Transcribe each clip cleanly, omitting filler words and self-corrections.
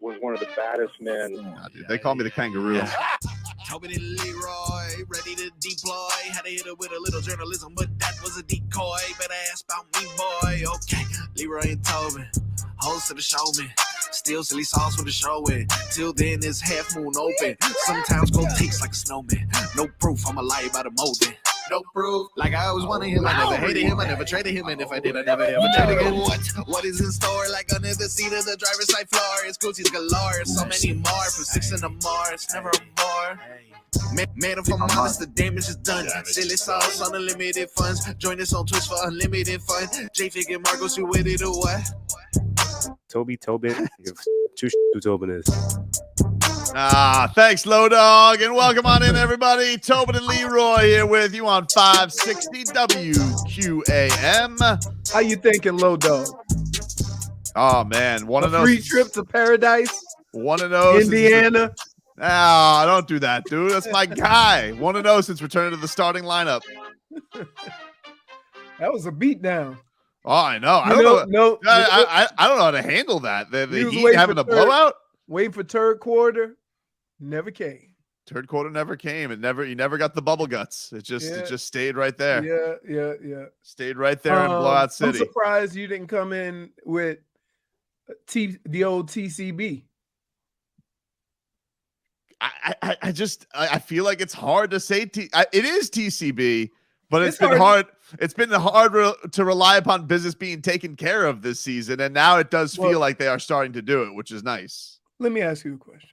was one of the baddest men. Nah, dude, they call me the kangaroo. Yeah. Tobin and Leroy, ready to deploy. Had to hit it with a little journalism, but that was a decoy. Better ask about me, boy. Okay, Leroy and Tobin, host of the show, man. Still silly sauce with the show in. Till then, it's half moon open. Sometimes go takes like a snowman. No proof, I'm a lie about a molding. No proof. Like I always wanted him, I never hated him, I never traded him, and if I did, I never ever traded again. What is in store? Like under the seat of the driver's side floor, it's Gucci's galore. So many more from 6 in the Mars, never a more. Man, if I'm honest, the damage is done. Silly sauce on unlimited funds. Join us on Twitch for unlimited fun. J-Fig and Marcos, you with it or what? Tobin, two who Tobin is. Thanks, Low Dog, and welcome on in, everybody. Tobin and Leroy here with you on 560 WQAM. How you thinking, Low Dog? Oh, man. One of those. Free trip to paradise? One of those. Indiana? Don't do that, dude. That's my guy. One of those since returning to the starting lineup. That was a beatdown. Oh, I know. I don't know how to handle that. The Heat having a blowout? Waiting for third quarter. Never came. Third quarter never came. You never got the bubble guts. It just stayed right there. Yeah. Stayed right there in blowout city. I'm surprised you didn't come in with the old TCB. I feel like it's hard to say it is TCB, but it's been hard. It's been hard to rely upon business being taken care of this season, and now it does feel like they are starting to do it, which is nice. Let me ask you a question.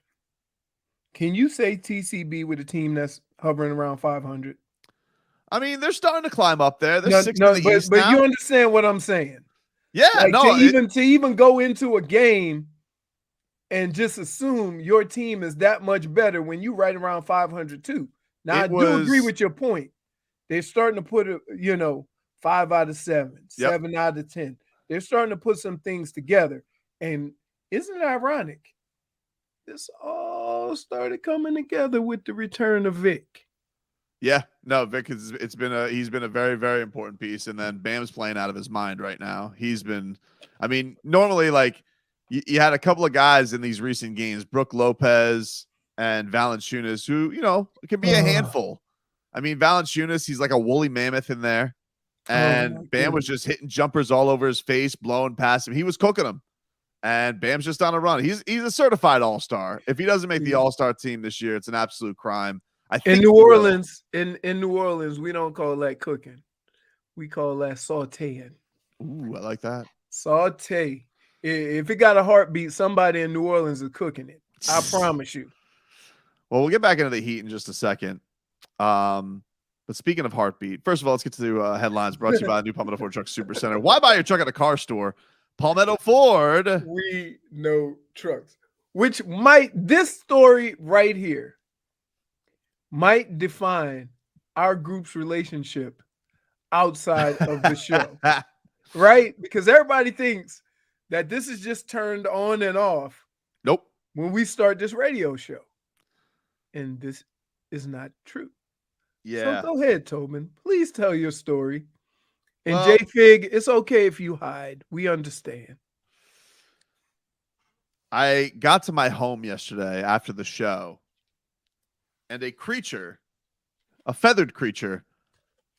Can you say TCB with a team that's hovering around 500? I mean, they're starting to climb up there. They're sixth in the East but now. You understand what I'm saying? Yeah, to even go into a game and just assume your team is that much better when you right around 500 too. Now I do agree with your point. They're starting to put 5 out of 7, 7 out of 10. They're starting to put some things together. And isn't it ironic? This all started coming together with the return of Vic. Yeah, no, Vic he's been a very, very important piece. And then Bam's playing out of his mind right now. Normally like you had a couple of guys in these recent games, Brook Lopez and Valanciunas, who, can be a handful. I mean, Valanciunas, he's like a woolly mammoth in there. And Bam was just hitting jumpers all over his face, blowing past him. He was cooking them. And Bam's just on a run. He's a certified all-star. If he doesn't make the all-star team this year, it's an absolute crime. In New Orleans, we don't call that cooking. We call that sauteing. Ooh, I like that. Saute. If it got a heartbeat, somebody in New Orleans is cooking it. I promise you. Well, we'll get back into the Heat in just a second. But speaking of heartbeat, first of all, let's get to the headlines brought to you by the new Palmetto Ford Truck Super Center. Why buy your truck at a car store? Palmetto Ford. We know trucks. This story right here might define our group's relationship outside of the show. Right? Because everybody thinks that this is just turned on and off. Nope. When we start this radio show. And this is not true. Yeah. So go ahead, Tobin. Please tell your story. And J-Fig, it's okay if you hide. We understand. I got to my home yesterday after the show, and a feathered creature,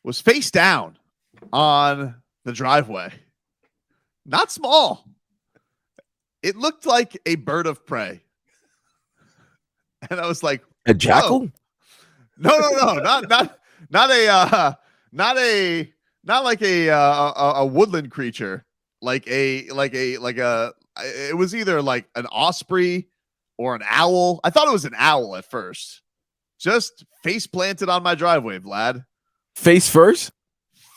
was face down on the driveway. Not small. It looked like a bird of prey. And I was like, a jackal? No, not like a woodland creature, it was either like an osprey or an owl. I thought it was an owl at first. Just face planted on my driveway, Vlad. Face first?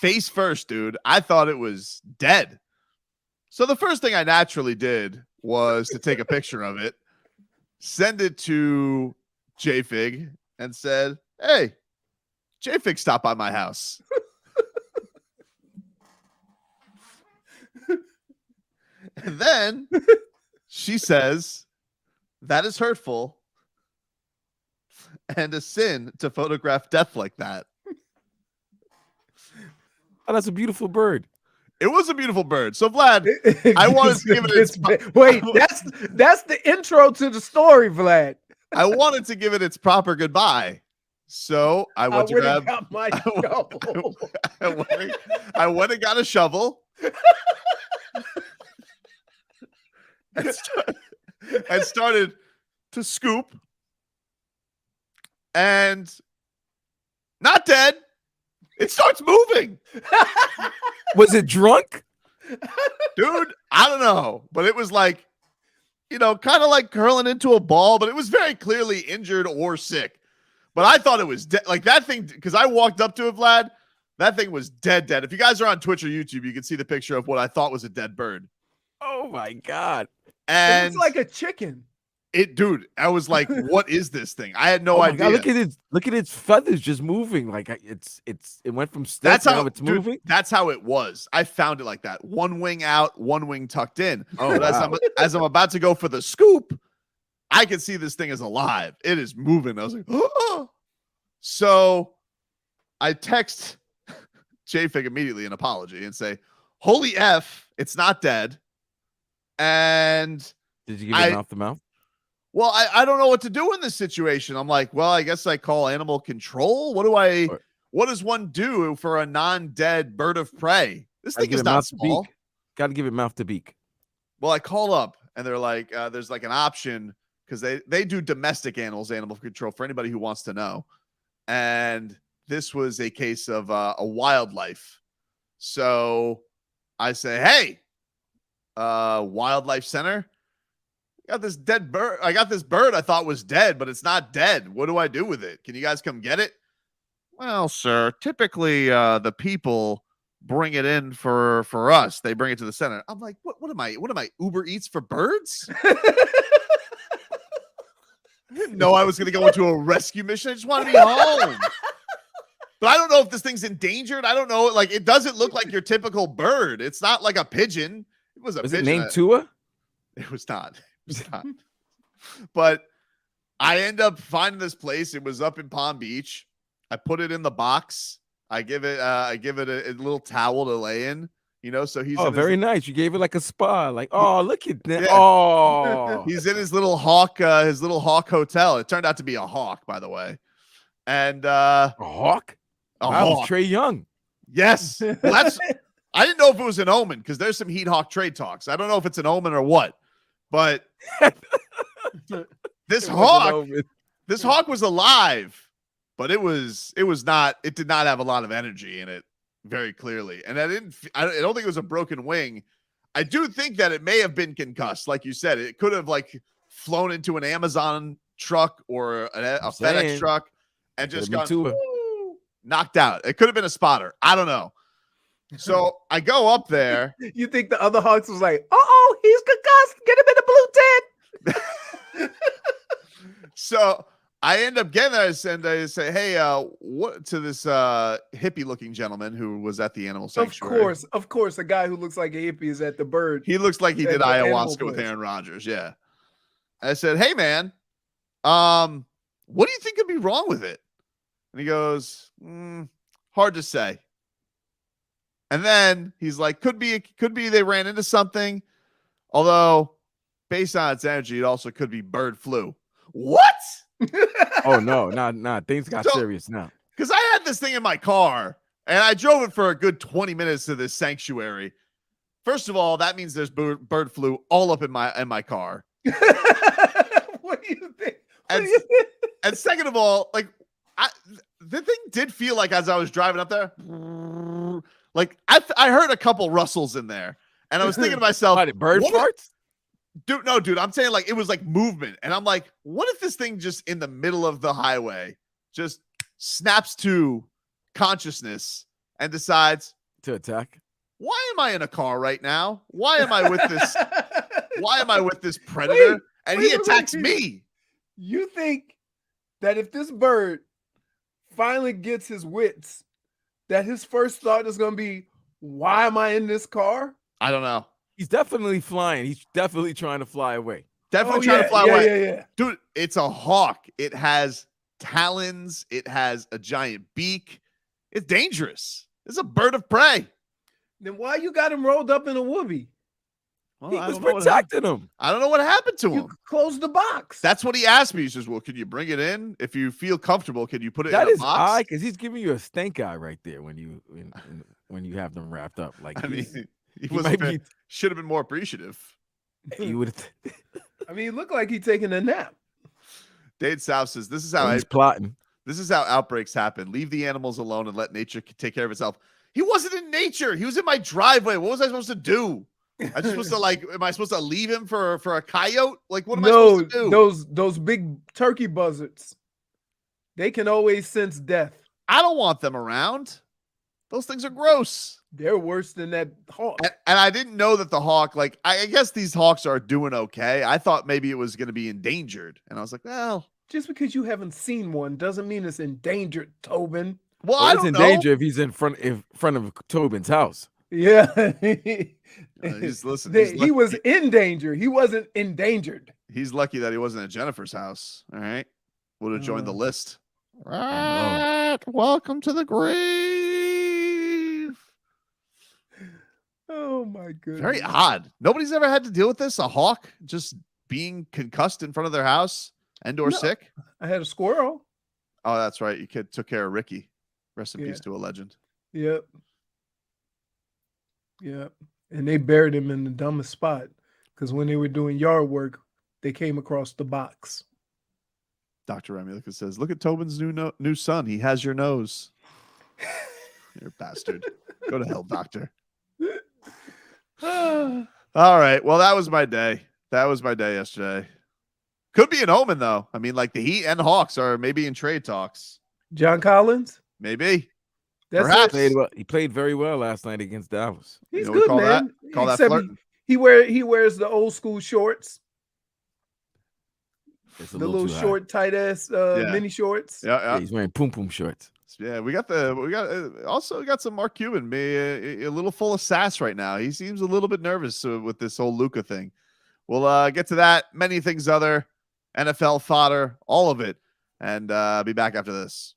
Face first, dude. I thought it was dead. So the first thing I naturally did was to take a picture of it, send it to J-Fig, and said, "Hey, J-Fig stopped by my house." And then she says, "That is hurtful and a sin to photograph death like that." Oh, that's a beautiful bird. It was a beautiful bird. So Vlad, I wanted to give it its wait. That's the intro to the story, Vlad. I wanted to give it its proper goodbye. So I went to grab got my shovel. I went and got a shovel. and started to scoop. And not dead. It starts moving. Was it drunk? Dude, I don't know. But it was like, kind of like curling into a ball, but it was very clearly injured or sick. But I thought it was dead. Like that thing, because I walked up to it, Vlad, that thing was dead. If you guys are on Twitch or YouTube, you can see the picture of what I thought was a dead bird. Oh my God. And it's like a chicken. Dude, I was like, what is this thing? I had no idea. God, look at its feathers just moving. Like it went from stiff. That's how it's moving. That's how it was. I found it like that. One wing out, one wing tucked in. Oh, but wow. as I'm about to go for the scoop, I can see this thing is alive. It is moving. I was like, oh. So I text J-Fig immediately an apology and say, holy F, it's not dead. And did you give it mouth to mouth? Well, I don't know what to do in this situation. I'm like, well, I guess I call animal control. What does one do for a non-dead bird of prey? This thing is not small. Got to give it mouth to beak. Well, I call up and they're like, there's like an option because they do domestic animal control for anybody who wants to know. And this was a case of a wildlife. So I say, hey, wildlife center. Got this dead bird. I got this bird I thought was dead, but it's not dead. What do I do with it? Can you guys come get it? Well, sir, typically the people bring it in for us. They bring it to the center. I'm like, what am I Uber Eats for birds? I didn't know I was going to go into a rescue mission. I just want to be home. But I don't know if this thing's endangered. I don't know. Like, it doesn't look like your typical bird. It's not like a pigeon. It was a pigeon. Was it named Tua? It was not. But I end up finding this place. It was up in Palm Beach. I put it in the box. I give it a little towel to lay in, so he's very nice. You gave it like a spa. Like, oh, look at that. Yeah. Oh, he's in his little hawk hotel. It turned out to be a hawk, by the way. And a hawk? Hawk. Trey Young. Yes. Well, I didn't know if it was an omen because there's some Heat Hawk trade talks. I don't know if it's an omen or what. But this hawk was alive, but it did not have a lot of energy in it, very clearly. And I don't think it was a broken wing. I do think that it may have been concussed. Like you said, it could have like flown into an Amazon truck or a FedEx truck and just gone knocked out. It could have been a spotter. I don't know. So I go up there. You think the other Hawks was like, he's concussed. Get him in the blue tent. So I end up getting there and I say, hey, what to this hippie looking gentleman who was at the animal sanctuary. Of course, a guy who looks like a hippie is at the bird. He looks like he did ayahuasca with Aaron Rodgers. Yeah. I said, hey man, what do you think could be wrong with it? And he goes, hard to say. And then he's like, could be they ran into something. Although, based on its energy, it also could be bird flu. What? Oh, no, not. Things got serious now. Because I had this thing in my car, and I drove it for a good 20 minutes to this sanctuary. First of all, that means there's bird flu all up in my car. What do you think? And second of all, like, the thing did feel like as I was driving up there, like I heard a couple rustles in there, and I was thinking to myself, bird farts? Dude, I'm saying like it was like movement, and I'm like, what if this thing just in the middle of the highway just snaps to consciousness and decides to attack? Why am I in a car right now? Why am I with this? Why am I with this predator? And he attacks me. You think that if this bird finally gets his wits, that his first thought is going to be, why am I in this car? I don't know. He's definitely flying. He's definitely trying to fly away. Definitely trying to fly away. Yeah. Dude, it's a hawk. It has talons. It has a giant beak. It's dangerous. It's a bird of prey. Then why you got him rolled up in a whoopee? Well, He I was don't know what happened. protecting him. I don't know what happened to You him. closed the box. That's what he asked me. He says, "Well, can you bring it in if you feel comfortable? Can you put it That in a is box?" odd because he's giving you a stink eye right there when you have them wrapped up. Like I mean, he was might be. should have been more appreciative. You would. I mean, it looked like he taking a nap. Dade South says, "This is how He's plotting. This is how outbreaks happen. Leave the animals alone and let nature take care of itself." He wasn't in nature. He was in my driveway. What was I supposed to do? I just supposed to am I supposed to leave him for a coyote? Like, what am I supposed to do? Those big turkey buzzards, they can always sense death. I don't want them around. Those things are gross. They're worse than that hawk. And I didn't know that the hawk, like, I guess these hawks are doing okay. I thought maybe it was going to be endangered. And I was like, well. Just because you haven't seen one doesn't mean it's endangered, Tobin. Well, I It's don't in know. danger if he's in front of Tobin's house. Yeah. Listen, he was in danger. He wasn't endangered. He's lucky that he wasn't at Jennifer's house. All right. Would have joined the list. Right. Welcome to the grave. Oh my goodness. Very odd. Nobody's ever had to deal with this. A hawk just being concussed in front of their house and or sick. I had a squirrel. Oh, that's right. You took care of Ricky. Rest in peace to a legend. Yep. And they buried him in the dumbest spot because when they were doing yard work, they came across the box. Dr. Remulika says, "Look at Tobin's new son. He has your nose." You're a bastard. Go to hell, doctor. All right. Well, that was my day. That was my day yesterday. Could be an omen, though. I mean, like the Heat and Hawks are maybe in trade talks. John Collins? Maybe. Perhaps. He played very well last night against Dallas. He's good, man. Call that flirting. He wears the old school shorts. It's the little short, tight ass mini shorts. Yeah, he's wearing pum shorts. Yeah, we got some Mark Cuban, a little full of sass right now. He seems a little bit nervous with this whole Luka thing. We'll get to that, many things other, NFL fodder, all of it, and be back after this.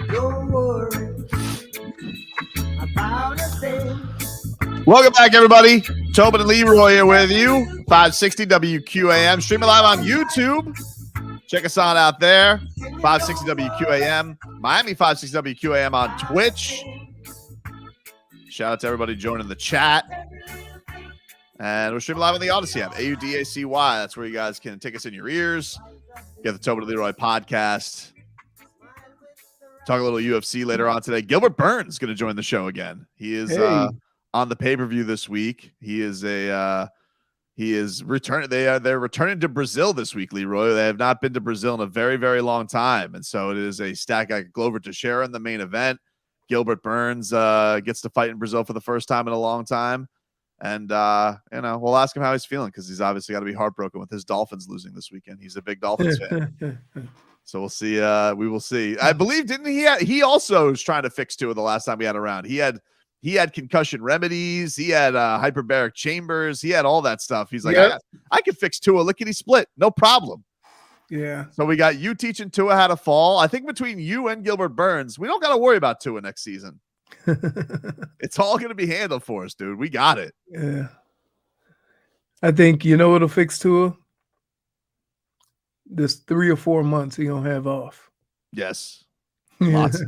Don't worry about a thing. Welcome back, everybody. Tobin and Leroy here with you. 560 WQAM. Streaming live on YouTube. Check us out there. 560 WQAM. Miami 560 WQAM on Twitch. Shout out to everybody joining the chat. And we're streaming live on the Odyssey app. AUDACY. That's where you guys can take us in your ears. Get the Tobin and Leroy podcast. Talk a little UFC later on today. Gilbert Burns is going to join the show again. He is on the pay-per-view this week. He is returning. They're returning to Brazil this week, Leroy. They have not been to Brazil in a very, very long time. And so it is a stack like Glover Teixeira in the main event. Gilbert Burns gets to fight in Brazil for the first time in a long time. And we'll ask him how he's feeling, because he's obviously got to be heartbroken with his Dolphins losing this weekend. He's a big Dolphins fan. So we'll see. We will see. I believe, didn't he? He also was trying to fix Tua the last time we had around. He had concussion remedies. He had hyperbaric chambers. He had all that stuff. He's like, I can fix Tua lickety split, no problem. Yeah. So we got you teaching Tua how to fall. I think between you and Gilbert Burns, we don't got to worry about Tua next season. It's all going to be handled for us, dude. We got it. Yeah. I think what'll fix Tua? This 3 or 4 months he gonna have off. Yes. Lots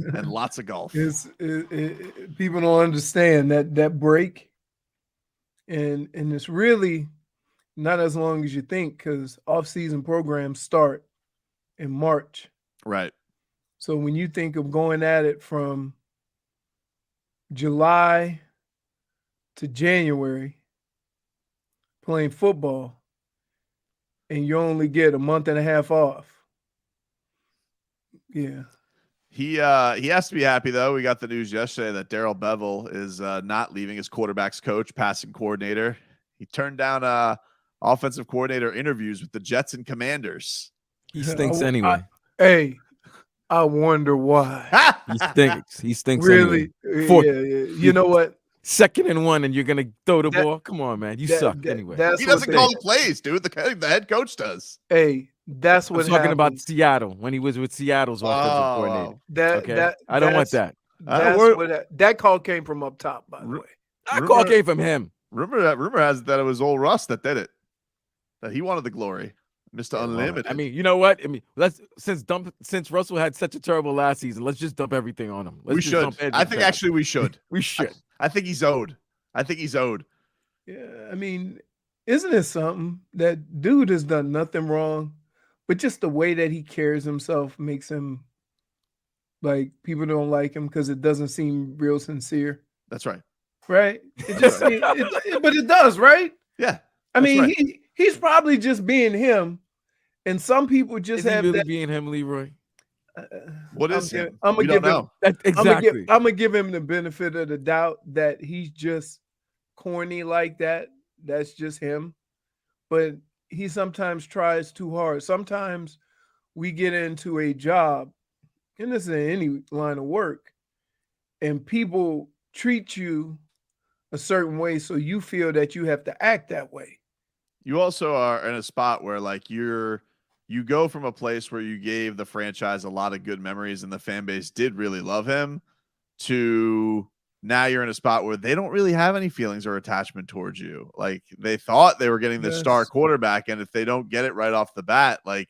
of golf. People don't understand that break, and it's really not as long as you think, because off-season programs start in March. Right. So when you think of going at it from July to January playing football, and you only get a month and a half off. Yeah. He has to be happy, though. We got the news yesterday that Darrell Bevell is not leaving as quarterback's coach, passing coordinator. He turned down offensive coordinator interviews with the Jets and Commanders. He stinks anyway. I wonder why. He stinks really? Anyway. You know what? 2nd and 1, and you're gonna throw the ball. Come on, man. You suck anyway. He doesn't call the plays, dude. The head coach does. That's what I'm talking about Seattle when he was with Seattle's offensive coordinator. I don't want that. That call came from up top, by the way. That call came from him. Rumor has it that it was old Russ that did it. That he wanted the glory, Mr. Unlimited. I mean, you know what? I mean, since Russell had such a terrible last season, let's just dump everything on him. We should. I think actually we should. We should. I think he's owed. Yeah, I mean, isn't it something that dude has done nothing wrong, but just the way that he carries himself makes him like people don't like him because it doesn't seem real sincere. That's right. Right? It just but it does, right? Yeah. I mean, he's probably just being him, and some people just have really being him, Leroy. What is him? I'm gonna give him exactly. I'm gonna give him the benefit of the doubt that he's just corny like that. That's just him. But he sometimes tries too hard. Sometimes we get into a job, and this is in any line of work, and people treat you a certain way, so you feel that you have to act that way. You also are in a spot where like you go from a place where you gave the franchise a lot of good memories and the fan base did really love him, to now you're in a spot where they don't really have any feelings or attachment towards you. Like they thought they were getting the star quarterback, and if they don't get it right off the bat, like,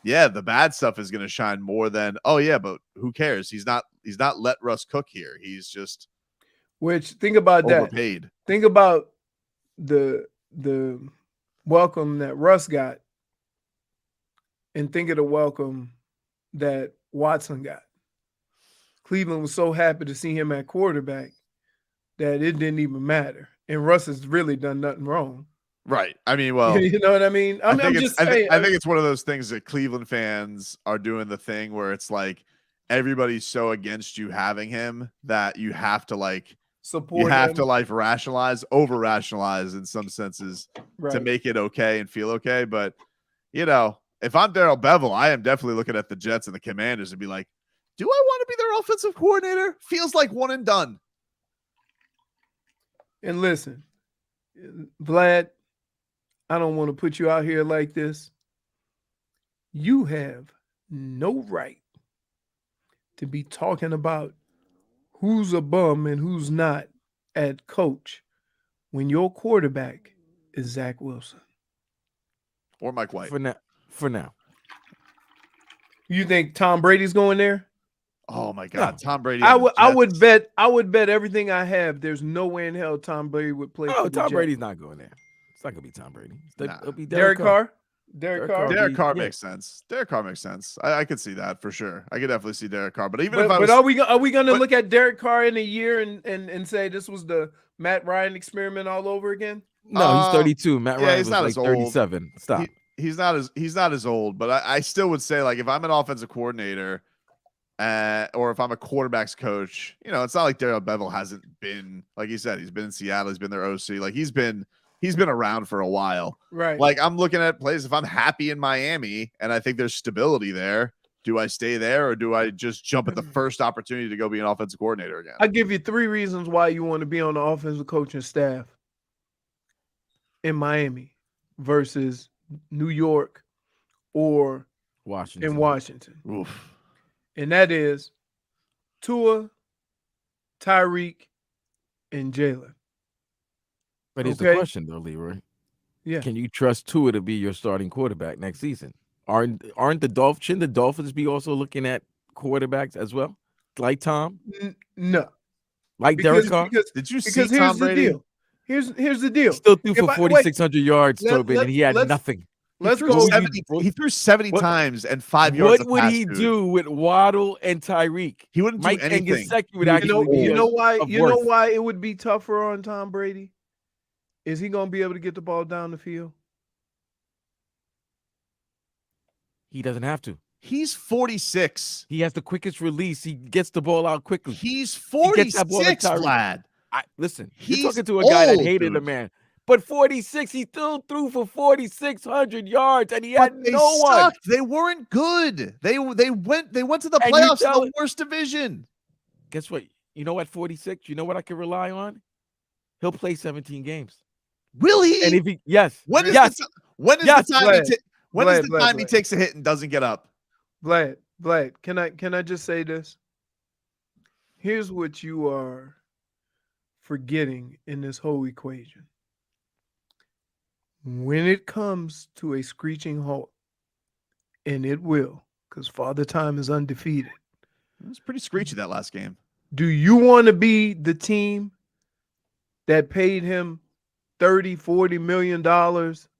yeah, the bad stuff is going to shine more than, oh yeah, but who cares? He's not let Russ cook here. He's just think about overpaid. Think about the welcome that Russ got, and think of the welcome that Watson got. Cleveland was so happy to see him at quarterback that it didn't even matter. And Russ has really done nothing wrong. Right. I mean, well, you know what I mean? I think it's one of those things that Cleveland fans are doing the thing where it's like everybody's so against you having him that you have to like support. You have him. To like over rationalize in some senses to make it okay and feel okay. But if I'm Darrell Bevell, I am definitely looking at the Jets and the Commanders and be like, do I want to be their offensive coordinator? Feels like one and done. And listen, Vlad, I don't want to put you out here like this. You have no right to be talking about who's a bum and who's not at coach when your quarterback is Zach Wilson. Or Mike White. For now. You think Tom Brady's going there? Oh my God, No. Tom Brady. I would bet everything I have. There's no way in hell Tom Brady would play. No, for the Tom Jets. Brady's not going there. It's not gonna be Tom Brady. It'll be Derek Carr. Derek Carr. Derek Carr Yeah. makes sense. Derek Carr makes sense. I could see that for sure. I could definitely see Derek Carr. But even But, if I was, but are we going to look at Derek Carr in a year and say this was the Matt Ryan experiment all over again? No, he's 32. Matt yeah, Ryan he's was not like as old. 37. Stop. He's not as old, but I still would say, like, if I'm an offensive coordinator, or if I'm a quarterback's coach, it's not like Darrell Bevell hasn't been, like you said, he's been in Seattle, he's been their OC, like he's been around for a while. Right. Like, I'm looking at plays. If I'm happy in Miami and I think there's stability there, do I stay there or do I just jump at the first opportunity to go be an offensive coordinator again? I'll give you 3 reasons why you want to be on the offensive coaching staff in Miami versus New York or Washington. in Washington. Oof. And that is Tua, Tyreek, and Jalen. But here's the Okay. question, though, Leroy. Yeah. Can you trust Tua to be your starting quarterback next season? Shouldn't the Dolphins be also looking at quarterbacks as well, like Tom, No. like Derek Carr? Did you see Because here's Tom the Brady? deal. Here's the deal. He still threw If for I- 4,600 yards, Let- Tobin, and he had let's- nothing. Let's threw go. 70 he threw 70 What- times and 5 yards. What of would pass, he dude. do with Waddle and Tyreek? He wouldn't do Mike and anything. Gesicki would You actually be know why? of You know worth. why it would be tougher on Tom Brady? Is he going to be able to get the ball down the field? He doesn't have to. He's 46. He has the quickest release. He gets the ball out quickly. He's He gets that ball to 46, Tyreek. Vlad. Listen, He's you're talking to a guy that old, hated the dude. man. But 46, he still threw for 4,600 yards, and he had But they no one. sucked. They weren't good. They went to the And you playoffs in tell the it- worst division. Guess what? You know, at 46, you know what I can rely on? He'll play 17 games. Will he? And if he, yes, when is yes, the Yes, time Vlad. when is Vlad, the time he Vlad. takes a hit and doesn't get up? Vlad, can I just say this? Here's what you are forgetting in this whole equation. When it comes to a screeching halt, and it will, because Father Time is undefeated, It was pretty screechy that last game. do you want to be the team that paid him $30-40 million?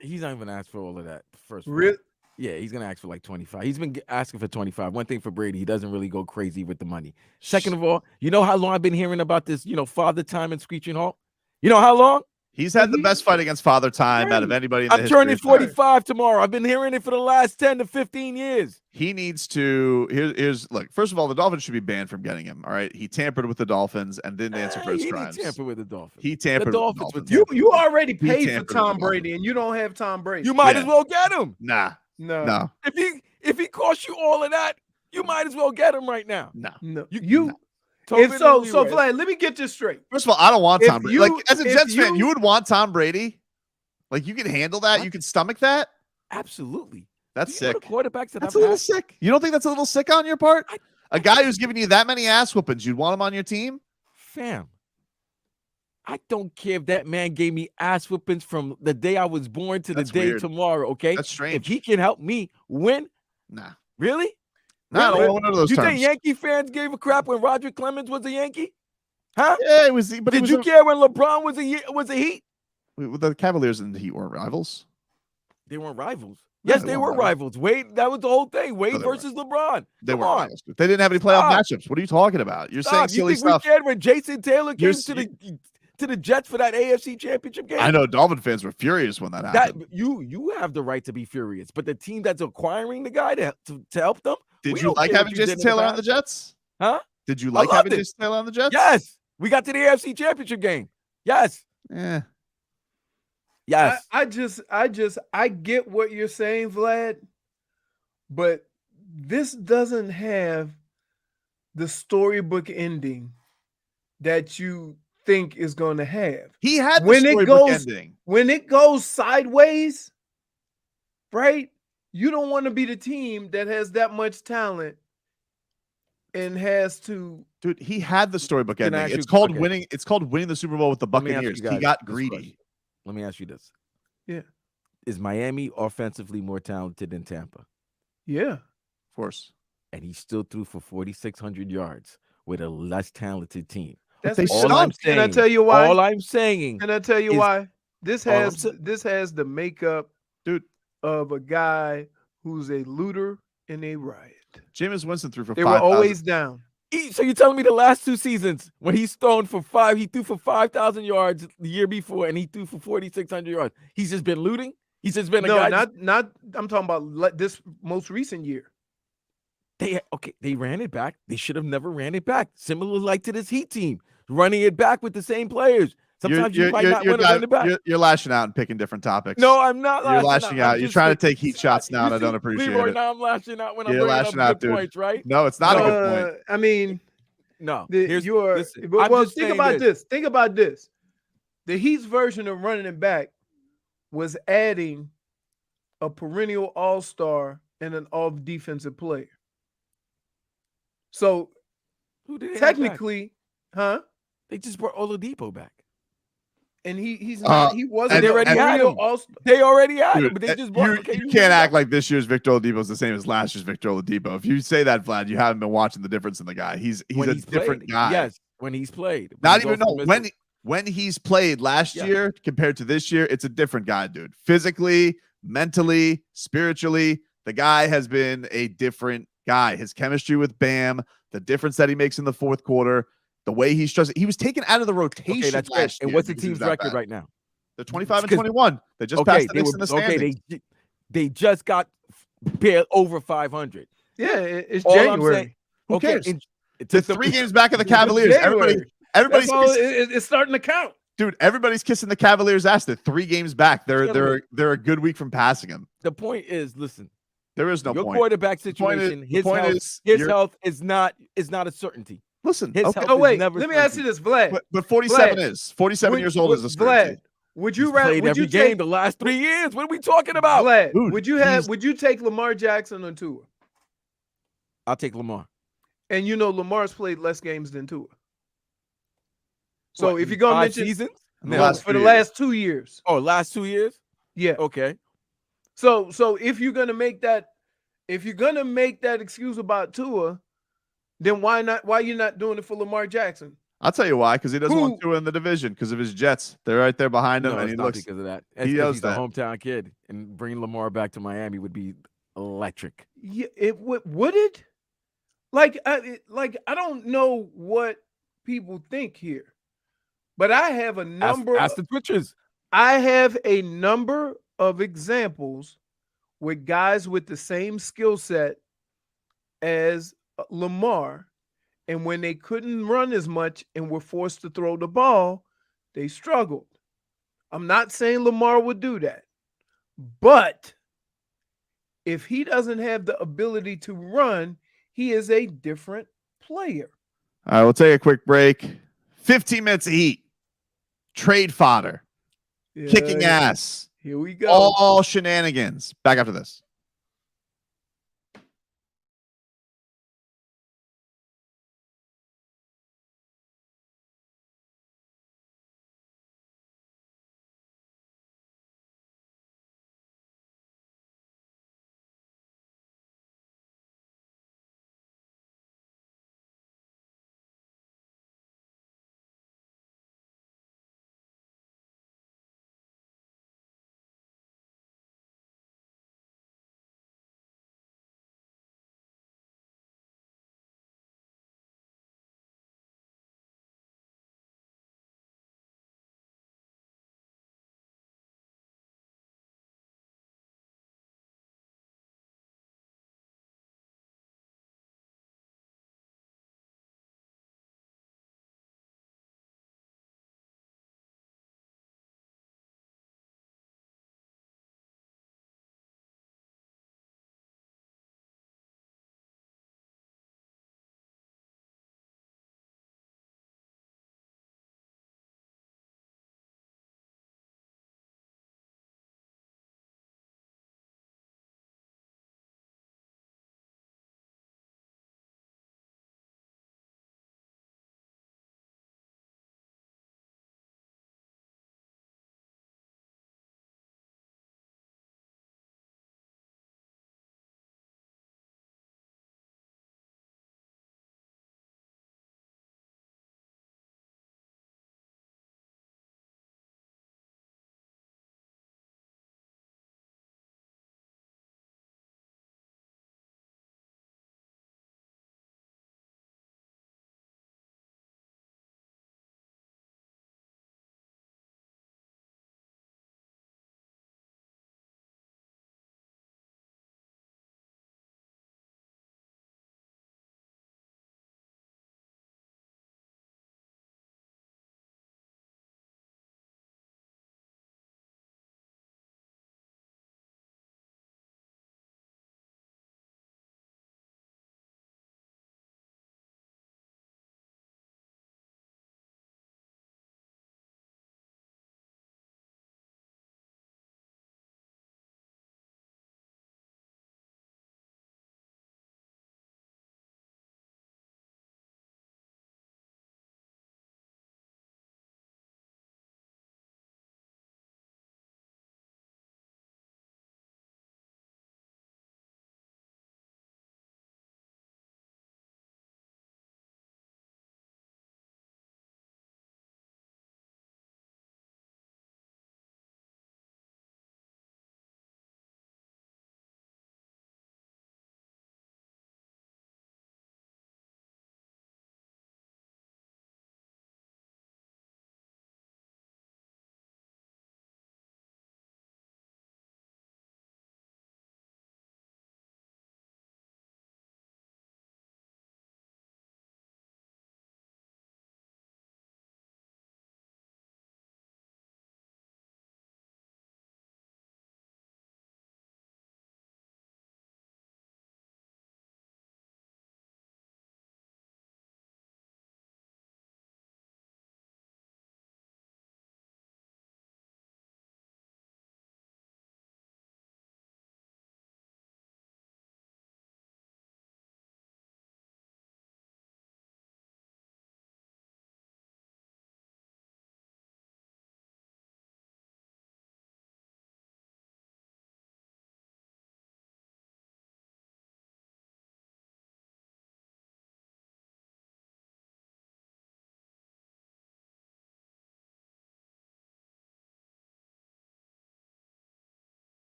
he's not even asked for all of that. First of all. Really? Yeah, he's going to ask for like 25. He's been asking for 25. One thing for Brady, he doesn't really go crazy with the money. Second of all, you know how long I've been hearing about this, Father Time and screeching halt? You know how long? He's had the best fight against Father Time out of anybody in the I'm history turning of time. 45 tomorrow. I've been hearing it for the last 10 to 15 years. He needs to here's look. First of all, the Dolphins should be banned from getting him. All right, he tampered with the Dolphins and didn't answer for his He crimes. didn't tamper with the Dolphins. He tampered The with the Dolphins were Dolphins. You already He paid for tampered with Tom the Brady, and you don't have Tom Brady. You might Yeah. as well get him. Nah, no, no, If he costs you all of that, you might as well get him right now. no. no. You- If Tobin so, and so Leroy. Vlad, let me get this straight. First of all, I don't want If Tom Brady. you- Like, as a if Jets fan, you- you would want Tom Brady. Like, you can handle that. What? You can stomach that. Absolutely. That's Do you know sick. the quarterbacks that That's I've a little had? sick. You don't think that's a little sick on your part? I- A guy who's giving you that many ass whoopings, you'd want him on your team? Fam, I don't care if that man gave me ass whippings from the day I was born to That's the day weird. tomorrow, okay? That's If strange. he can help me win, Nah. really? Nah, I don't Really? want none of those You terms. think Yankee fans gave a crap when Roger Clemens was a Yankee? Huh? Yeah, it was. But Did you care when LeBron was a Heat? The Cavaliers and the Heat weren't rivals. They weren't rivals. No, Yes, they they weren't were rivals. Wade, that was the whole thing. Wade they weren't. versus LeBron. They Come weren't on. rivals. They didn't have any playoff Stop. matchups. What are you talking about? You're saying Stop. You silly think stuff. we cared when Jason Taylor came You're- to the Jets for that AFC Championship game? I know Dolphin fans were furious when that happened. That you have the right to be furious, but the team that's acquiring the guy to help them. Did we you don't like care what having you did Jason in the Taylor on the past. Jets? Huh? Did you I like loved having it. Jason Taylor on the Jets? Yes, we got to the AFC Championship game. Yes, Yeah. yes. I get what you're saying, Vlad, but this doesn't have the storybook ending that you think is going to have. He had the When it storybook goes- ending. When it goes sideways, right? you don't want to be the team that has that much talent and has to. Dude, he had the storybook Can I ending. ask It's you- called okay. winning. It's called winning the Super Bowl with the Let me ask Buccaneers. you guys He got this greedy. question. Let me ask you this. Yeah. Is Miami offensively more talented than Tampa? Yeah. Of course. And he still threw for 4,600 yards with a less talented team. That's they because- All I'm saying. Can I tell you why? All I'm saying. Can I tell you is- why? This all I'm has sa- this has the makeup, Dude, of a guy who's a looter in a riot. Jameis Winston threw for They were 5,000. always down. So you're telling me the last 2 seasons when he's thrown for 5, he threw for 5,000 yards the year before, and he threw for 4,600 yards. He's just been looting. He's just been a No, guy. not. I'm talking about this most recent year. They ran it back. They should have never ran it back. Similar like to this Heat team, running it back with the same players. Sometimes you might not want to run it back. You're lashing out and picking different topics. No, I'm not. You're lashing out. You're trying to take heat shots now, and I don't appreciate Leroy, it. now I'm lashing out when You're I'm bringing lashing up out, good dude. points, right? No, it's not a good point. I mean, No. listen, I'm well, just think saying about this. Think about this. The Heat's version of running it back was adding a perennial all-star and an off-defensive player. So Who did they have back? technically, huh? They just brought Oladipo back. And he's not. He wasn't. they already had perennial him. all-star. They already had Dude, him, but they just brought. you can't act like this year's Victor Oladipo is the same as last year's Victor Oladipo. If you say that, Vlad, you haven't been watching the difference in the guy. He's when a he's different played. guy. Yes, when he's played. But Not he's even also no missed- when he's played last Yeah. year compared to this year, it's a different guy, dude. Physically, mentally, spiritually, the guy has been a different guy. His chemistry with Bam, the difference that he makes in the fourth quarter, the way he's trusted. He was taken out of the rotation. Okay, that's great. last And year what's the because he was team's that record bad. right now? They're 25 and Because- 21. They just Okay, passed the they Knicks were in the standings. they just got over 500. Yeah, it's All I'm January. saying- Who Okay, cares? it They're took them 3 games back of the It's Cavaliers. January. Everybody's That's all, kissing, it's starting to count. dude. Everybody's kissing the Cavaliers' ass. They're 3 games back. They're a good week from passing them. The point is, listen, There is no your point. quarterback The point is- situation, the his point health, is his you're- health is not a certainty. Listen, His okay, health Oh is wait, never let me ask you certainty. this, Vlad. but 47 Vlad, is 47 years old is a Vlad, certainty. would He's you rather? played Would every you game take the last 3 years? What are we talking about? Vlad? Dude, Would you take Lamar Jackson or Tua? I'll take Lamar. And you know Lamar's played less games than Tua. So What, if in you're gonna 5 mention seasons, In the no, last for the few last 2 years, last 2 years, yeah. okay. So if you're gonna make that excuse about Tua, then why not? Why you not doing it for Lamar Jackson? I'll tell you why, because he doesn't want Who- to in the division because of his Jets. They're right there behind him, No, and it's he not looks. because of that. he It's 'cause knows he's that. a hometown kid, and bringing Lamar back to Miami would be electric. Yeah, it would it? Like I don't know what people think here, but I have a number. Ask the Twitchers. I have a number of examples with guys with the same skill set as Lamar, and when they couldn't run as much and were forced to throw the ball, they struggled. I'm not saying Lamar would do that, but if he doesn't have the ability to run, he is a different player. All right, we'll take a quick break. 15 minutes of heat. Trade fodder. Kicking Yeah, ass. Here we go. All shenanigans. Back after this.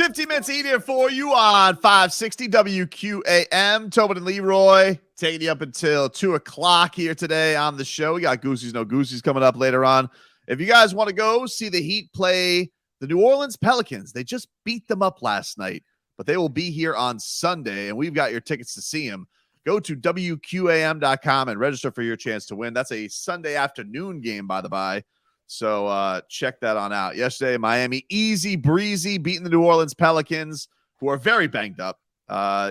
15 minutes easier for you on 560 WQAM. Tobin and Leroy taking you up until 2 o'clock here today on the show. We got Goosey's No Goosey's coming up later on. If you guys want to go see the Heat play the New Orleans Pelicans, they just beat them up last night, but they will be here on Sunday, and we've got your tickets to see them. Go to WQAM.com and register for your chance to win. That's a Sunday afternoon game, by the by. So check that on out. Yesterday, Miami, easy breezy, beating the New Orleans Pelicans, who are very banged up.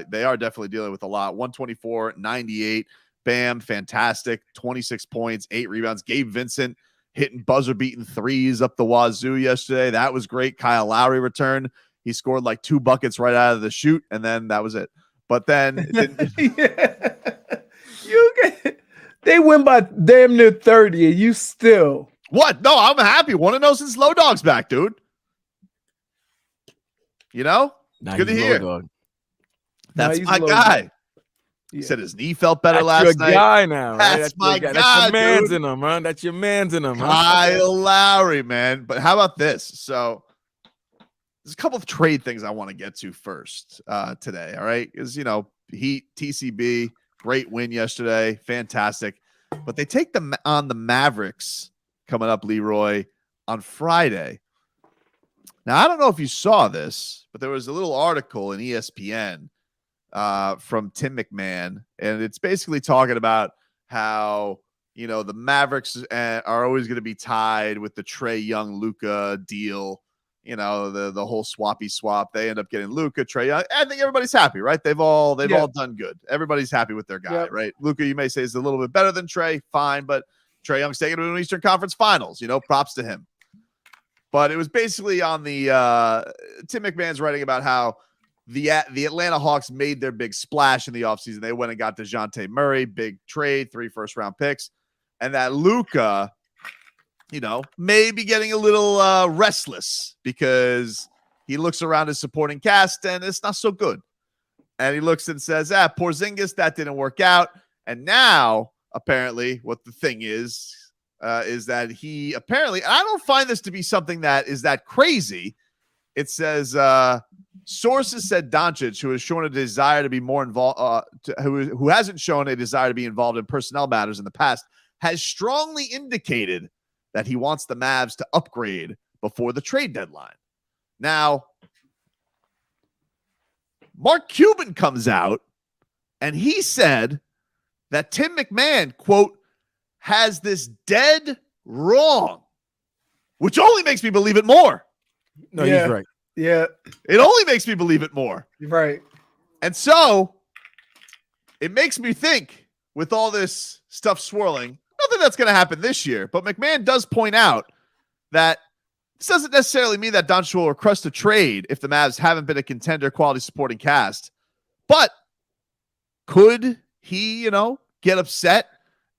They are definitely dealing with a lot. 124-98. Bam, fantastic. 26 points, 8 rebounds. Gabe Vincent hitting buzzer-beating threes up the wazoo yesterday. That was great. Kyle Lowry returned. He scored like 2 buckets right out of the shoot, and then that was it. But then they win by damn near 30, and you still... What? No, I'm happy. Want to know since Low Dog's back, dude. You know? Nah, good to hear. Dog. That's my guy. He said his knee felt better last night. That's your guy now, right? That's my guy, That's your man's dude. in him, man. That's your man's in him, huh? Kyle Lowry, man. But how about this? So there's a couple of trade things I want to get to first today, all right? Because, Heat, TCB, great win yesterday. Fantastic. But they take them on the Mavericks coming up, Leroy, on Friday. Now, I don't know if you saw this, but there was a little article in ESPN from Tim McMahon, and it's basically talking about how, the Mavericks are always going to be tied with the Trae Young Luka deal, the whole swappy swap. They end up getting Luka, Trae Young. I think everybody's happy, right? They've all done good. Everybody's happy with their guy, right? Luka, you may say, is a little bit better than Trae, fine, but Trae Young's taking to an Eastern Conference Finals. Props to him. But it was basically on the Tim McMahon's writing about how the Atlanta Hawks made their big splash in the offseason. They went and got DeJounte Murray, big trade, 3 first-round picks, and that Luka, may be getting a little restless because he looks around his supporting cast and it's not so good. And he looks and says, Porzingis, that didn't work out. And now, apparently, what the thing is that he apparently, and I don't find this to be something that is that crazy. It says, sources said Doncic, who has shown a desire to be more involved, who hasn't shown a desire to be involved in personnel matters in the past, has strongly indicated that he wants the Mavs to upgrade before the trade deadline. Now, Mark Cuban comes out and he said that Tim McMahon, quote, has this dead wrong, which only makes me believe it more. No, he's right. Yeah. It only makes me believe it more. You're right. And so it makes me think, with all this stuff swirling, not that that's going to happen this year, but McMahon does point out that this doesn't necessarily mean that Doncic will request a trade if the Mavs haven't been a contender quality supporting cast. But could he, get upset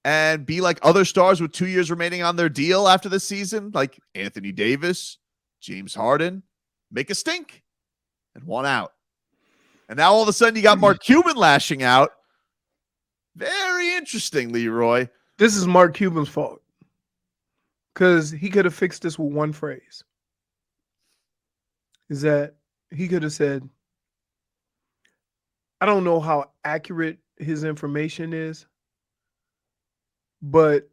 and be like other stars with 2 years remaining on their deal after the season, like Anthony Davis, James Harden, make a stink and want out? And now all of a sudden you got Mark Cuban lashing out. Very interesting, Leroy. This is Mark Cuban's fault because he could have fixed this with one phrase. Is that he could have said, I don't know how accurate his information is, but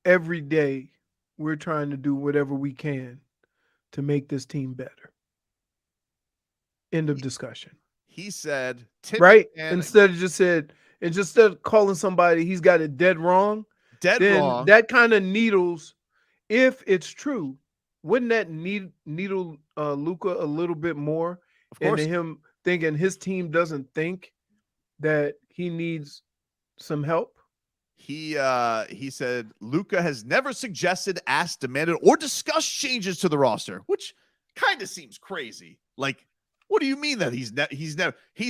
every day we're trying to do whatever we can to make this team better. End of discussion. He said, right? Instead of calling somebody he's got it dead wrong, wrong. That kind of needles, if it's true, wouldn't that needle Luka a little bit more? Of course. Into him thinking his team doesn't think that he needs some help. He said Luka has never suggested, asked, demanded, or discussed changes to the roster, which kind of seems crazy. Like, what do you mean that he's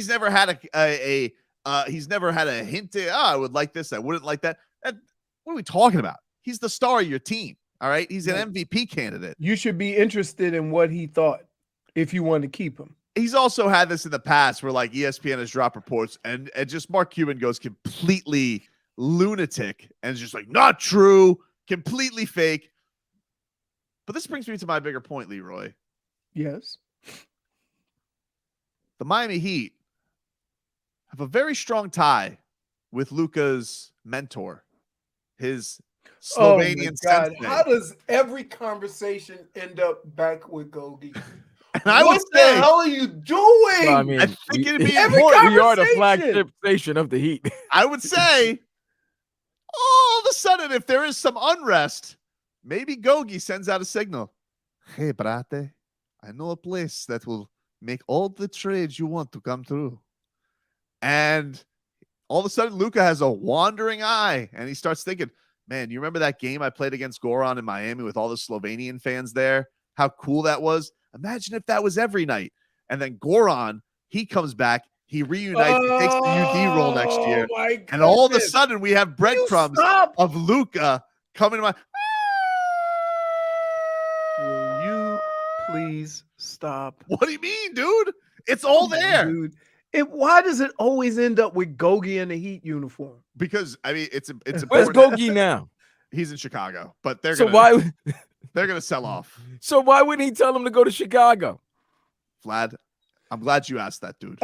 never had a hint to, I would like this, I wouldn't like that. What are we talking about? He's the star of your team. All right. He's an MVP candidate. You should be interested in what he thought if you want to keep him. He's also had this in the past where like ESPN has dropped reports and just Mark Cuban goes completely lunatic and is just like, not true, completely fake. But this brings me to my bigger point, Leroy. Yes. the Miami Heat have a very strong tie with Luka's mentor, his Slovenian God. sensei. How does every conversation end up back with Gogi? And I would What the say, hell are you doing? Well, I mean, I think it'd be every important. we are the conversation. flagship station of the Heat. I would say, all of a sudden, if there is some unrest, maybe Gogi sends out a signal. Hey, brate, I know a place that will make all the trades you want to come through. And all of a sudden, Luka has a wandering eye, and he starts thinking, man, you remember that game I played against Goran in Miami with all the Slovenian fans there? How cool that was. Imagine if that was every night. And then Goran, he comes back, he reunites, he takes the UD role next year. And all of a sudden, we have breadcrumbs of Luka coming to my. Will you please stop? What do you mean, dude? It's all there. Dude. Why does it always end up with Gogi in the Heat uniform? Because I mean, it's Where's important. Gogi now? He's in Chicago, but they're So gonna they're gonna sell off. So why wouldn't he tell him to go to Chicago? Vlad, I'm glad you asked that, dude.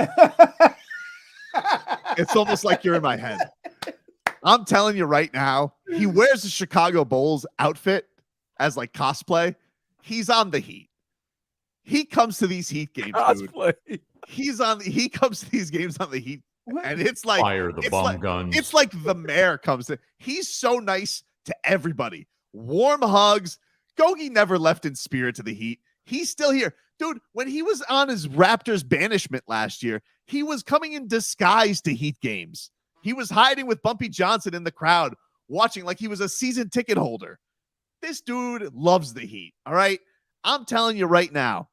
It's almost like you're in my head. I'm telling you right now, he wears the Chicago Bulls outfit as like cosplay. He's on the Heat. He comes to these Heat games, dude. Cosplay. He comes to these games on the Heat, and it's like Fire the bum guns. It's like the mayor comes to. He's so nice to everybody. Warm hugs. Gogi never left in spirit to the Heat. He's still here. Dude, when he was on his Raptors banishment last year, he was coming in disguise to Heat games. He was hiding with Bumpy Johnson in the crowd, watching like he was a season ticket holder. This dude loves the Heat, all right? I'm telling you right now,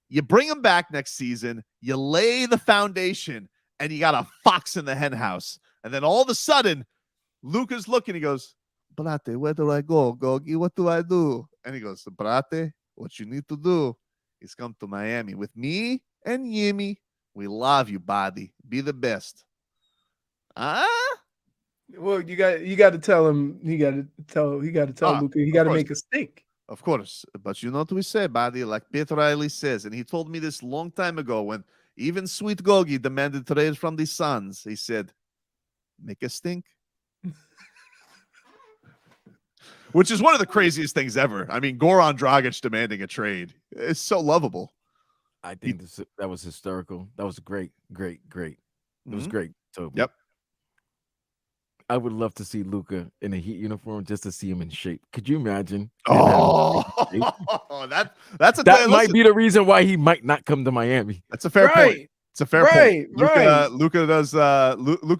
you bring him back next season, you lay the foundation, and you got a fox in the hen house. And then all of a sudden, Luka's looking, he goes, Brate, where do I go, Gogi? What do I do? And he goes, Brate, what you need to do is come to Miami with me and Yimmy. We love you, buddy. Be the best. Well, you got to tell him. He got to tell Luka. He got to make a stink. Of course, but you know what we say, buddy. Like Peter Riley says, and he told me this long time ago when even Sweet Gogi demanded trade from the Suns. He said, "Make a stink." Which is one of the craziest things ever. I mean, Goran Dragic demanding a trade. It's so lovable. I think that was hysterical. That was great. It was great, Tobin. Yep. I would love to see Luka in a Heat uniform just to see him in shape. Could you imagine? Oh, that's a that might be the reason why he might not come to Miami. That's a fair point. It's a fair point. Right. Luka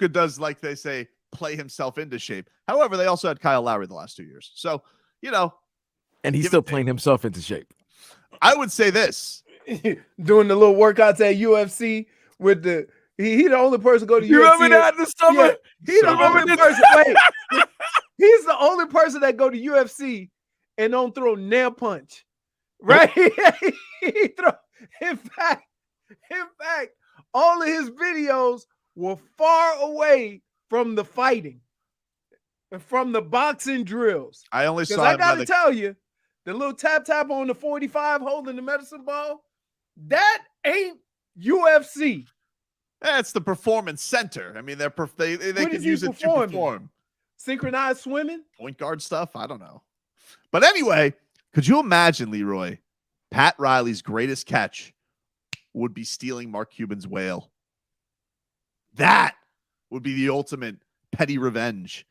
does, like they say, play himself into shape. However, they also had Kyle Lowry the last 2 years. So, and he's still playing himself into shape. I would say this. Doing the little workouts at UFC with the he the only person go to UFC. You remember that in the summer? Yeah, he's the only person. Wait, he's the only person that go to UFC and don't throw nail punch. Right? He throw. In fact, all of his videos were far away from the fighting and from the boxing drills. I only saw. I gotta tell you, the little tap on the 45 holding the medicine ball, that ain't UFC. It's the performance center. I mean, they could use it to perform. Synchronized swimming? Point guard stuff? I don't know. But anyway, could you imagine, Leroy, Pat Riley's greatest catch would be stealing Mark Cuban's whale? That would be the ultimate petty revenge.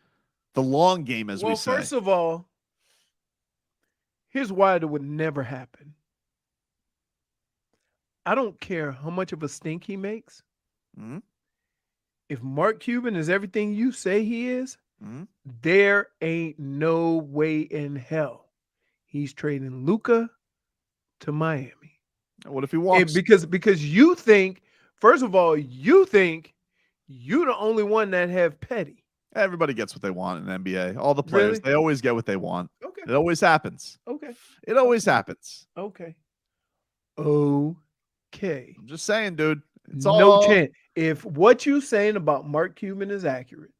The long game, as we say. Well, first of all, here's why it would never happen. I don't care how much of a stink he makes. Mm-hmm. If Mark Cuban is everything you say he is, there ain't no way in hell he's trading Luka to Miami. What if he walks? Because you think, first of all, you think you're the only one that have petty. Everybody gets what they want in NBA. All the players, they always get what they want. Okay. It always happens. Okay. It always happens. Okay. I'm just saying, dude. It's all no chance. If what you're saying about Mark Cuban is accurate,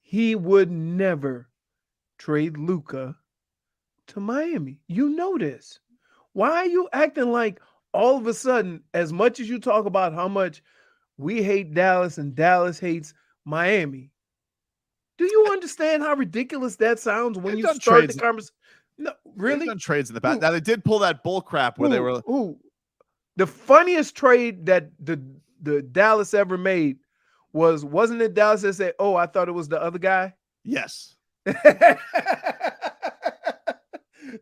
he would never trade Luka to Miami. You know this. Why are you acting like all of a sudden, as much as you talk about how much we hate Dallas and Dallas hates Miami, do you understand how ridiculous that sounds when you start the conversation? No, really? They've done trades in the past. Now they did pull that bull crap where they were. The funniest trade that the Dallas ever made wasn't it Dallas that said, "Oh, I thought it was the other guy"? Yes.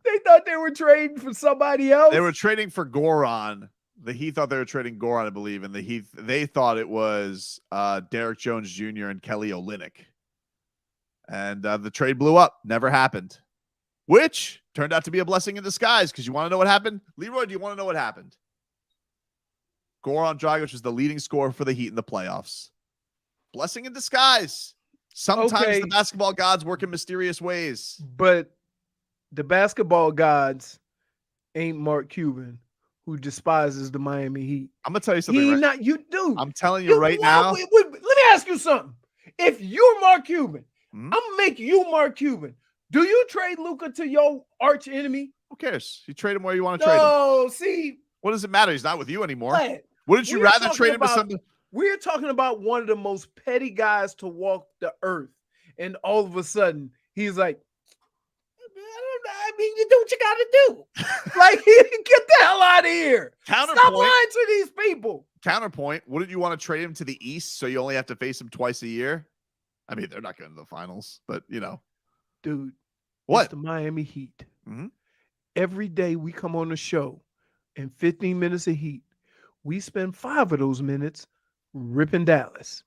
They thought they were trading for somebody else. They were trading for Goron. The Heat thought they were trading Goron, I believe, and they thought it was Derek Jones Jr. and Kelly Olynyk. And the trade blew up. Never happened. Which turned out to be a blessing in disguise, because you want to know what happened? Leroy, do you want to know what happened? Goran Dragic was the leading scorer for the Heat in the playoffs. Blessing in disguise. Sometimes the basketball gods work in mysterious ways. But the basketball gods ain't Mark Cuban, who despises the Miami Heat. I'm going to tell you something. You do. I'm telling you right now. Let me ask you something. If you're Mark Cuban, I'm going to make you Mark Cuban. Do you trade Luka to your arch enemy? Who cares? You trade him where you want to trade him. No, see. What does it matter? He's not with you anymore. What? Wouldn't you rather trade him to something? We're talking about one of the most petty guys to walk the earth. And all of a sudden, he's like, I mean, you do what you got to do. Like, get the hell out of here. Stop lying to these people. Counterpoint, wouldn't you want to trade him to the East so you only have to face him twice a year? I mean, they're not going to the finals, but, you know. Dude. What? It's the Miami Heat. Mm-hmm. Every day we come on the show and 15 minutes of Heat, we spend 5 of those minutes ripping Dallas.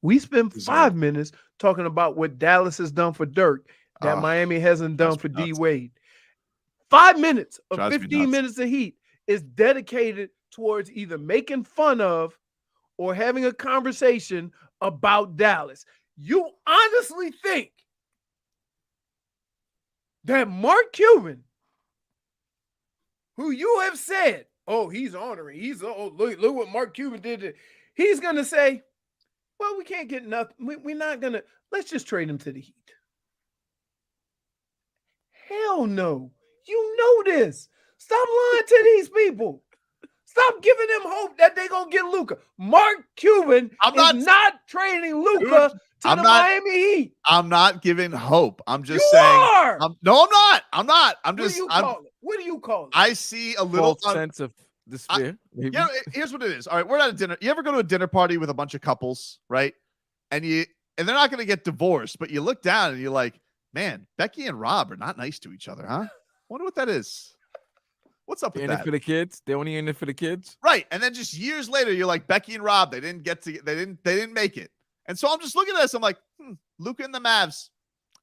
We spend 5 minutes talking about what Dallas has done for Dirk that Miami hasn't done for D Wade. 5 minutes of 15 minutes of Heat is dedicated towards either making fun of or having a conversation about Dallas. You honestly think that Mark Cuban, who you have said, oh, he's honoring, look what Mark Cuban did. He's going to say, well, we can't get nothing. We're not going to, let's just trade him to the Heat. Hell no. You know this. Stop lying to these people. Stop giving them hope that they're going to get Luka. Mark Cuban is not trading Luka to the Miami Heat. I'm not giving hope. I'm just saying. Are. No, I'm not. I'm not. I'm what just. What do you call it? I see a little sense of despair. Yeah, here's what it is. All right, we're at a dinner. You ever go to a dinner party with a bunch of couples, right? And they're not going to get divorced, but you look down and you're like, man, Becky and Rob are not nice to each other, huh? Wonder what that is. What's up with that? In it for the kids? They only in it for the kids? Right. And then just years later, you're like, Becky and Rob, they didn't make it. And so I'm just looking at this. I'm like, Luka and the Mavs,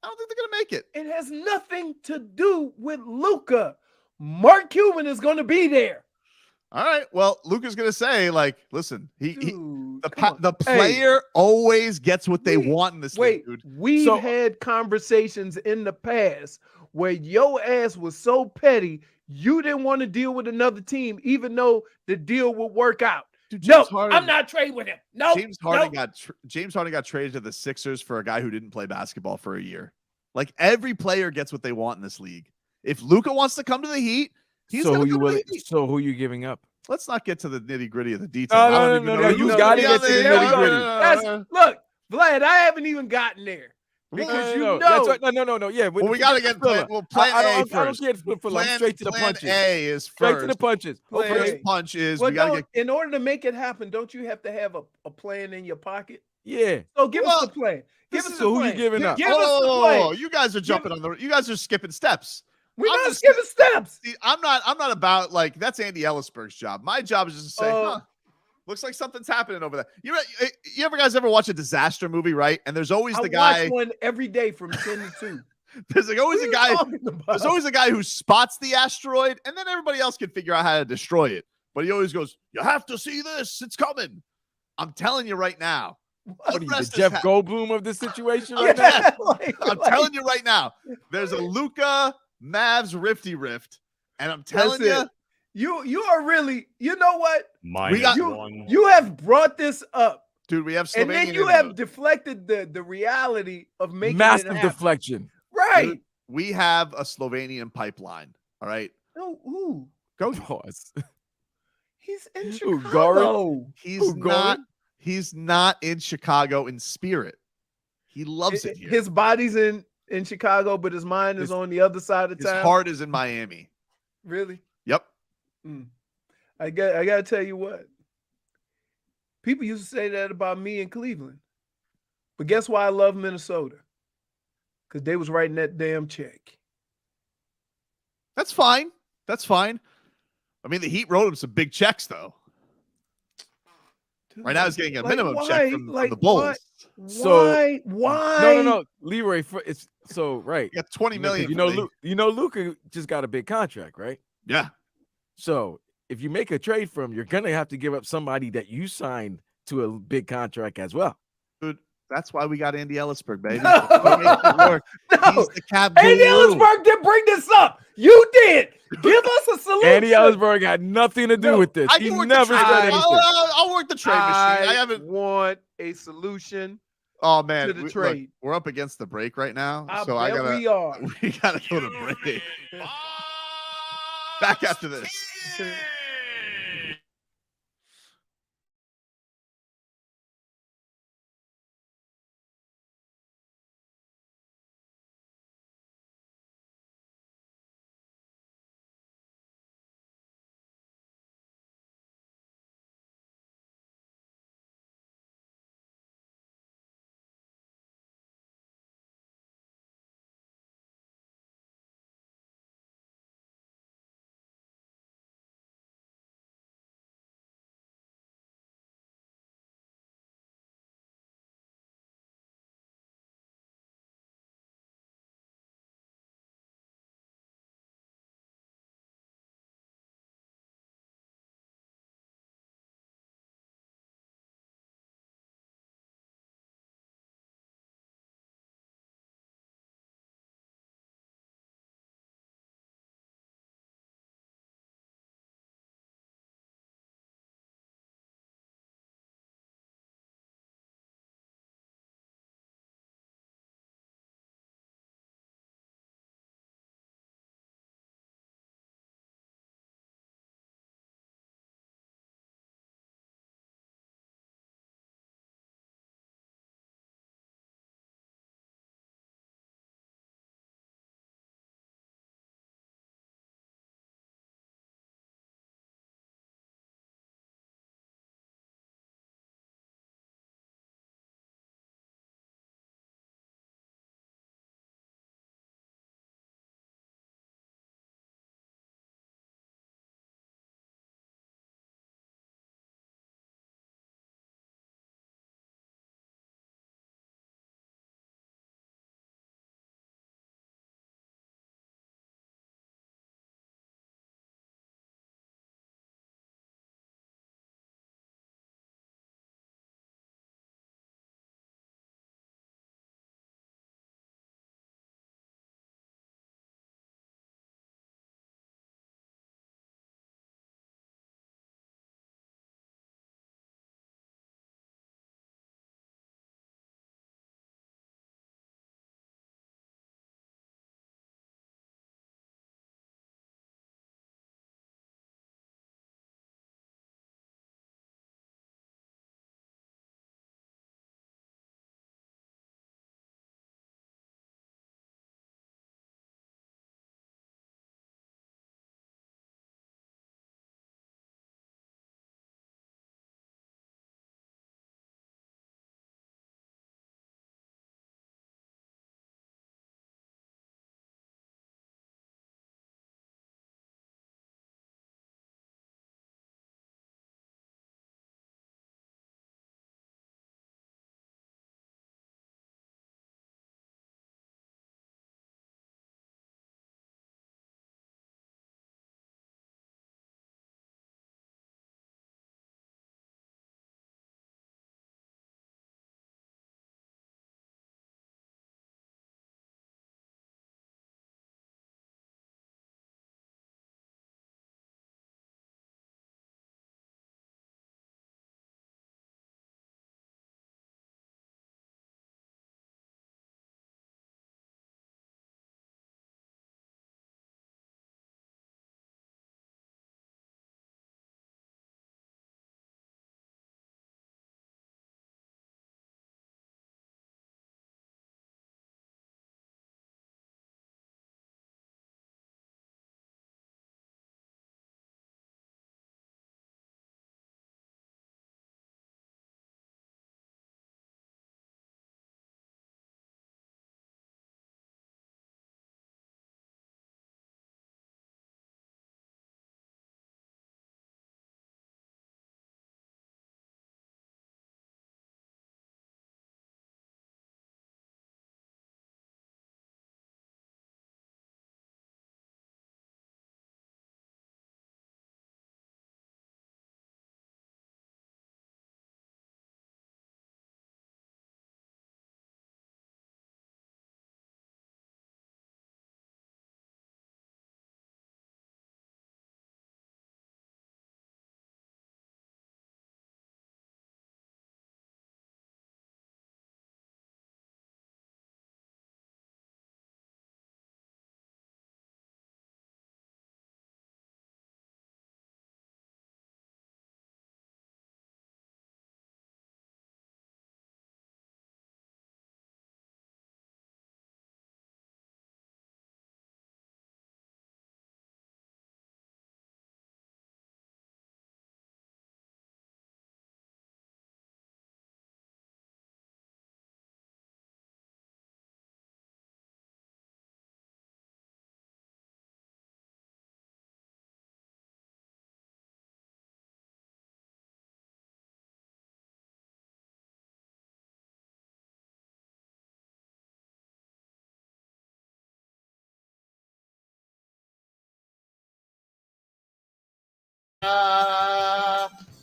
I don't think they're gonna make it. It has nothing to do with Luka. Mark Cuban is gonna be there. All right. Well, Luka's gonna say, like, listen, the player always gets what they want in this league, dude. We've had conversations in the past where your ass was so petty you didn't want to deal with another team, even though the deal would work out. Dude, I'm not trading with him. No, James Harden got traded to the Sixers for a guy who didn't play basketball for a year. Like, every player gets what they want in this league. If Luka wants to come to the Heat, he's going to come to the Heat. So who are you giving up? Let's not get to the nitty gritty of the details. No. You got to get to the nitty gritty. Look, Vlad, I haven't even gotten there. Because no. Yeah. Well, we got to get plan A first. I don't get full. I'm straight to the punches. Plan A is first. Straight to the punches. First punch is we got to get. In order to make it happen, don't you have to have a plan in your pocket? Yeah. So give us the plan. Give us the plan. Who you giving up? Give us the plan. You guys are jumping you guys are skipping steps. We're not skipping steps. See, I'm not about, like, that's Andy Ellisberg's job. My job is just to say, looks like something's happening over there. You ever guys ever watch a disaster movie, right? And there's always the guy. I watch one every day from 10 to 2. There's always a guy. There's always a guy who spots the asteroid, and then everybody else can figure out how to destroy it. But he always goes, "You have to see this. It's coming." I'm telling you right now. What are you, the Jeff Goldblum of this situation right now? I'm telling you right now. There's a Luka Mavs rift, and I'm telling you. You are really, you know what? You have brought this up. Dude, we have Slovenia. And then you have deflected the reality of making massive it happen. deflection. Right. Dude, we have a Slovenian pipeline. All right. No, who? Go. Pause. He's in Who, Garin? Chicago. He's not in Chicago in spirit. He loves it here. His body's in Chicago, but his mind is on the other side of town. His heart is in Miami. Really? Yep. I gotta tell you what. People used to say that about me in Cleveland. But guess why I love Minnesota? Because they was writing that damn check. That's fine. That's fine. I mean, the Heat wrote him some big checks, though. Dude, right now, he's getting a minimum check from the Bulls. Why? No, Leroy. It's so right. You got $20 million. You know, Luka just got a big contract, right? Yeah. So if you make a trade for him, you're gonna have to give up somebody that you signed to a big contract as well. Dude, that's why we got Andy Ellisberg, baby. No. He's the cap guru. Andy Ellisberg didn't bring this up. You did. Give us a solution. Andy Ellisberg had nothing to do with this. He never said anything. I'll work the trade machine. I haven't want a solution. Oh man, to the trade. Look, we're up against the break right now, so we gotta go to break. Back after this.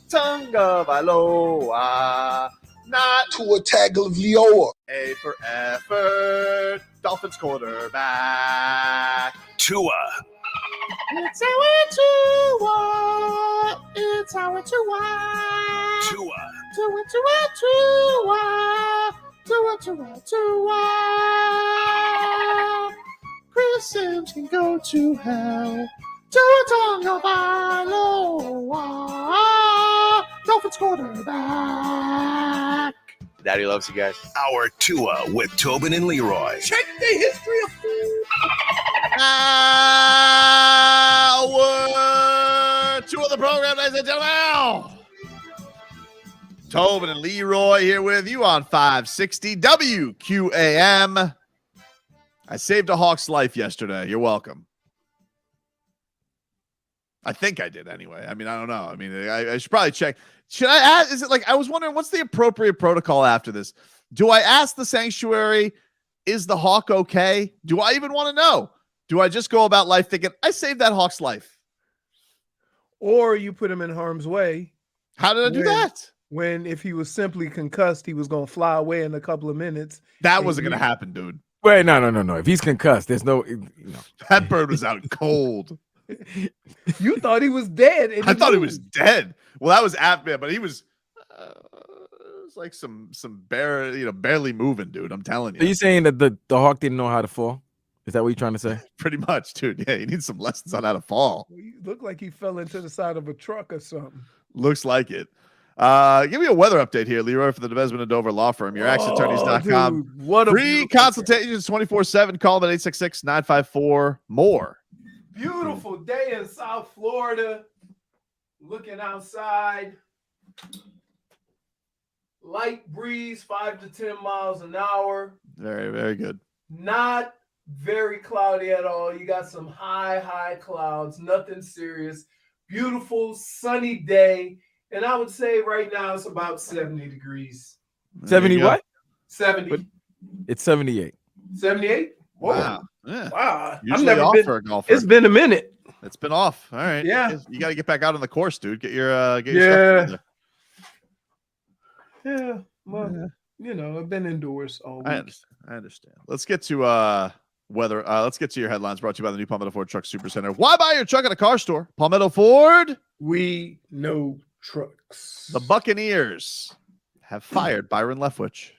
Tunga Valoa. Not Tua Tagovailoa. A for effort. Dolphins quarterback. Tua. It's our Tua. It's our Tua. Tua. Tua. Chris Sims can go to hell. Tua Valoa. Dolphins quarterback. Daddy loves you guys. Our Tua with Tobin and Leroy. Check the history of food. Hour 2 of the program, ladies and gentlemen. Tobin and Leroy here with you on 560 WQAM. I saved a Hawk's life yesterday. You're welcome. I think I did anyway. I mean, I don't know. I mean, I should probably check. Should I ask? Is it like, I was wondering, what's the appropriate protocol after this? Do I ask the sanctuary, is the Hawk okay? Do I even want to know? Do I just go about life thinking, I saved that Hawk's life? Or you put him in harm's way. How did I do that? When if he was simply concussed, he was going to fly away in a couple of minutes. That wasn't going to happen, dude. Wait, no. If he's concussed, there's no. That bird was out cold. You thought he was dead. I thought he was dead. Well, that was after, but he was. It was like some barely moving, dude. I'm telling you. Are you saying that the Hawk didn't know how to fall? Is that what you're trying to say? Pretty much, dude. Yeah, he needs some lessons on how to fall. He looked like he fell into the side of a truck or something. Looks like it. Give me a weather update here, Leroy, for the Desmond and Dover Law Firm. YourActionAttorneys.com. Dude, what a free consultations 24/7. Call them at 866-954-MORE. Beautiful day in South Florida. Looking outside. Light breeze, 5 to 10 miles an hour. Very, very good. Not very cloudy at all. You got some high clouds. Nothing serious. Beautiful, sunny day. And I would say right now it's about 70 degrees. 70 what? 70. It's 78. 78? Wow. Yeah. Wow. Usually I've never off been. for a golfer. It's been a minute. It's been off. All right. Yeah. You got to get back out on the course, dude. Get your stuff together. Yeah. Well, I've been indoors all week. I understand. Let's get to weather. Let's get to your headlines brought to you by the new Palmetto Ford Truck Supercenter. Why buy your truck at a car store? Palmetto Ford. We know trucks. The Buccaneers have fired Byron Leftwich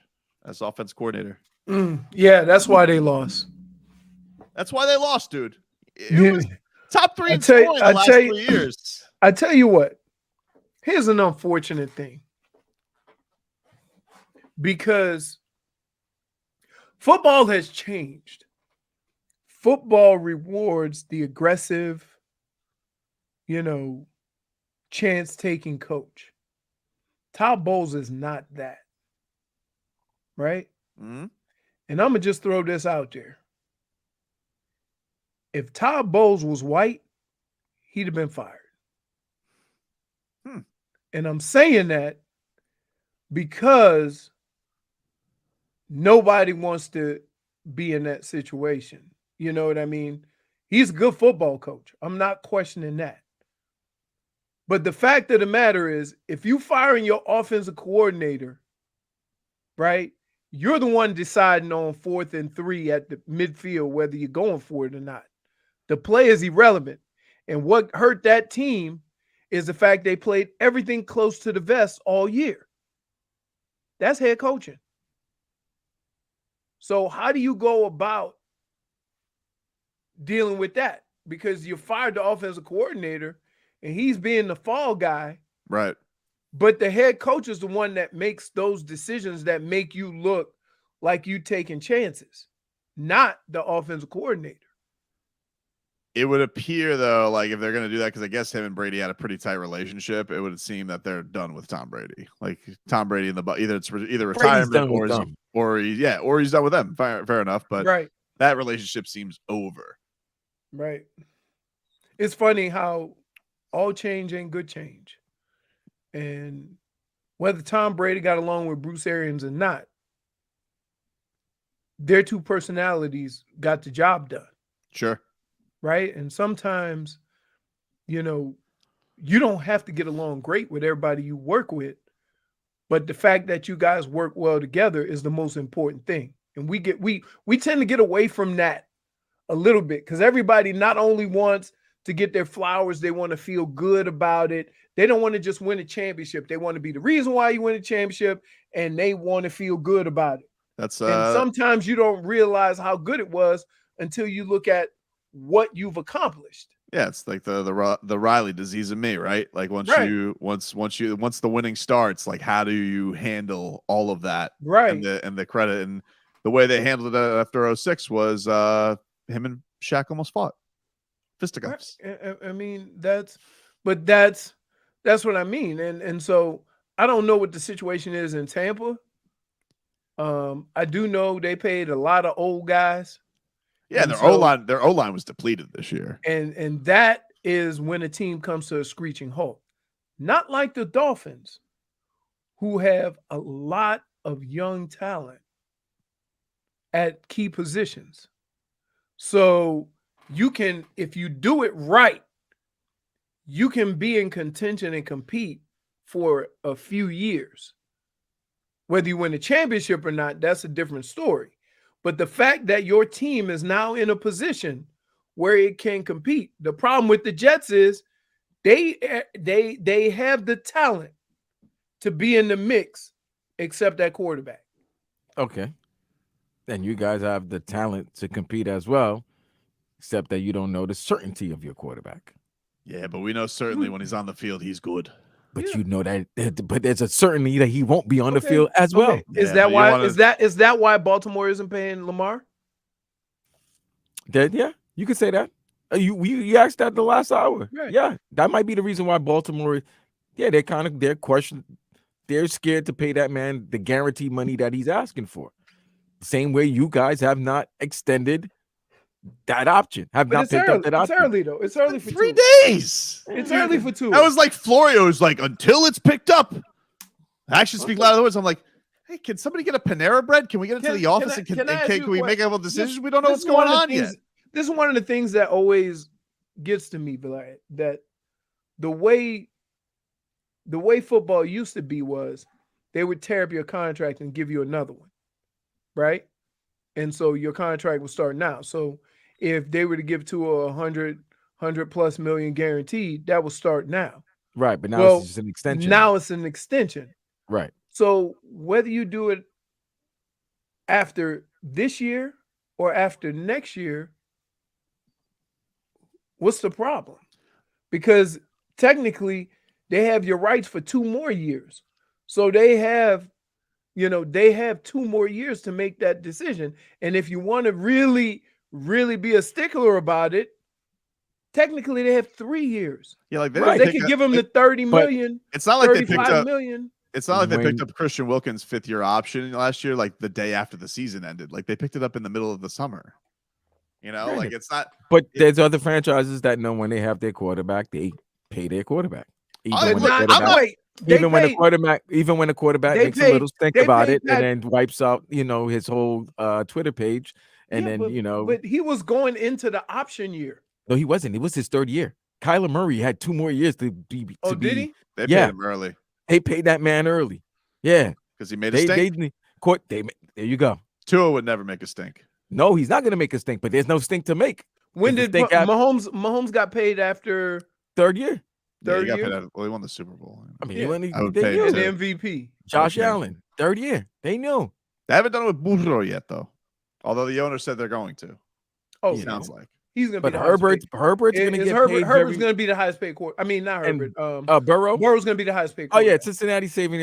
as offense coordinator. Yeah, that's why they lost. That's why they lost, dude. It was top 3 in tell you- scoring the I last tell you- 3 years. I tell you what, here's an unfortunate thing. Because football has changed. Football rewards the aggressive, chance-taking coach. Todd Bowles is not that. Right? Mm-hmm. And I'm going to just throw this out there. If Todd Bowles was white, he'd have been fired. And I'm saying that because nobody wants to be in that situation. You know what I mean? He's a good football coach. I'm not questioning that. But the fact of the matter is, if you firing your offensive coordinator, right, you're the one deciding on 4th and 3 at the midfield whether you're going for it or not. The play is irrelevant. And what hurt that team is the fact they played everything close to the vest all year. That's head coaching. So how do you go about dealing with that? Because you fired the offensive coordinator and he's being the fall guy. Right. But the head coach is the one that makes those decisions that make you look like you taking chances, not the offensive coordinator. It would appear, though, like if they're going to do that, because I guess him and Brady had a pretty tight relationship, it would seem that they're done with Tom Brady. Like Tom Brady in the either retirement or he's done with them. Fair enough, but right. That relationship seems over. Right. It's funny how all change ain't good change, and whether Tom Brady got along with Bruce Arians or not, their two personalities got the job done. Sure. Right. And sometimes, you don't have to get along great with everybody you work with, but the fact that you guys work well together is the most important thing. And we tend to get away from that a little bit because everybody not only wants to get their flowers, they want to feel good about it. They don't want to just win a championship. They want to be the reason why you win a championship, and they want to feel good about it. That's and sometimes you don't realize how good it was until you look at what you've accomplished. Yeah, it's like the Riley disease of me, right? Like once the winning starts, like how do you handle all of that, right? And the credit and the way they handled it after 06 was him and Shaq almost fought fisticuffs. Right. I mean that's what I mean, and so I don't know what the situation is in Tampa. I do know they paid a lot of old guys. Yeah, their O-line was depleted this year. And that is when a team comes to a screeching halt. Not like the Dolphins, who have a lot of young talent at key positions. So you can, if you do it right, you can be in contention and compete for a few years. Whether you win a championship or not, that's a different story. But the fact that your team is now in a position where it can compete. The problem with the Jets is they have the talent to be in the mix, except that quarterback. Okay. And you guys have the talent to compete as well, except that you don't know the certainty of your quarterback. Yeah, but we know certainly when he's on the field, he's good. But you know that, but there's a certainty that he won't be on the field as well. Okay. Is that why? Is that why Baltimore isn't paying Lamar? Yeah, you could say that. You asked that the last hour. Right. Yeah, that might be the reason why Baltimore. Yeah, they're scared to pay that man the guaranteed money that he's asking for. Same way you guys have not extended that option. Have not picked up that option. It's early though. It's early for 3 days. It's early for 2. That was like Florio's like until it's picked up. Actions speak louder than words. I'm like, hey, can somebody get a Panera bread? Can we get into the office and can we make a decision? We don't know what's going on yet. This is one of the things that always gets to me, but that the way football used to be was they would tear up your contract and give you another one, right? And so your contract will start now. So if they were to give to a 100 plus million guaranteed, that will start now. Right, but now it's just an extension. Now it's an extension. Right. So whether you do it after this year or after next year, what's the problem? Because technically they have your rights for 2 more years. So they have 2 more years to make that decision. And if you want to really, really be a stickler about it, technically they have 3 years. Yeah, like they could give him the 30 million. It's not like they picked up million. It's not like they picked up Christian Wilkins' 5th-year option last year, like the day after the season ended. Like they picked it up in the middle of the summer. Right. Like it's not. But there's other franchises that know when they have their quarterback, they pay their quarterback. Even when the quarterback makes a little stink about it and then wipes out, his whole Twitter page, and then But he was going into the option year. No, he wasn't. It was his 3rd year. Kyler Murray had 2 more years to be. Did he? They paid him early. They paid that man early. Yeah, because he made a stink. There you go. Tua would never make a stink. No, he's not going to make a stink, but there's no stink to make. When did Mahomes got paid after 3rd year? He won the Super Bowl. I mean, they knew. The MVP. Josh Allen, 3rd year. They knew. They haven't done it with Burrow yet, though. Although the owner said they're going to. Oh, sounds like he's going to be. Herbert's going to get paid. Herbert's going to be the highest paid quarterback. I mean, not Herbert. Burrow. Burrow's going to be the highest paid. Oh yeah, Cincinnati saving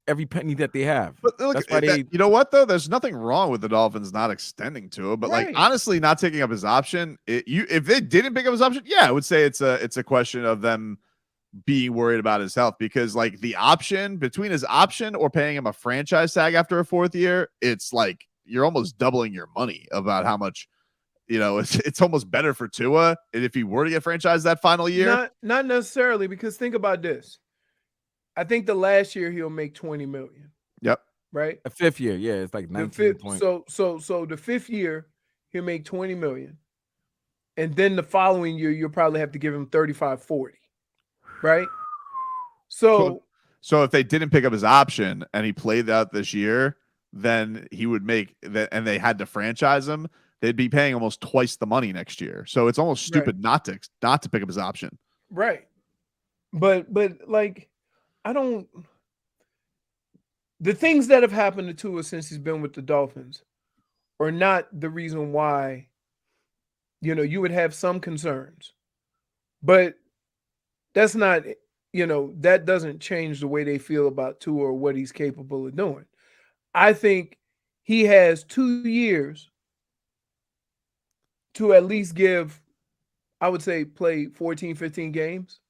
every penny that they have. But look, that's why you know what though? There's nothing wrong with the Dolphins not extending to him, but like honestly, not taking up his option. If they didn't pick up his option, yeah, I would say it's a question of them being worried about his health, because like the option between his option or paying him a franchise tag after a 4th year, it's like you're almost doubling your money about how much. It's almost better for Tua if he were to get franchised that final year. Not necessarily, because think about this. I think the last year he'll make 20 million. Yep. Right? A 5th year, yeah, it's like 19 points. So the 5th year he'll make 20 million. And then the following year you'll probably have to give him 35, 40. right? So if they didn't pick up his option and he played out this year, then he would make that, and they had to franchise him. They'd be paying almost twice the money next year. So it's almost stupid not to pick up his option. Right. But like, I don't. The things that have happened to Tua since he's been with the Dolphins are not the reason why, you would have some concerns. But that's not, that doesn't change the way they feel about Tua or what he's capable of doing. I think he has 2 years to at least give, I would say, play 14, 15 games.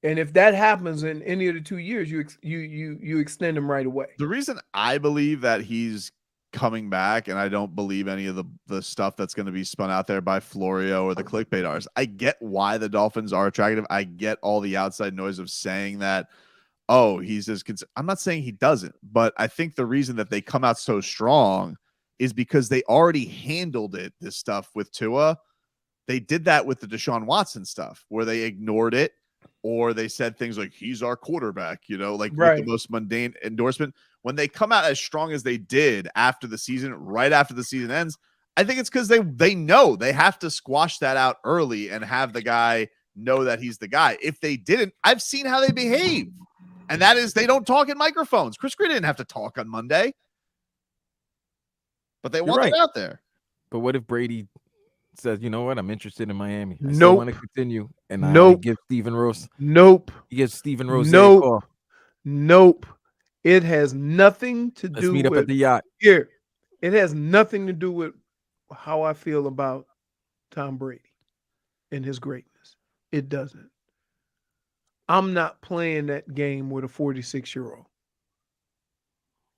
And if that happens in any of the 2 years, you extend him right away. The reason I believe that he's coming back, and I don't believe any of the stuff that's going to be spun out there by Florio or the clickbait artists. I get why the Dolphins are attractive. I get all the outside noise of saying that, oh, he's as I'm not saying he doesn't, but I think the reason that they come out so strong is because they already handled this stuff with Tua. They did that with the Deshaun Watson stuff where they ignored it, or they said things like, he's our quarterback, like with the most mundane endorsement. When they come out as strong as they did after the season, right after the season ends, I think it's because they know they have to squash that out early and have the guy know that he's the guy. If they didn't, I've seen how they behave. And that is, they don't talk in microphones. Chris Green didn't have to talk on Monday, but they want it out there. But what if Brady says, you know what, I'm interested in Miami. I Nope. still want to continue. And Nope. I give Steven Rose. Nope. He gives Steven Rose nope. a call. Nope. It has nothing to Let's do meet up with at the yacht. Here. It has nothing to do with how I feel about Tom Brady and his greatness. It doesn't. I'm not playing that game with a 46-year-old.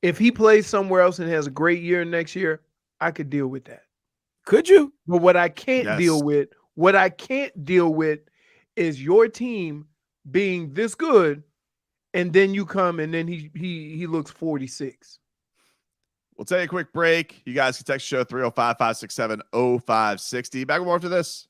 If he plays somewhere else and has a great year next year, I could deal with that. Could you? But what I can't deal with is your team being this good, and then you come and then he looks 46. We'll take a quick break. You guys can text the show 305-567-0560. Back with more after this.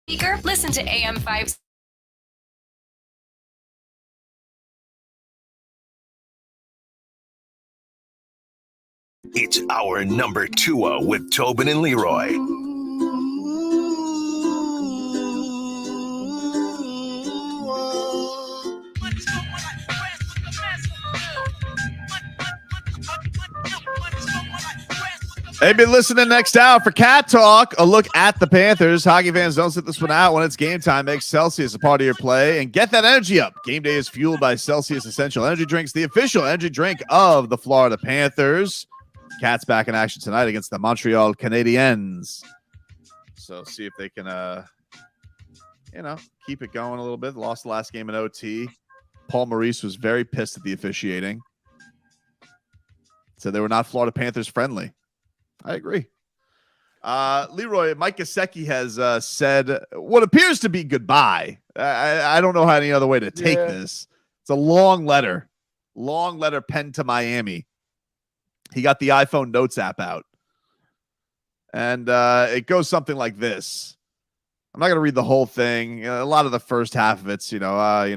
Speaker, listen to AM 5. It's our number 2 with Tobin and Leroy. Hey, been listening next hour for Cat Talk. A look at the Panthers. Hockey fans, don't sit this one out when it's game time. Make Celsius a part of your play and get that energy up. Game day is fueled by Celsius Essential Energy Drinks, the official energy drink of the Florida Panthers. Cats back in action tonight against the Montreal Canadiens. So see if they can, keep it going a little bit. Lost the last game in OT. Paul Maurice was very pissed at the officiating. Said they were not Florida Panthers friendly. I agree. Leroy, Mike Gesicki has said what appears to be goodbye. I don't know any other way to take this. It's a long letter penned to Miami. He got the iPhone Notes app out. And it goes something like this. I'm not going to read the whole thing. A lot of the first half of it's, I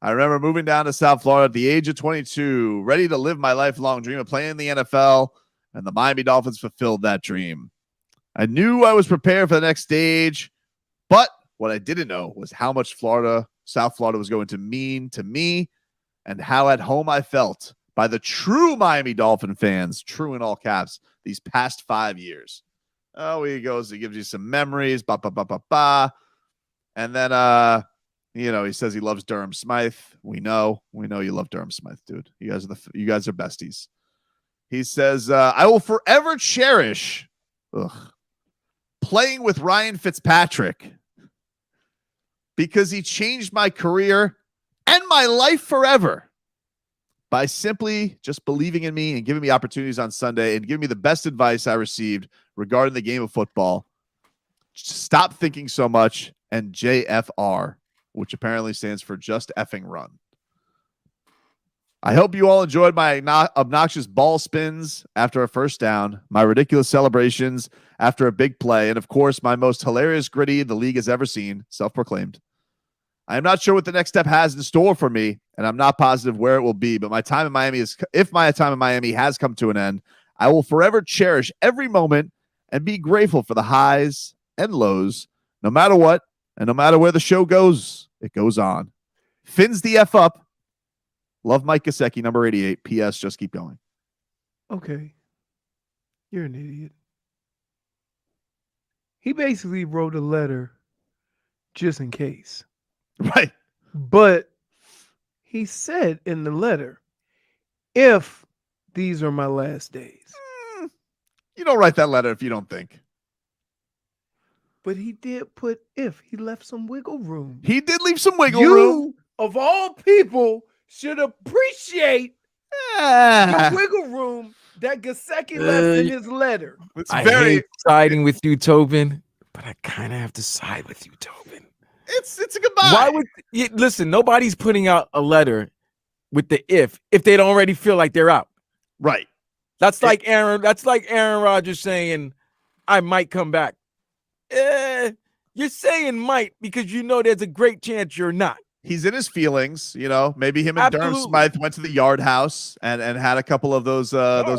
remember moving down to South Florida at the age of 22, ready to live my lifelong dream of playing in the NFL, and the Miami Dolphins fulfilled that dream. I knew I was prepared for the next stage, but what I didn't know was how much South Florida was going to mean to me and how at home I felt by the true Miami Dolphin fans, true in all caps, these past 5 years. Oh, he goes, he gives you some memories, and then, he says he loves Durham Smythe. We know you love Durham Smythe, dude. You guys are besties. He says, I will forever cherish playing with Ryan Fitzpatrick because he changed my career and my life forever by simply just believing in me and giving me opportunities on Sunday and giving me the best advice I received regarding the game of football. Stop thinking so much, and JFR, which apparently stands for just effing run. I hope you all enjoyed my obnoxious ball spins after a first down, my ridiculous celebrations after a big play, and of course, my most hilarious gritty the league has ever seen, self-proclaimed. I am not sure what the next step has in store for me, and I'm not positive where it will be, but if my time in Miami has come to an end, I will forever cherish every moment and be grateful for the highs and lows, no matter what, and no matter where the show goes, it goes on. Fins the F up. Love Mike Gesicki, number 88. P.S. Just keep going. Okay. You're an idiot. He basically wrote a letter just in case. Right. But he said in the letter, if these are my last days. You don't write that letter if you don't think. But he did put if. He left some wiggle room. He did leave some wiggle room. Of all people, should appreciate the wiggle room that Gesicki left in his letter. I hate siding with you, Tobin, but I kind of have to side with you, Tobin. It's a goodbye. Why would listen? Nobody's putting out a letter with the if they don't already feel like they're out. Right. That's like Aaron Rodgers saying, "I might come back." You're saying might because you know there's a great chance you're not. He's in his feelings, maybe him and Durham Smythe went to the Yard House and had a couple of those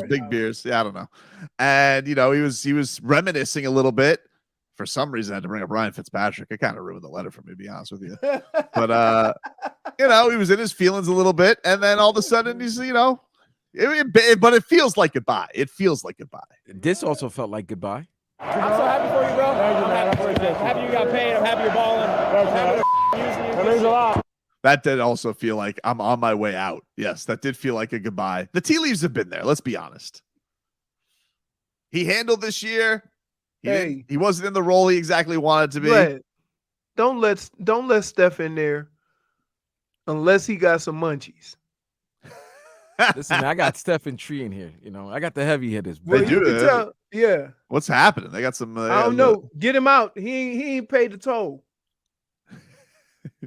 big beers. Yeah, I don't know. And, he was reminiscing a little bit. For some reason, I had to bring up Ryan Fitzpatrick. It kind of ruined the letter for me, to be honest with you. But, he was in his feelings a little bit. And then all of a sudden, he's, but it feels like goodbye. It feels like goodbye. This also felt like goodbye. I'm so happy for you, bro. I'm happy you got paid. I'm happy you're balling. That means a lot. That did also feel like I'm on my way out. Yes, that did feel like a goodbye. The tea leaves have been there. Let's be honest. He handled this year. He wasn't in the role he exactly wanted to be. Right. Don't let Steph in there unless he got some munchies. Listen, I got Stephen Tree in here. I got the heavy hitters. Well, you can tell. Yeah. What's happening? They got some. I don't know. Get him out. He ain't paid the toll.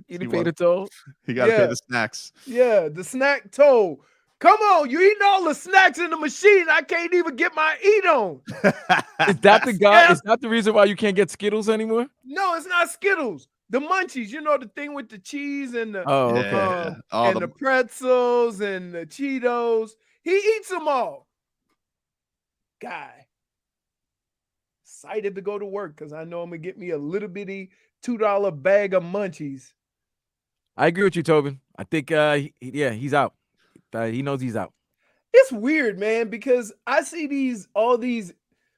He didn't pay the toll. He got to pay the snacks. Yeah, the snack toll. Come on, you eating all the snacks in the machine. I can't even get my eat on. Is that the guy? Yeah. Is that the reason why you can't get Skittles anymore? No, it's not Skittles. The Munchies, you know, the thing with the cheese and the Oh, okay. and the pretzels and the Cheetos. He eats them all. Guy. Excited to go to work because I know I'm gonna get me a little bitty $2 bag of Munchies. I agree with you, Tobin. I think he's out. He knows he's out. It's weird, man, because I see all these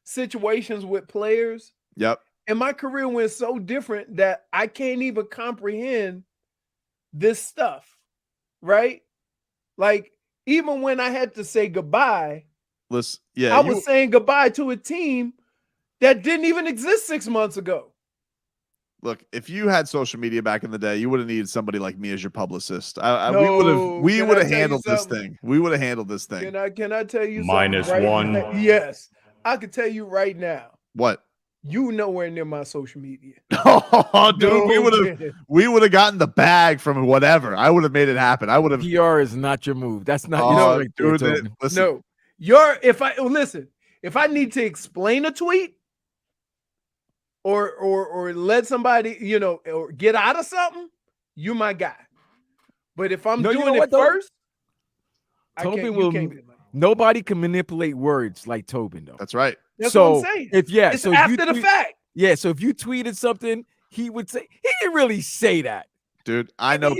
situations with players. Yep. And my career went so different that I can't even comprehend this stuff, right? Like, even when I had to say goodbye, I was saying goodbye to a team that didn't even exist 6 months ago. Look, if you had social media back in the day, you would have needed somebody like me as your publicist. We would have handled this thing. We would have handled this thing. Can I tell you -1? something? Right? Yes. I can tell you right now. What? You nowhere near my social media. Oh, dude, we would have gotten the bag from whatever. I would have made it happen. I would have. PR is not your move. That's not dude. Listen. No, if I need to explain a tweet or let somebody, or get out of something, you're my guy. But if I'm doing it first, Tobin nobody can manipulate words like Tobin, though. That's right. That's what I'm saying. It's after the fact. Yeah, so if you tweeted something, he would say he didn't really say that. Dude, I know.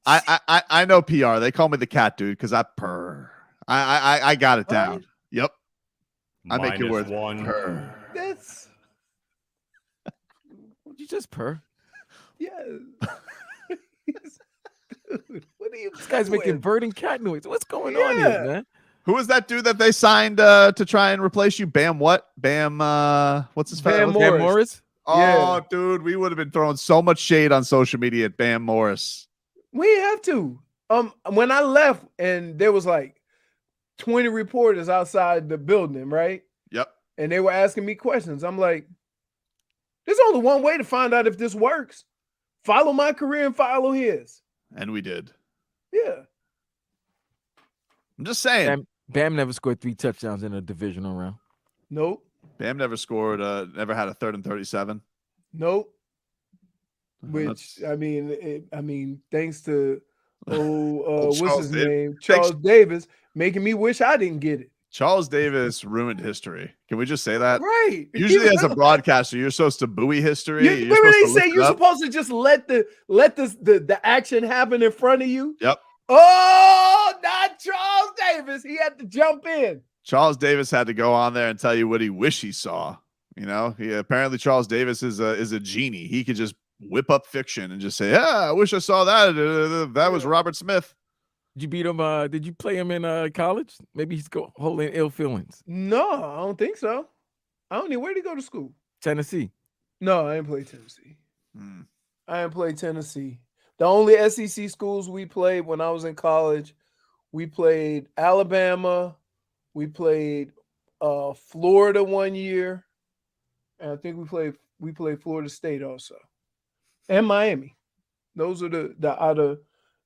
I know PR. They call me the cat dude because I purr. I got it down. Yep. I make your words purr. That's. You just purr. Yeah. Dude, what are you? This guy's making bird and cat noise. What's going on here, man? Who is that dude that they signed to try and replace you? Bam what? Bam what's his name? Bam Morris? Oh, dude, we would have been throwing so much shade on social media at Bam Morris. We have to. When I left and there was like 20 reporters outside the building, right? Yep. And they were asking me questions. I'm like, there's only one way to find out if this works. Follow my career and follow his. And we did. Yeah. I'm just saying. Bam never scored 3 touchdowns in a divisional round. Nope. Bam never scored, never had a 3rd and 37. Nope. Which, I mean, thanks to, what's his name? Charles Davis, making me wish I didn't get it. Charles Davis ruined history. Can we just say that? Right. Usually, as a broadcaster, you're supposed to buoy history. You're supposed to just let the action happen in front of you. Yep. Oh, not Charles Davis. He had to jump in. Charles Davis had to go on there and tell you what he wished he saw. Apparently Charles Davis is a genie. He could just whip up fiction and just say, "Yeah, I wish I saw that. That was Robert Smith." Did you beat him? Did you play him in college? Maybe he's holding ill feelings. No, I don't think so. I don't know. Where did he go to school? Tennessee. No, I didn't play Tennessee. I didn't play Tennessee. The only SEC schools we played when I was in college, we played Alabama, we played Florida one year, and I think we played Florida State also, and Miami. Those are the out of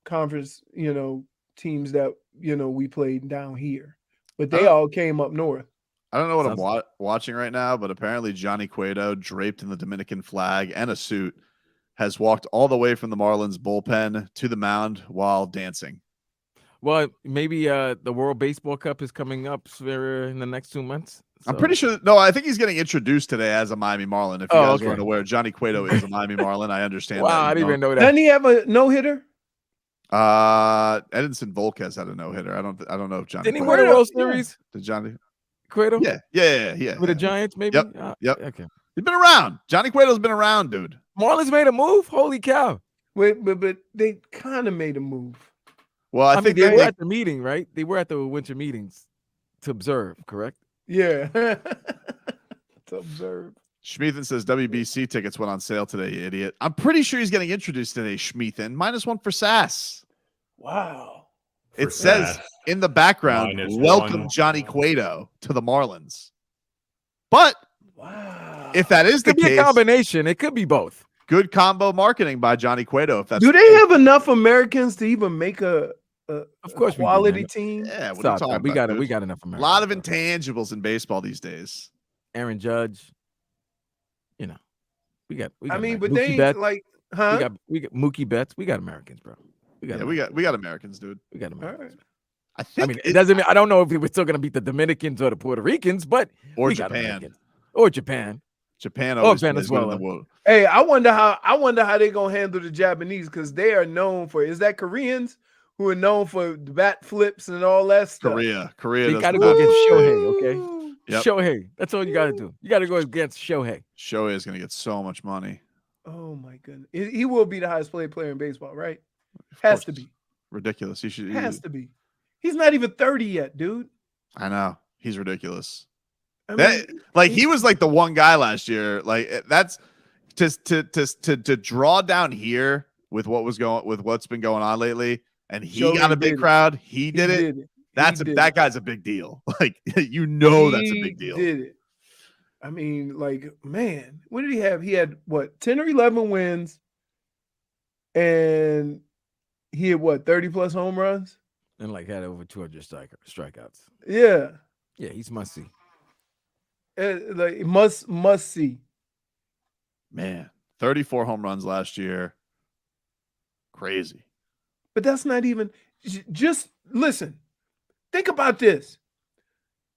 conference, teams that we played down here, but they all came up north. I don't know what I'm watching right now, but apparently Johnny Cueto, draped in the Dominican flag and a suit, has walked all the way from the Marlins bullpen to the mound while dancing. Well, maybe the World Baseball Cup is coming up in the next 2 months. So. I'm pretty sure. No, I think he's getting introduced today as a Miami Marlin. If you guys weren't aware, Johnny Cueto is a Miami Marlin. I understand. Wow, I didn't even know that. Doesn't he have a no-hitter? Edinson Volquez had a no-hitter. I don't know if Johnny. Didn't he win a World Series? Did Johnny Cueto? Yeah. With the Giants, maybe? Yep. Okay. He's been around. Johnny Cueto's been around, dude. Marlins made a move? Holy cow. Wait, but they kind of made a move. Well, I think they were at the meeting, right? They were at the winter meetings to observe, correct? Yeah. To observe. Schmeathan says WBC tickets went on sale today, you idiot. I'm pretty sure he's getting introduced today, Schmeathan. -1 for Sass. Wow. It says in the background, welcome Johnny Cueto to the Marlins. But if that is the case, it could be a combination. It could be both. Good combo marketing by Johnny Cueto. If that's do they have enough Americans to even make a Of course, quality we do, team. Yeah, what are you Stop, talking stop. We about, got it. We dude? got enough A Americans. lot of bro. intangibles in baseball these days. Aaron Judge. You know, we got. I mean, Americans. but Mookie they ain't Betts. like, We huh? got Mookie Betts. We got Americans, bro. We got. Yeah, Americans. we got Americans, dude. We got All Americans. right. I I think mean, it doesn't mean I don't know if we're still going to beat the Dominicans or the Puerto Ricans, but or we got Japan. Americans. Or Japan. Japan Or always plays good in Venezuela. the world. Hey, I wonder how they gonna handle the Japanese because they are known for is that Koreans who are known for bat flips and all that stuff. Korea You does got to the go best. against Shohei, okay? Ooh. Yep. Shohei. That's all you got to do. You got to go against Shohei. Shohei is going to get so much money. Oh my goodness. He will be the highest paid player in baseball, right? Of Has course. to be. Ridiculous. He should. Has to be. He's not even 30 yet, dude. I know. He's ridiculous. I That mean, like he was like the one guy last year. Like that's to draw down here with what's been going on lately, and he Shohei got a big did it. crowd. He did it. did it. That guy's a big deal. Like that's a big deal. He did it. I mean, like, man, what did he have? He had what 10 or 11 wins, and he had what 30 plus home runs. And like had over 200 strikeouts. Yeah, Yeah, he's must see. like must see. Man, 34 home runs last year. Crazy. But that's not even. Just listen. Think about this.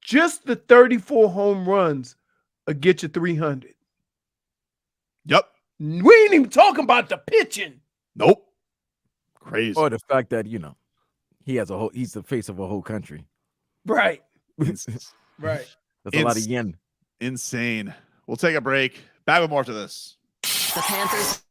Just the 34 home runs will get you 300. Yep. We ain't even talking about the pitching. Nope. Crazy. Or the fact that, he's the face of a whole country. Right. That's Right. a lot of yen. Insane. We'll take a break. Back with more after this. The Panthers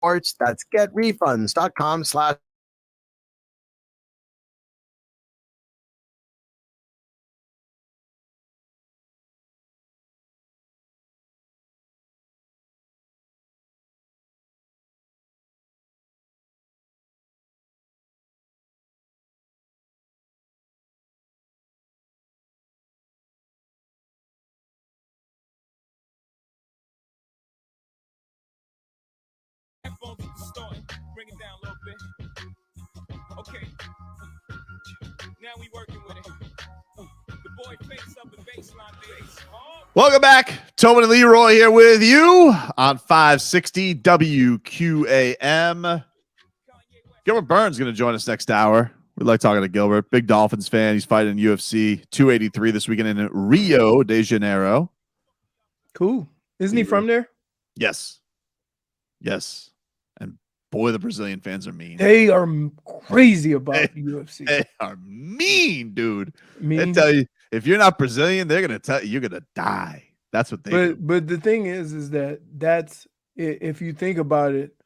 Reports. That's getrefunds.com/. Bring it down a little bit. Okay. Now we working with it. The boy face up the baseline base. Welcome back. Tobin and Leroy here with you on 560 WQAM. Gilbert Burns going to join us next hour. We like talking to Gilbert. Big Dolphins fan. He's fighting in UFC 283 this weekend in Rio de Janeiro. Cool. Isn't he from there? Yes. Yes. And boy, the Brazilian fans are mean. They are crazy about UFC. They are mean, dude. Mean. They tell you, if you're not Brazilian, they're going to tell you you're going to die. That's what they do. But the thing is that's if you think about it,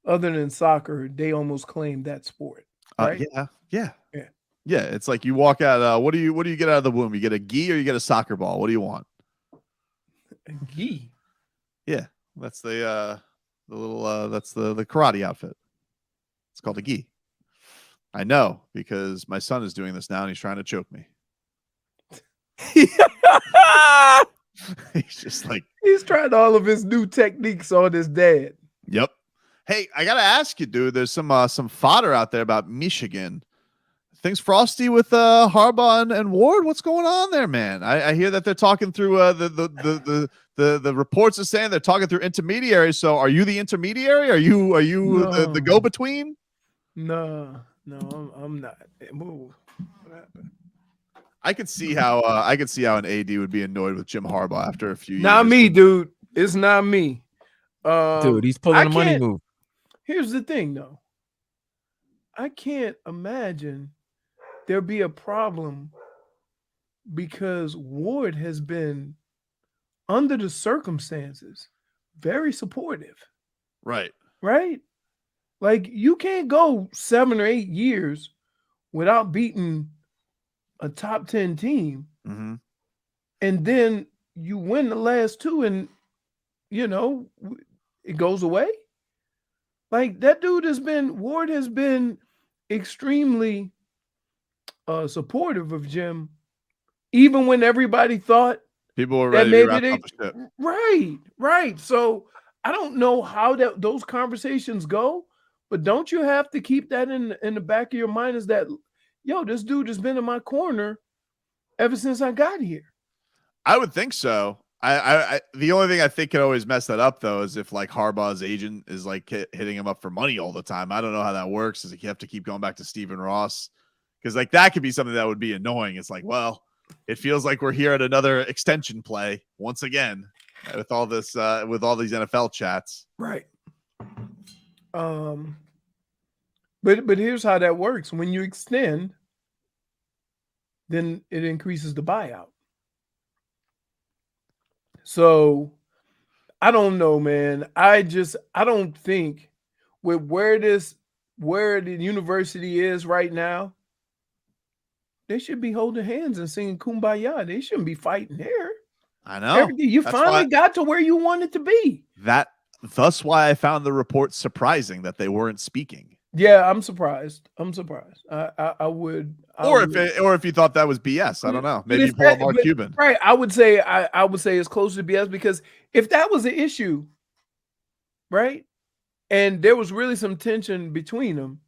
other than soccer, they almost claim that sport. Right? Yeah. It's like you walk out. What do you get out of the womb? You get a gi or you get a soccer ball? What do you want? A gi. Yeah, that's the little that's the karate outfit. It's called a gi. I know because my son is doing this now and he's trying to choke me. He's just like he's trying all of his new techniques on his dad. Yep. Hey, I gotta ask you, dude. There's some fodder out there about Michigan. Things frosty with Harbaugh and Ward. What's going on there, man? I hear that they're talking through the reports are saying they're talking through intermediaries. So are you the intermediary? Are you No. the go between? No, I'm not. What happened? I could see how an AD would be annoyed with Jim Harbaugh after a few years. Not me, dude. It's not me. Dude, he's pulling a money move. Here's the thing, though. I can't imagine there'll be a problem because Ward has been, under the circumstances, very supportive. Right. Right? Like, you can't go 7 or 8 years without beating a top 10 team. Mm-hmm. And then you win the last 2 and, it goes away. Like, that Ward has been extremely supportive of Jim, even when everybody thought people were ready to wrap up the ship. Right. So I don't know how those conversations go, but don't you have to keep that in the back of your mind is that, this dude has been in my corner ever since I got here. I would think so. I the only thing I think can always mess that up though is if like Harbaugh's agent is like hitting him up for money all the time. I don't know how that works. Is you have to keep going back to Stephen Ross because like that could be something that would be annoying. It's like, well, it feels like we're here at another extension play once again with all this with all these NFL chats. Right. But here's how that works. When you extend, then it increases the buyout. So I don't know, man. I don't think with where the university is right now, they should be holding hands and singing Kumbaya. They shouldn't be fighting there. I know. You finally got to where you wanted to be. Thus why I found the report surprising that they weren't speaking. Yeah, I'm surprised. I would. If you thought that was BS, I don't know. Maybe you pull up Mark Cuban. Right. I would say it's close to BS because if that was the issue, right, and there was really some tension between them,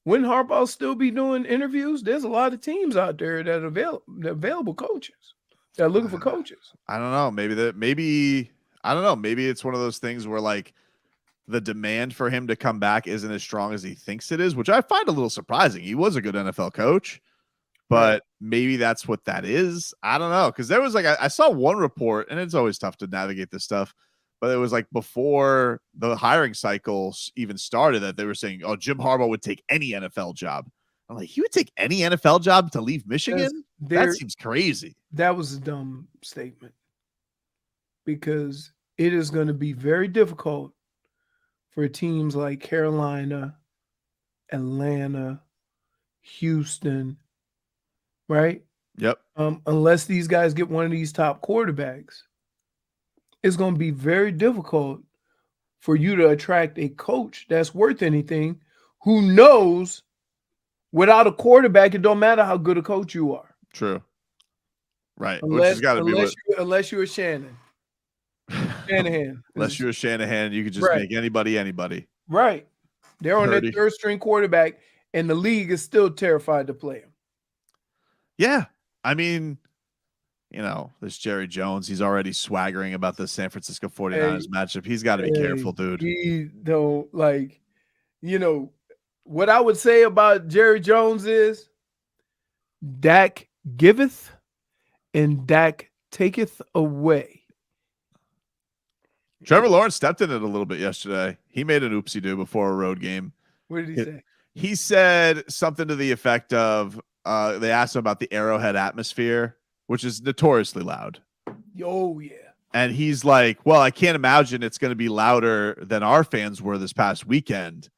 wouldn't Harbaugh still be doing interviews? There's a lot of teams out there that are available coaches that are looking for coaches. I don't know. Maybe I don't know. Maybe it's one of those things where like the demand for him to come back isn't as strong as he thinks it is, which I find a little surprising. He was a good NFL coach, but maybe that's what that is. I don't know. Cause there was like, I saw one report and it's always tough to navigate this stuff, but it was like before the hiring cycles even started that they were saying, oh, Jim Harbaugh would take any NFL job. I'm like, he would take any NFL job to leave Michigan? That seems crazy. That was a dumb statement because it is going to be very difficult for teams like Carolina, Atlanta, Houston, right? Yep. Unless these guys get one of these top quarterbacks, it's going to be very difficult for you to attract a coach that's worth anything who knows without a quarterback, it don't matter how good a coach you are. True. Right. Which has got to be what. Unless you're a Shanahan. Unless you're a Shanahan, you could just make anybody. Right. They're on their third string quarterback, and the league is still terrified to play him. Yeah. I mean, there's Jerry Jones. He's already swaggering about the San Francisco 49ers matchup. He's got to be careful, dude. He don't what I would say about Jerry Jones is Dak giveth and Dak taketh away. Trevor Lawrence stepped in it a little bit yesterday. He made an oopsie-doo before a road game. What did he say? He said something to the effect of, they asked him about the Arrowhead atmosphere, which is notoriously loud. Oh, yeah. And he's like, well, I can't imagine it's going to be louder than our fans were this past weekend.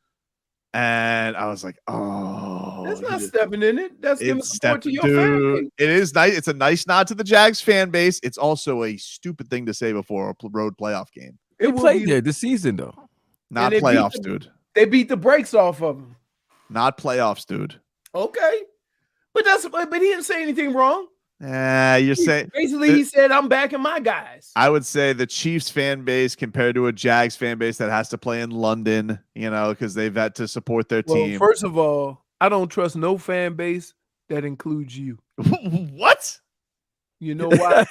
And I was like, oh. That's not stepping in it. That's giving support to your fan base. It is nice. It's a nice nod to the Jags fan base. It's also a stupid thing to say before a road playoff game. They played there this season, though. Not playoffs, dude. They beat the brakes off of him. Not playoffs, dude. Okay. But he didn't say anything wrong. You're saying basically he said I'm backing my guys. I would say the Chiefs fan base compared to a Jags fan base that has to play in London, because they've had to support their team. First of all, I don't trust no fan base that includes you. What? You know why?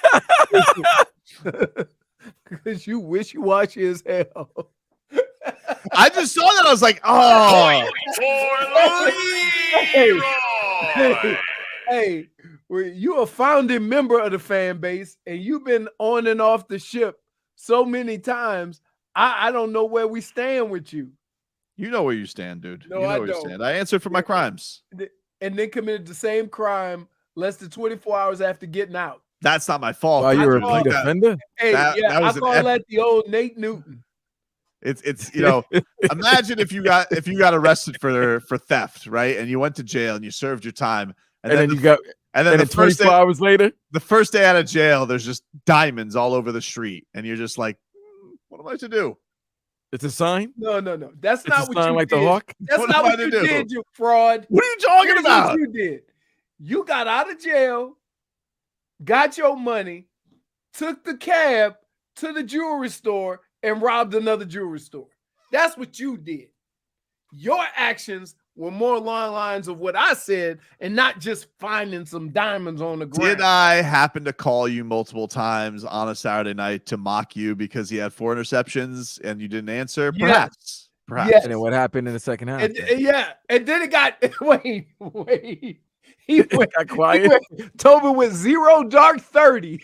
Because you wishy-washy as hell. I just saw that. I was like, oh. Hey, you're a founding member of the fan base, and you've been on and off the ship so many times. I don't know where we stand with you. You know where you stand, dude. No, you know I where don't. You stand. I answered for my crimes. And then committed the same crime less than 24 hours after getting out. That's not my fault. While you were a repeat offender? Hey, I call that the old Nate Newton. It's imagine if you got arrested for theft, right? And you went to jail and you served your time. And then the first 24 hours later, the first day out of jail, there's just diamonds all over the street, and you're just like, what am I to do? It's a sign. No. That's not what you like did. The Hawk. That's not what you did, you fraud. What are you talking about? What you did. You got out of jail, got your money, took the cab to the jewelry store, and robbed another jewelry store. That's what you did. Your actions were more along the lines of what I said and not just finding some diamonds on the ground. Did I happen to call you multiple times on a Saturday night to mock you because he had 4 interceptions and you didn't answer? Perhaps. Yes. And then what happened in the second half? And then it got wait. He got quiet. Tobin with 0 dark 30.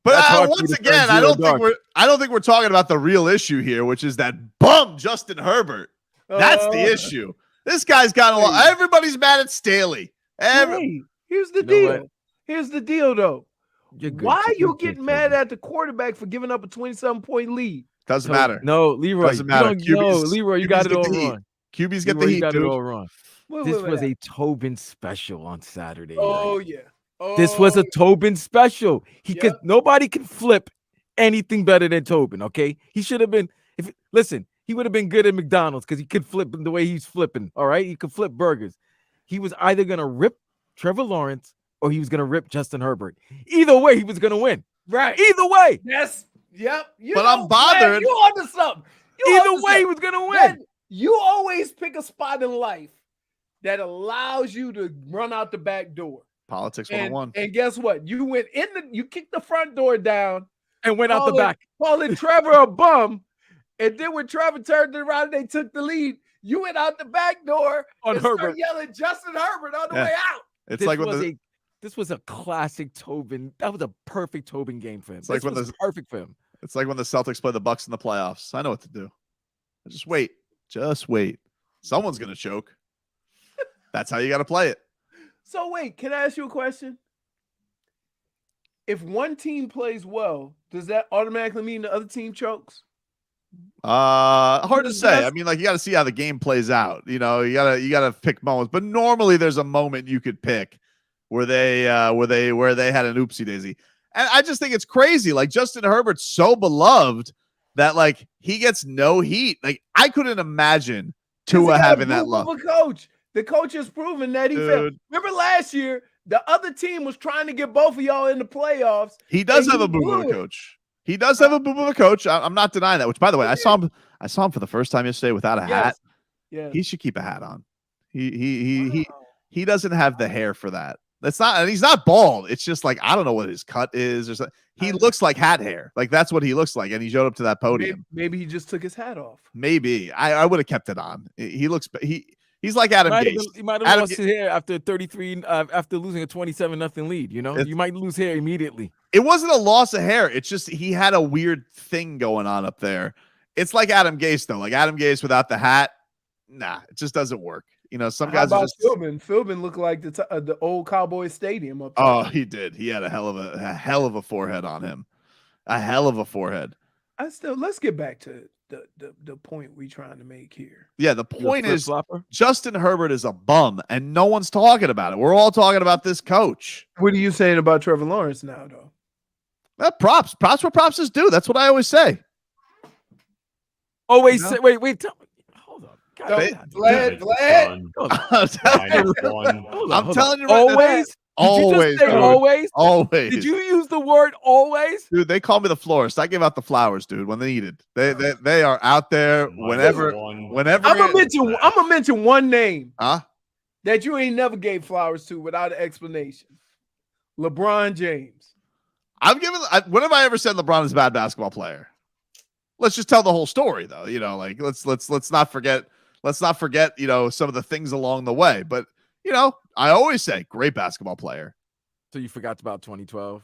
But once again, I don't think we're talking about the real issue here, which is that bum Justin Herbert. That's the issue. This guy's got a lot. Everybody's mad at Staley. Here's the deal. Here's the deal, though. Why are you getting mad at the quarterback for giving up a 27-point lead? Doesn't matter. No, Leroy. Doesn't matter. Leroy, you got it all wrong. QB's get the heat, dude. It all wrong. This was a Tobin special on Saturday. Yeah. This was a Tobin special. Nobody can flip anything better than Tobin. Okay, he should have been. He would have been good at McDonald's because he could flip the way he's flipping. All right, he could flip burgers. He was either gonna rip Trevor Lawrence or he was gonna rip Justin Herbert. Either way, he was gonna win. Right. Either way. Yes. Yep. But I'm bothered. You onto something. Either way, he was gonna win. You always pick a spot in life that allows you to run out the back door. Politics 101. And guess what? You went you kicked the front door down and went out the back. Calling Trevor a bum. And then when Trevor turned around and they took the lead, you went out the back door on and Herbert. started yelling Justin Herbert on the way out. This was a classic Tobin. That was a perfect Tobin game for him. It's like when perfect for him. It's like when the Celtics play the Bucks in the playoffs. I know what to do. Just wait. Just wait. Someone's gonna choke. That's how you got to play it. So wait, can I ask you a question? If one team plays well, does that automatically mean the other team chokes? Hard to say. That's- I mean, like you got to see how the game plays out. You know, you gotta pick moments. But normally there's a moment you could pick where they had an oopsie daisy. And I just think it's crazy. Like Justin Herbert's so beloved that like he gets no heat. Like I couldn't imagine Tua having that love. Of a coach. The coach has proven that he failed. Remember last year, the other team was trying to get both of y'all in the playoffs. He does have a boo of a coach. He does have a boo of a coach. I'm not denying that. Which, by the way, I saw him for the first time yesterday without a hat. Yeah, he should keep a hat on. He doesn't have the hair for that. That's not, and he's not bald. It's just like I don't know what his cut is or something. He looks like hat hair. Like that's what he looks like. And he showed up to that podium. Maybe he just took his hat off. Maybe I would have kept it on. He's like Adam Gase. He might have lost his hair after 33 after losing a 27-0 lead. You know, you might lose hair immediately. It wasn't a loss of hair. It's just he had a weird thing going on up there. It's like Adam Gase though. Like Adam Gase without the hat, nah, it just doesn't work. You know, some guys are just. Philbin looked like the old Cowboy Stadium up there. Oh, he did. He had a hell of a forehead on him. A hell of a forehead. Let's get back to the point we're trying to make here. Yeah, the point is Justin Herbert is a bum, and no one's talking about it. We're all talking about this coach. What are you saying about Trevor Lawrence now, though? Props where props is due. That's what I always say. Always say, wait. Hold on. Vlad. I'm telling you right always. Now, always, say always. Always. Did you use the word always? Dude, they call me the florist. I give out the flowers, dude, when they needed. They are out there whenever. I'm gonna mention one name. Huh? That you ain't never gave flowers to without an explanation. LeBron James. When have I ever said LeBron is a bad basketball player? Let's just tell the whole story, though. You know, like let's not forget. Let's not forget, you know, some of the things along the way. But you know, I always say great basketball player. So you forgot about 2012?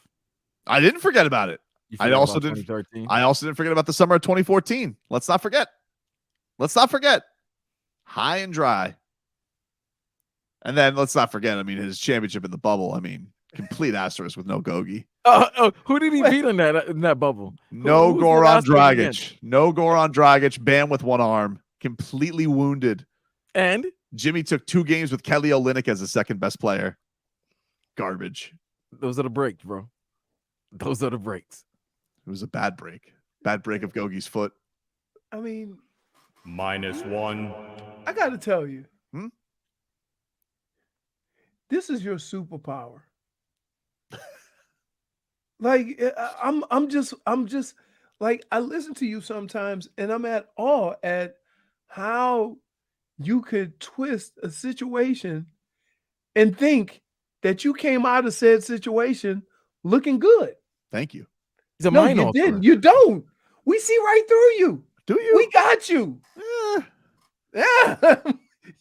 I didn't forget about it. I also didn't forget about the summer of 2014. Let's not forget. High and dry. And then let's not forget, I mean, his championship in the bubble. I mean, complete asterisk with no Gogi. Who did he beat in that bubble? No Goran Dragic. No Goran Dragic. Bam with one arm. Completely wounded. And Jimmy took 2 games with Kelly Olynyk as the second best player. Garbage. Those are the breaks, bro. Those are the breaks. It was a bad break. Bad break of Gogi's foot. I mean, -1. I got to tell you, this is your superpower. Like I'm just like I listen to you sometimes, and I'm at awe at how you could twist a situation and think that you came out of said situation looking good. Thank you. He's a no, mind you alterer. didn't. You don't. We see right through you. Do you? We got you. Yeah.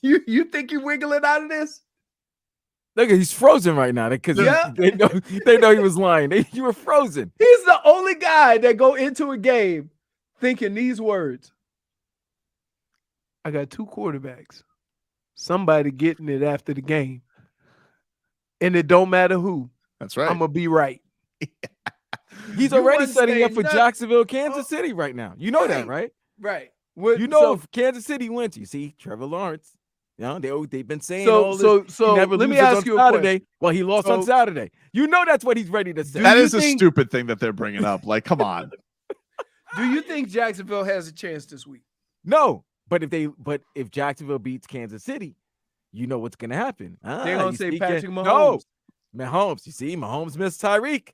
You think you're wiggling out of this? Look, he's frozen right now because they know he was lying. You were frozen. He's the only guy that go into a game thinking these words. I got 2 quarterbacks. Somebody getting it after the game. And it don't matter who. That's right. I'm going to be right. He's already setting up for Jacksonville, Kansas City right now. You know that, right? Right. You know, if Kansas City wins, you see Trevor Lawrence. You know, they've been saying all this. So let me ask you Saturday. Well, he lost on Saturday. You know that's what he's ready to say. That is a stupid thing that they're bringing up. Like, come on. Do you think Jacksonville has a chance this week? No, but if Jacksonville beats Kansas City, you know what's gonna happen. They're gonna say Patrick Mahomes. No, Mahomes. You see, Mahomes missed Tyreek.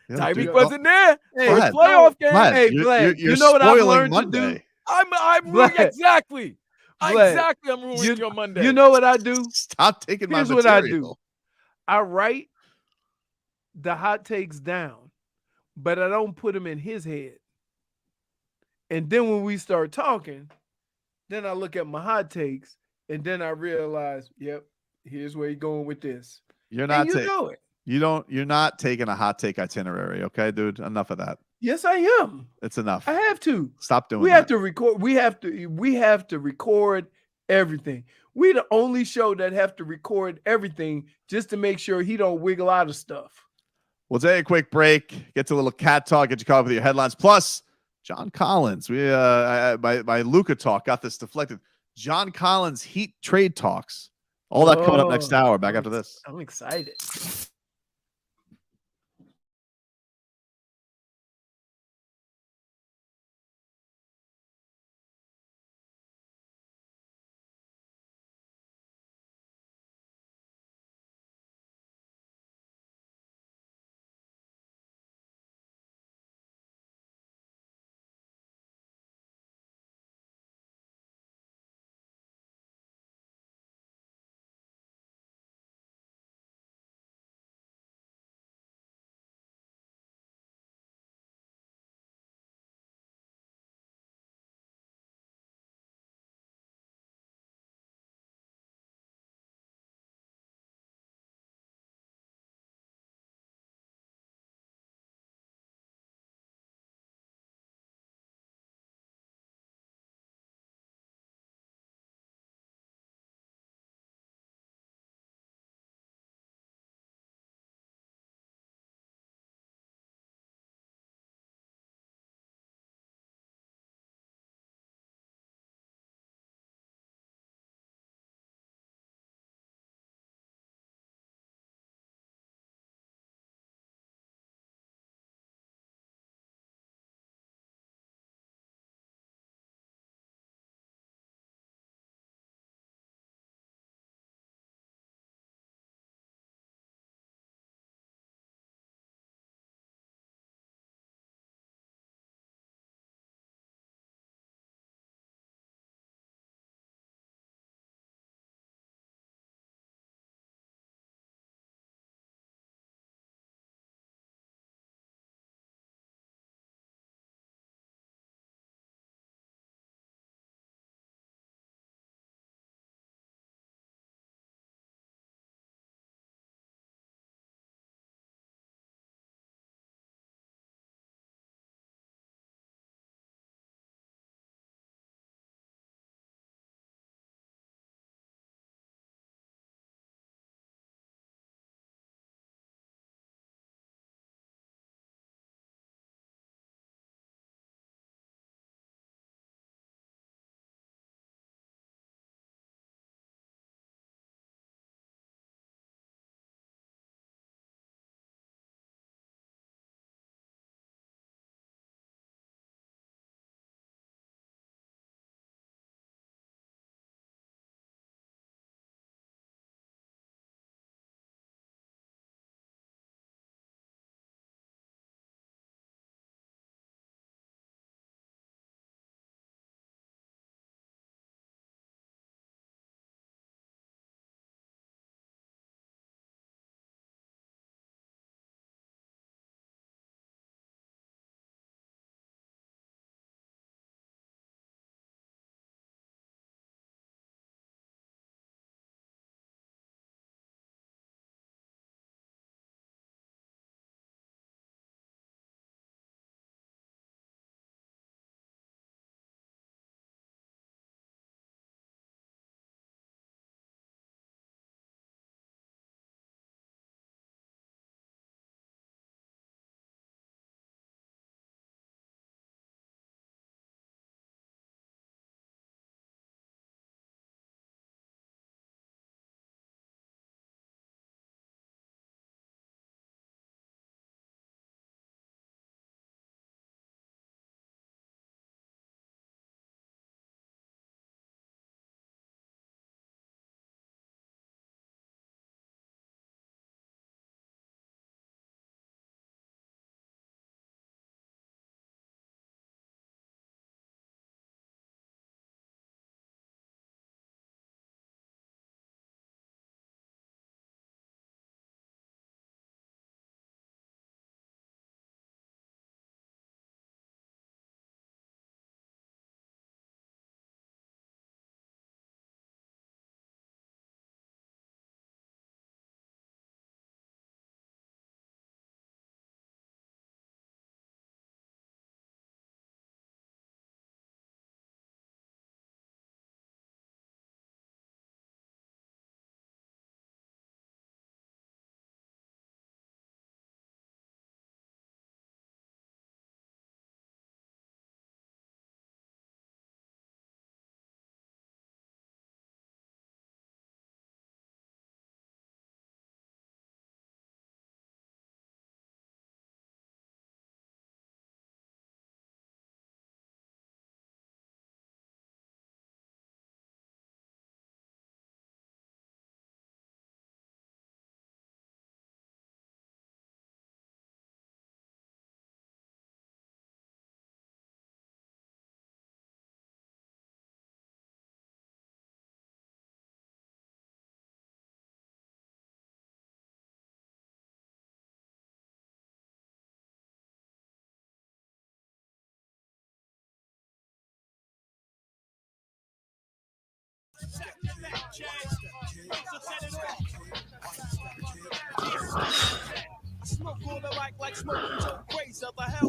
Tyreek wasn't there for his playoff game. Hey, Vlad, you know what I've learned Monday. to do? I'm ruining exactly. Vlad, I'm ruining your Monday. You know what I do? Stop taking my material. Here's what I do. I write the hot takes down, but I don't put them in his head. And then when we start talking, then I look at my hot takes, and then I realize, yep, here's where you're going with this. You're not know it. You're not taking a hot take itinerary, okay, dude? Enough of that. Yes, I am. It's enough. I have to. Stop doing We that. have to record. We have to record everything. We're the only show that have to record everything just to make sure he don't wiggle out of stuff. We'll take a quick break, get to a little cat talk, get you caught up with your headlines. Plus, John Collins. My Luka talk got this deflected. John Collins Heat trade talks. All that coming up next hour. Back after this. I'm excited.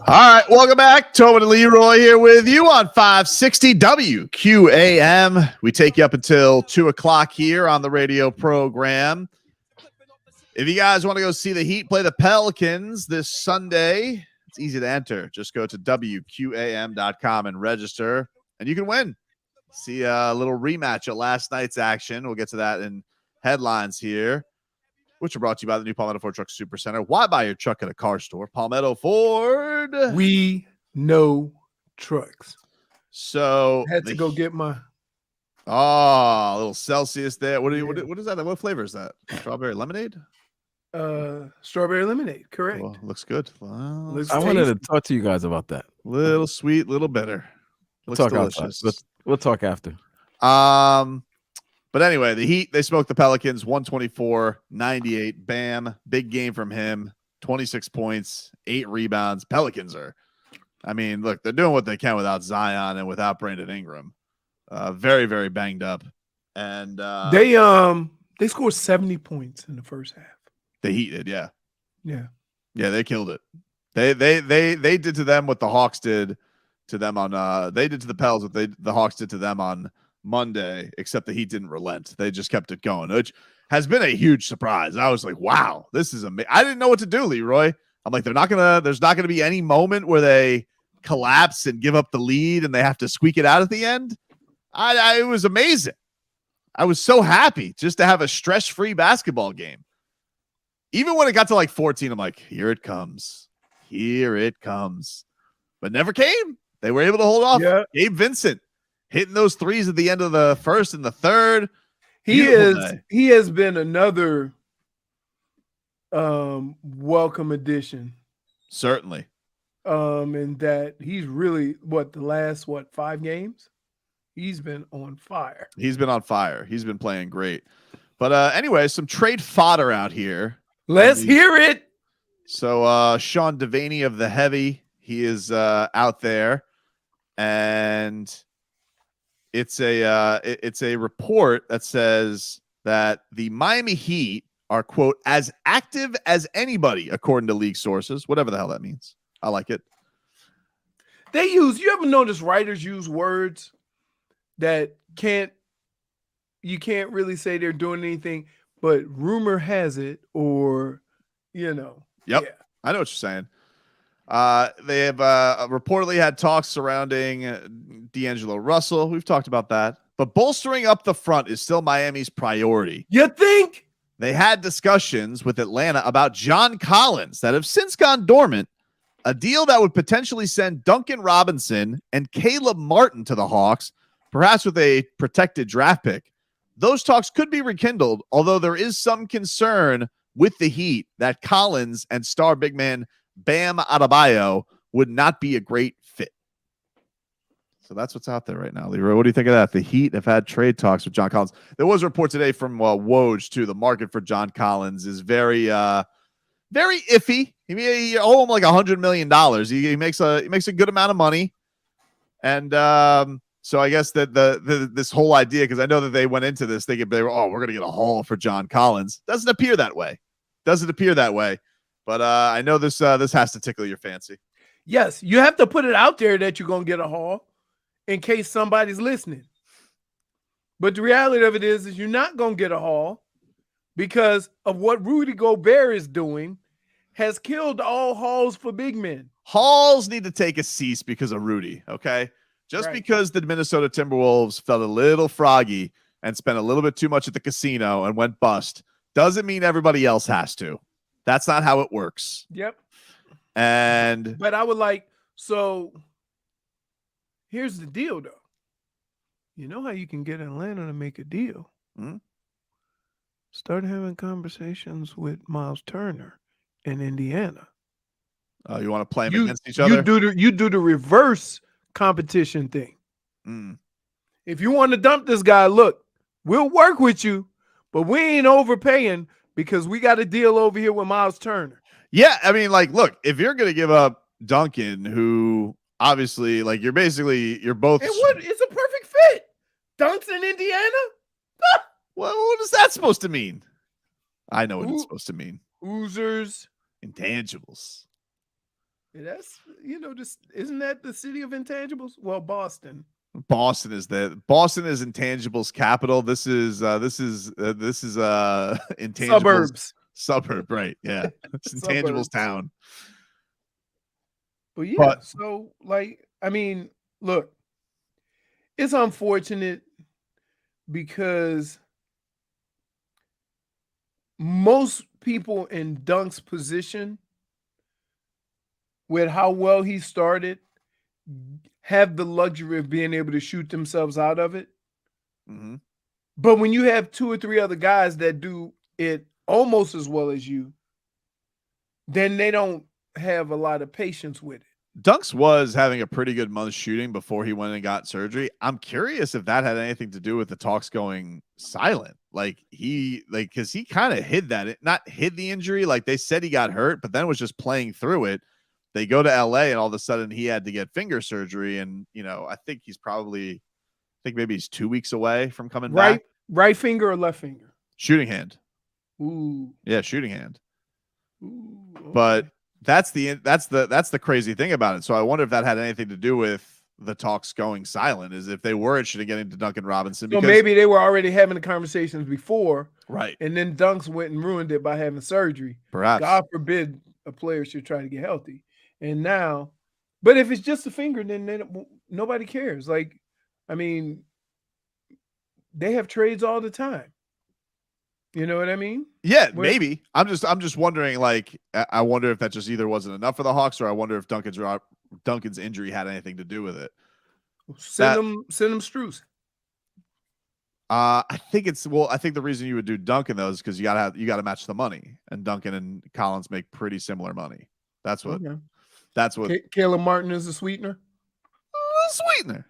All right, welcome back. Tobin and Leroy here with you on 560 WQAM. We take you up until 2 o'clock here on the radio program. If you guys want to go see the Heat play the Pelicans this Sunday, it's easy to enter. Just go to WQAM.com and register, and you can win. See a little rematch of last night's action. We'll get to that in headlines here, which are brought to you by the new Palmetto Ford Truck Super Center. Why buy your truck at a car store? Palmetto Ford. We know trucks. So Had to go get my a little Celsius there. What is that? What flavor is that? Strawberry lemonade? Strawberry lemonade. Correct. Well, looks good. Well, Looks I wanted to talk to you guys about that. little sweet, little bitter. We'll Looks talk delicious. We'll talk after. But anyway, the Heat, they smoked the Pelicans 124-98. Bam. Big game from him. 26 points, 8 rebounds. Pelicans are, I mean, look, they're doing what they can without Zion and without Brandon Ingram. Very, very banged up. And they scored 70 points in the first half. the Heat did, yeah. Yeah. Yeah, they killed it. They did to them what the Hawks did to them on they did to the Pels what the Hawks did to them on Monday, except the Heat didn't relent. They just kept it going, which has been a huge surprise. I was like, wow, this is amazing. I didn't know what to do, Leroy. I'm like, there's not gonna be any moment where they collapse and give up the lead and they have to squeak it out at the end. It was amazing. I was so happy just to have a stress-free basketball game. Even when it got to like 14, I'm like, here it comes. Here it comes. But never came. They were able to hold off. Yeah. Gabe Vincent hitting those threes at the end of the first and the third. He has been another welcome addition. Certainly. And that he's really the last 5 games? He's been on fire. He's been on fire. He's been playing great. But anyway, some trade fodder out here. Let's hear it. So Sean Devaney of the Heavy, he is out there, and it's a report that says that the Miami Heat are, quote, as active as anybody, according to league sources, whatever the hell that means. I like it. You ever notice writers use words that you can't really say they're doing anything, but rumor has it, or, Yep. Yeah. I know what you're saying. They have reportedly had talks surrounding D'Angelo Russell. We've talked about that. But bolstering up the front is still Miami's priority. You think? They had discussions with Atlanta about John Collins that have since gone dormant, a deal that would potentially send Duncan Robinson and Caleb Martin to the Hawks, perhaps with a protected draft pick. Those talks could be rekindled, although there is some concern with the Heat that Collins and star big man Bam Adebayo would not be a great fit. So that's what's out there right now, Leroy. What do you think of that? The Heat have had trade talks with John Collins. There was a report today from Woj, too. The market for John Collins is very iffy. You owe him like $100 million. He makes a good amount of money. And so I guess that this whole idea, because I know that they went into this thinking we're going to get a haul for John Collins. Doesn't appear that way. But I know this has to tickle your fancy. Yes, you have to put it out there that you're going to get a haul in case somebody's listening. But the reality of it is you're not going to get a haul because of what Rudy Gobert is doing has killed all hauls for big men. Hauls need to take a cease because of Rudy, okay? Just because the Minnesota Timberwolves felt a little froggy and spent a little bit too much at the casino and went bust doesn't mean everybody else has to. That's not how it works. Yep. But I would here's the deal, though. You know how you can get Atlanta to make a deal? Hmm? Start having conversations with Miles Turner in Indiana. You want to play them against each other? You do the reverse competition thing. If you want to dump this guy, look, we'll work with you, but we ain't overpaying because we got a deal over here with Miles Turner. Yeah, I mean, look, if you're going to give up Duncan, who obviously, you're both. It's a perfect fit. Dunk's in Indiana. Well, what is that supposed to mean? I know what it's supposed to mean. Oozers. Intangibles. Yeah, that's just isn't that the city of intangibles? Well, Boston. Boston is intangibles capital. This is intangibles suburb, right? Yeah, it's intangibles town. But yeah, so look, it's unfortunate because most people in Dunk's position, with how well he started, have the luxury of being able to shoot themselves out of it. Mm-hmm. But when you have 2 or 3 other guys that do it almost as well as you, then they don't have a lot of patience with it. Dunks was having a pretty good month shooting before he went and got surgery. I'm curious if that had anything to do with the talks going silent. Because he kind of not hid the injury. Like they said he got hurt, but then was just playing through it. They go to LA and all of a sudden he had to get finger surgery. And, I think maybe he's 2 weeks away from coming back. Right finger or left finger? Shooting hand. Ooh. Yeah, shooting hand. Ooh, okay. But that's the crazy thing about it. So I wonder if that had anything to do with the talks going silent, is if they were interested in getting to Duncan Robinson. So maybe they were already having the conversations before. Right. And then Dunks went and ruined it by having surgery. Perhaps. God forbid a player should try to get healthy. And now, but if it's just a finger, then nobody cares. They have trades all the time. You know what I mean? Yeah, maybe. I'm just wondering. I wonder if that just either wasn't enough for the Hawks, or I wonder if Duncan's injury had anything to do with it. Send him Strus. I think the reason you would do Duncan though is because you gotta match the money, and Duncan and Collins make pretty similar money. That's what. Caleb Martin is a sweetener. A little sweetener.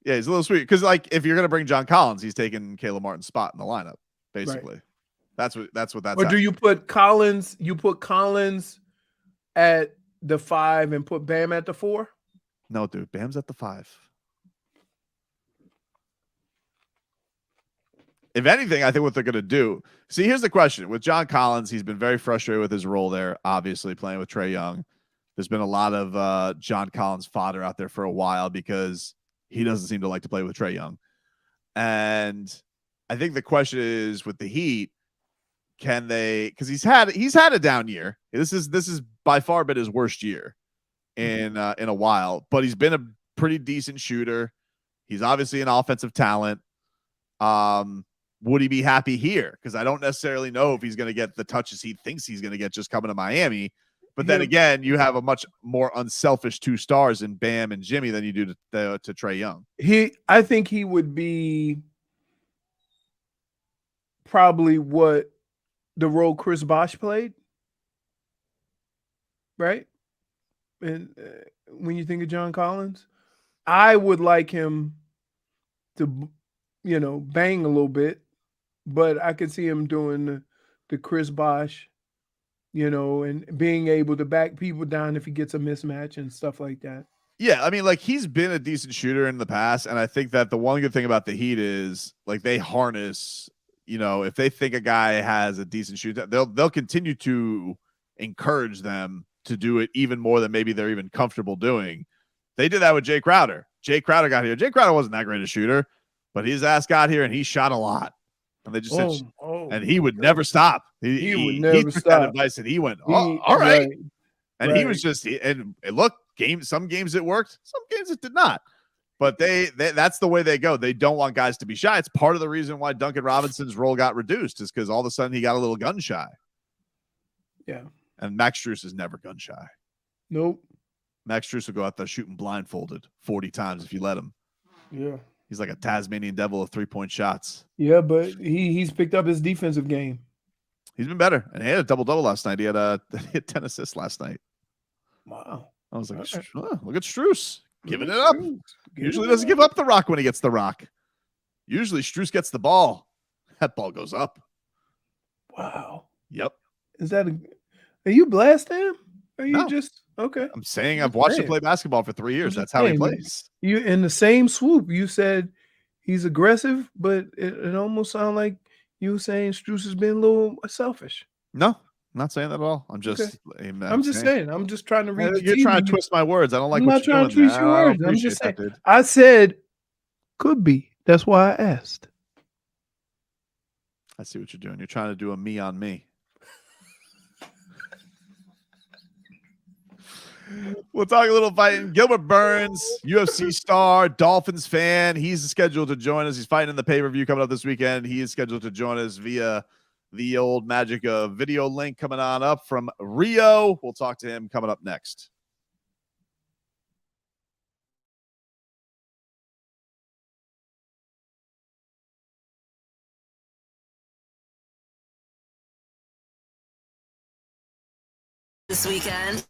Yeah, he's a little sweet because if you're gonna bring John Collins, he's taking Caleb Martin's spot in the lineup. Basically, right. That's what. Or do you put Collins? You put Collins at the 5 and put Bam at the 4? No, dude, Bam's at the 5. If anything, I think what they're going to do. See, here's the question with John Collins. He's been very frustrated with his role there. Obviously, playing with Trae Young. There's been a lot of John Collins fodder out there for a while because he doesn't seem to like to play with Trae Young, and I think the question is with the Heat, can they? Because he's had a down year. This is by far been his worst year in a while. But he's been a pretty decent shooter. He's obviously an offensive talent. Would he be happy here? Because I don't necessarily know if he's going to get the touches he thinks he's going to get just coming to Miami. But then again, you have a much more unselfish 2 stars in Bam and Jimmy than you do to Trae Young. I think he would be probably what the role Chris Bosh played, right? And when you think of John Collins, I would like him to, bang a little bit, but I could see him doing the Chris Bosh, and being able to back people down if he gets a mismatch and stuff like that. Yeah, he's been a decent shooter in the past, and I think that the one good thing about the Heat is they harness. If they think a guy has a decent shoot, they'll continue to encourage them to do it even more than maybe they're even comfortable doing. They did that with Jay Crowder. Jay Crowder got here. Jay Crowder wasn't that great a shooter, but his ass got here and he shot a lot. And they just said, and he would never stop. He would never stop. That advice and he went, all right. And he was just, and look, some games it worked, some games it did not. But they that's the way they go. They don't want guys to be shy. It's part of the reason why Duncan Robinson's role got reduced is because all of a sudden he got a little gun shy. Yeah. And Max Strus is never gun shy. Nope. Max Strus will go out there shooting blindfolded 40 times if you let him. Yeah. He's like a Tasmanian devil of 3-point shots. Yeah, but he's picked up his defensive game. He's been better. And he had a double-double last night. He had 10 assists last night. Wow. I was like, look at Strus. Giving it up. Usually doesn't give up the rock when he gets the rock. Usually Strus gets the ball. That ball goes up. Wow. Yep. Are you blasting him? Are you just okay? I'm saying I've watched him play basketball for 3 years. That's how he plays. You in the same swoop, you said He's aggressive, but it almost sounds like you were saying Strus has been a little selfish. No, I'm not saying that at all. I'm just, Okay. I'm just saying. I'm just trying to read the You're tea trying to leaves. twist my words. I don't like I'm what not you're trying doing to twist there. your I don't words. I'm just appreciate saying. that, dude. I said could be. That's why I asked. I see what you're doing. You're trying to do a me on me. We'll talk a little fighting. Gilbert Burns, UFC star, Dolphins fan. He's scheduled to join us. He's fighting in the pay-per-view coming up this weekend. He is scheduled to join us via the old magic of video link coming on up from Rio. We'll talk to him coming up next. This weekend.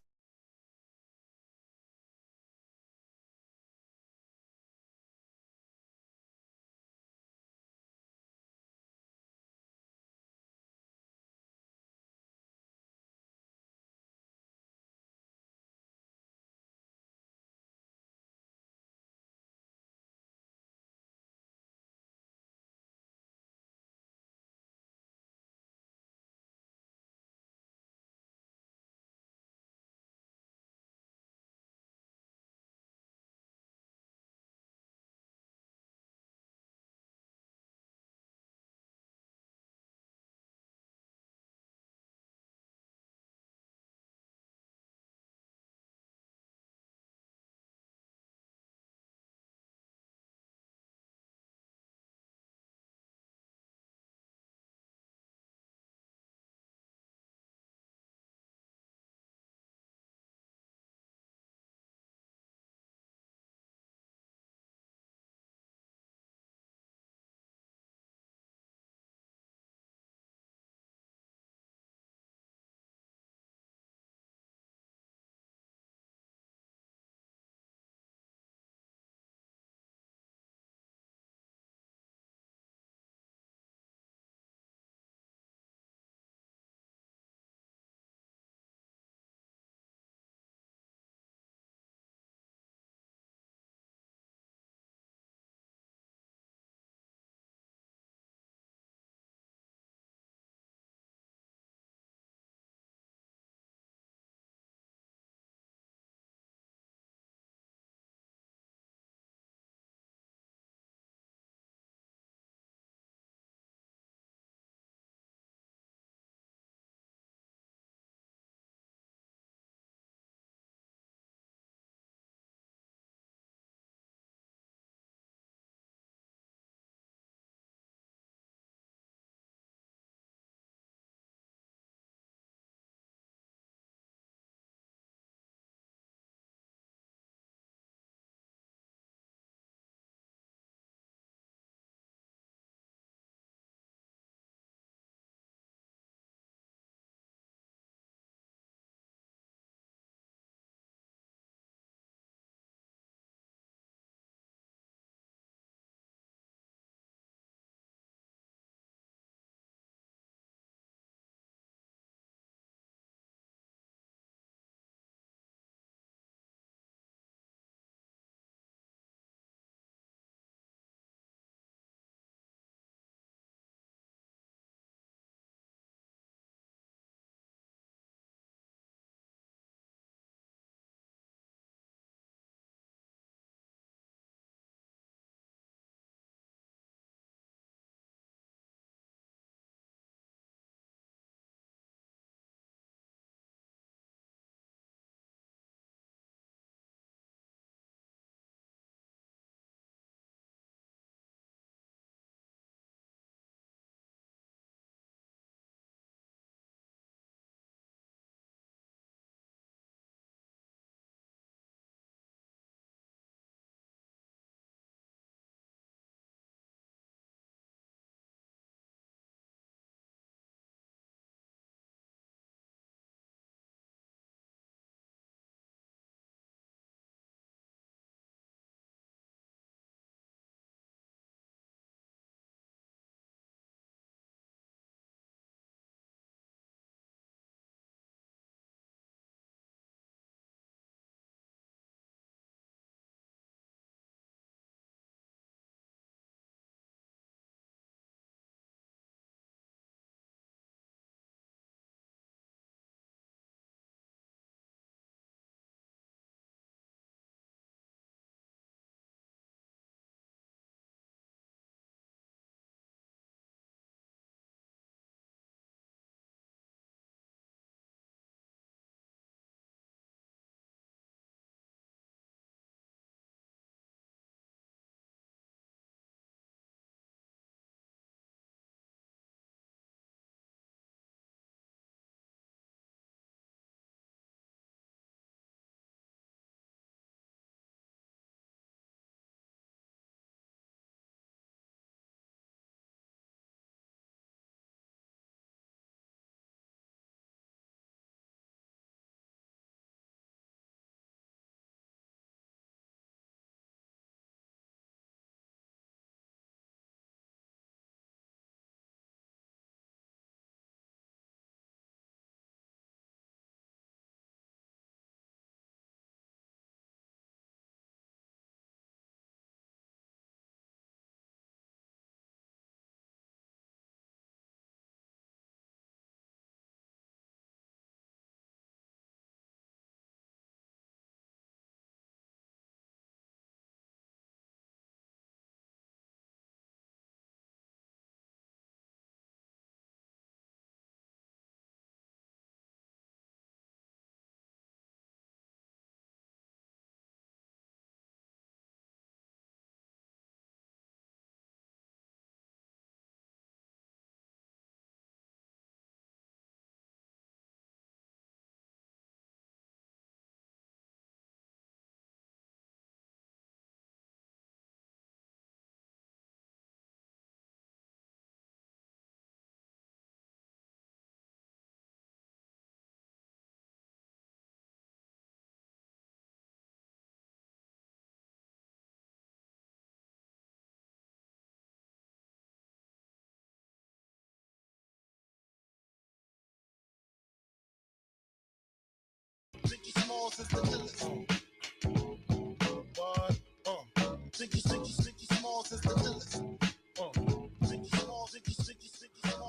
All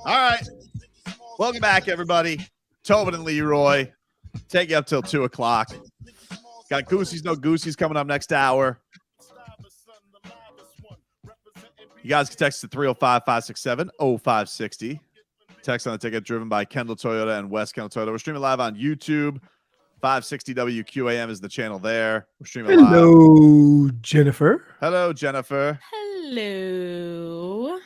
right. Welcome back, everybody. Tobin and Leroy. Take you up till 2 o'clock. Got Goosey's No Goosey's coming up next hour. You guys can text to 305-567-0560. Text on the ticket driven by Kendall Toyota and West Kendall Toyota. We're streaming live on YouTube. 560 WQAM is the channel there. We're streaming live. Hello, Jennifer. Hello, Jennifer. Hello.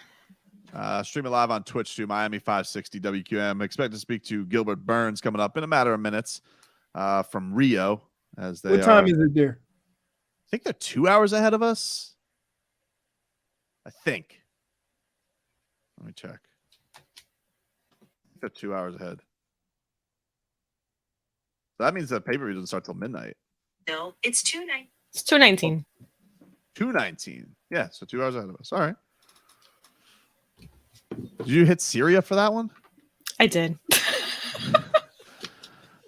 Streaming live on Twitch too, Miami 560 WQM. Expect to speak to Gilbert Burns coming up in a matter of minutes from Rio. As they What time is it there? I think they're 2 hours ahead of us. I think. Let me check. They're 2 hours ahead. So that means the pay-per-view doesn't start till midnight. No, it's 2:19. It's 2:19. 2:19. Yeah, so 2 hours ahead of us. All right. Did you hit Syria for that one? I did.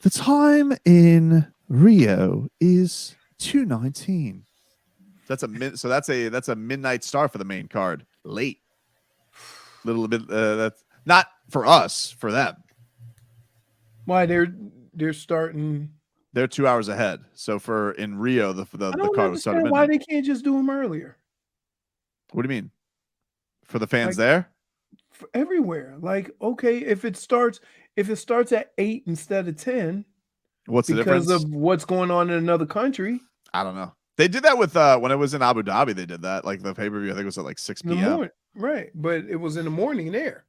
The time in Rio is 2:19. That's a midnight start for the main card. Late. Little bit that's not for us, for them. Why they're starting? They're 2 hours ahead. So for in Rio, the card was started. Why they can't just do them earlier? What do you mean? For the fans Like, there? For everywhere. Like, okay, if it starts at 8 instead of 10, What's the difference? because of what's going on in another country. I don't know. They did that with when it was in Abu Dhabi. They did that. Like the pay-per-view, I think it was at like 6 In the p.m. morning, right? But it was in the morning there.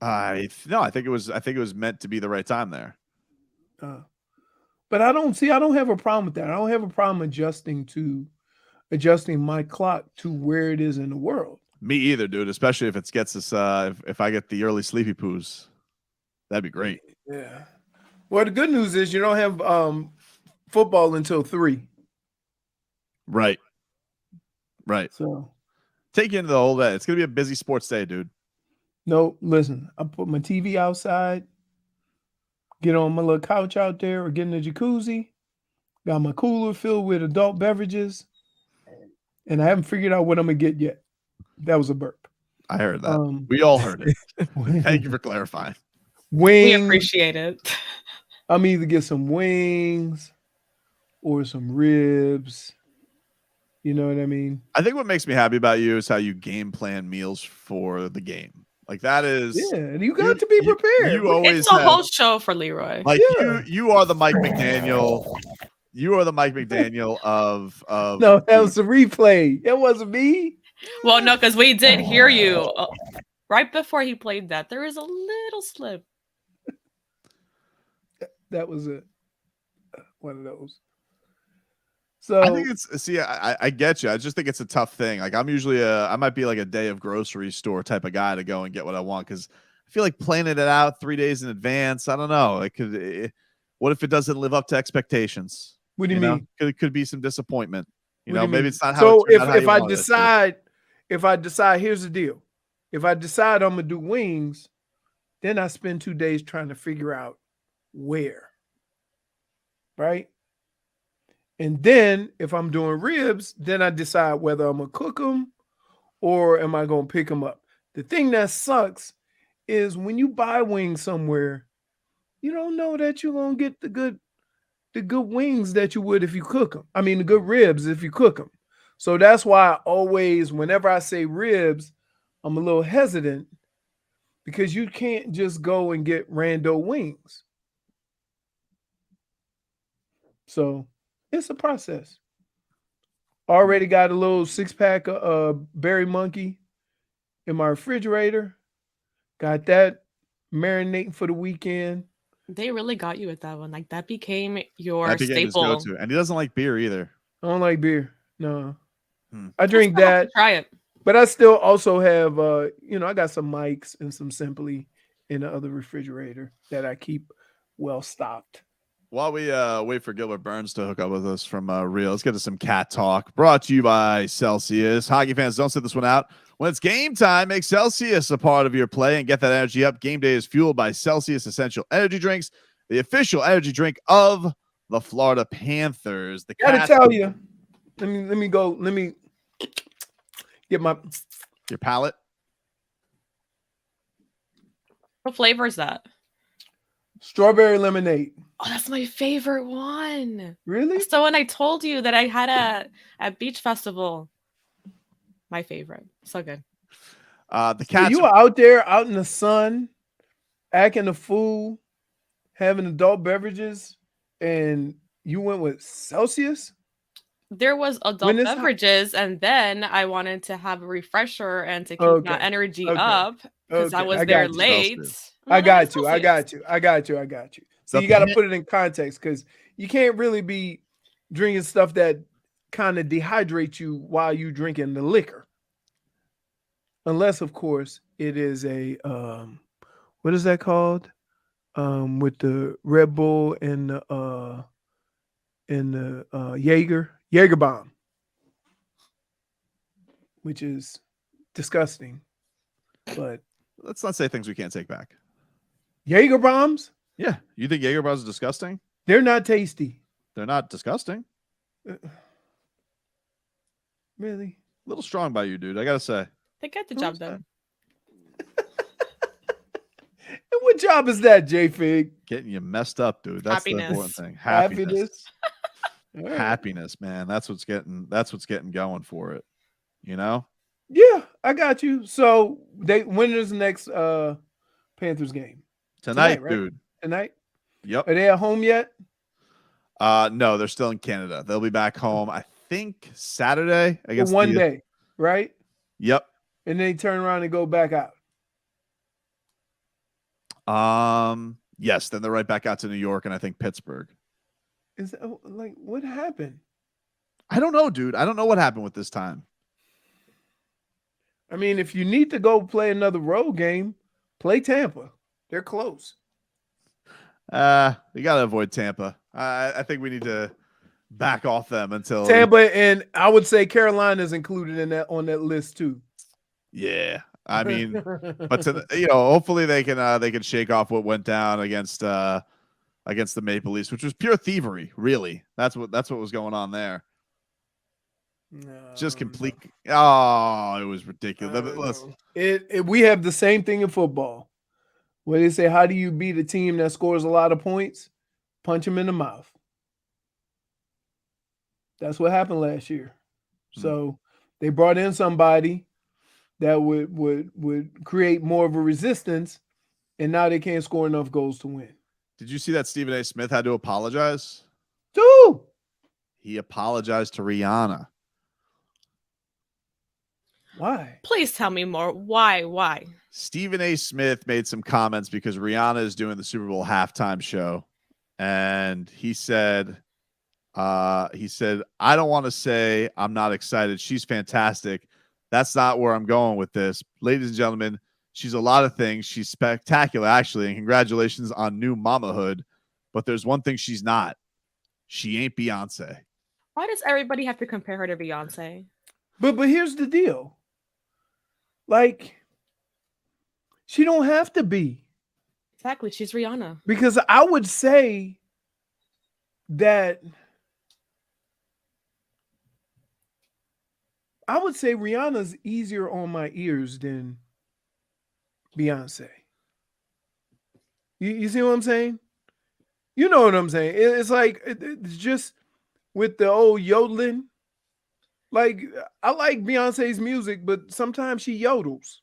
I think it was meant to be the right time there. But I don't have a problem with that. I don't have a problem adjusting my clock to where it is in the world. Me either, dude. Especially if it gets us. If I get the early sleepy poos, that'd be great. Yeah. Well, the good news is you don't have football until 3. Right. So Take you into the whole day. It's gonna be a busy sports day, dude. no, listen. I put my TV outside, get on my little couch out there, or get in the jacuzzi. Got my cooler filled with adult beverages, and I haven't figured out what I'm gonna get yet. That was a burp. I heard that. We all heard it. Thank you for clarifying. We Wings. appreciate it. I'm either get some wings or some ribs. You know what I mean? I think what makes me happy about you is how you game plan meals for the game. Like that is, Yeah, you got to be prepared. You always It's a have, whole show for Leroy. like Yeah. you are the Mike McDaniel. You are the Mike McDaniel of No, that was a replay. It wasn't me. Well, no, because we did hear you right before he played that. There is a little slip. That was one of those. So I think it's I get you. I just think it's a tough thing. Like I'm usually I might be like a day of grocery store type of guy to go and get what I want because I feel like planning it out 3 days in advance. I don't know. What if it doesn't live up to expectations? what do you mean? It could be some disappointment. What do you Maybe mean? it's not how. So it turned out how if you I wanted it to. decide, here's the deal. If I decide I'm gonna do wings, then I spend 2 days trying to figure out where. Right? And then if I'm doing ribs, then I decide whether I'm gonna cook them or am I gonna pick them up. The thing that sucks is when you buy wings somewhere, you don't know that you're gonna get the good wings that you would if you cook them. I mean, the good ribs if you cook them. So that's why I always, whenever I say ribs, I'm a little hesitant because you can't just go and get rando wings. So it's a process. Already got a little 6-pack of Berry Monkey in my refrigerator. Got that marinating for the weekend. They really got you with that one. Like that became your That became his staple. go-to. And he doesn't like beer either. I don't like beer. No. Hmm. I drink that. Try it. But I still also have, I got some Mikes and some Simply in the other refrigerator that I keep well stocked. While we wait for Gilbert Burns to hook up with us from Rio, let's get to some cat talk. Brought to you by Celsius. Hockey fans, don't sit this one out. When it's game time, make Celsius a part of your play and get that energy up. Game day is fueled by Celsius Essential Energy Drinks, the official energy drink of the Florida Panthers. The Gotta Cats, tell you. Let me go. Let me get my your palate. What flavor is that? strawberry lemonade. Oh, that's my favorite one. Really? So when I told you that I had at Beach Festival, my favorite. So good. The So Cats. you were out there, out in the sun, acting a fool, having adult beverages, and you went with Celsius? There was adult beverages, and then I wanted to have a refresher and to keep that energy up because I was there late. I got you. So you got to put it in context because you can't really be drinking stuff that kind of dehydrates you while you drinking the liquor. Unless, of course, it is a what is that called? With the Red Bull and the Jaeger bomb, which is disgusting. But let's not say things we can't take back. Jaeger bombs? Yeah, you think Jaeger bombs are disgusting? They're not tasty. They're not disgusting. Really? A little strong by you, dude. I gotta say. They get the job done. And what job is that, J-Fig? Getting you messed up, dude. That's the important thing. Happiness. Happiness, man. That's what's getting going for it. You know? Yeah, I got you. So when is the next Panthers game? Tonight, right? dude. Tonight? Yep. Are they at home yet? No, they're still in Canada. They'll be back home, I think, Saturday against one day, right? Yep. And then they turn around and go back out. Yes, then they're right back out to New York and I think Pittsburgh. Is that, like, what happened? I don't know, dude. I don't know what happened with this time. I mean, if you need to go play another road game, play Tampa. They're close. We gotta avoid Tampa. I think we need to back off them until Tampa, and I would say Carolina's included in that on that list too. Yeah, I mean, but hopefully they can shake off what went down against the Maple Leafs, which was pure thievery. Really, that's what was going on there. Just complete. Oh, it was ridiculous. We have the same thing in football. Where they say, how do you beat a team that scores a lot of points? Punch them in the mouth. That's what happened last year. So they brought in somebody that would create more of a resistance, and now they can't score enough goals to win. Did you see that Stephen A. Smith had to apologize? Dude! He apologized to Rihanna. Why? Please tell me more. Why? Stephen A. Smith made some comments because Rihanna is doing the Super Bowl halftime show. And he said, I don't want to say I'm not excited. She's fantastic. That's not where I'm going with this. Ladies and gentlemen, she's a lot of things. She's spectacular, actually. And congratulations on new mamahood. But there's one thing she's not. She ain't Beyonce. Why does everybody have to compare her to Beyonce? But here's the deal. Like, she don't have to be. Exactly. She's Rihanna. Because I would say that Rihanna's easier on my ears than Beyonce. You see what I'm saying? You know what I'm saying? It's like, it's just with the old yodeling. Like, I like Beyonce's music, but sometimes she yodels.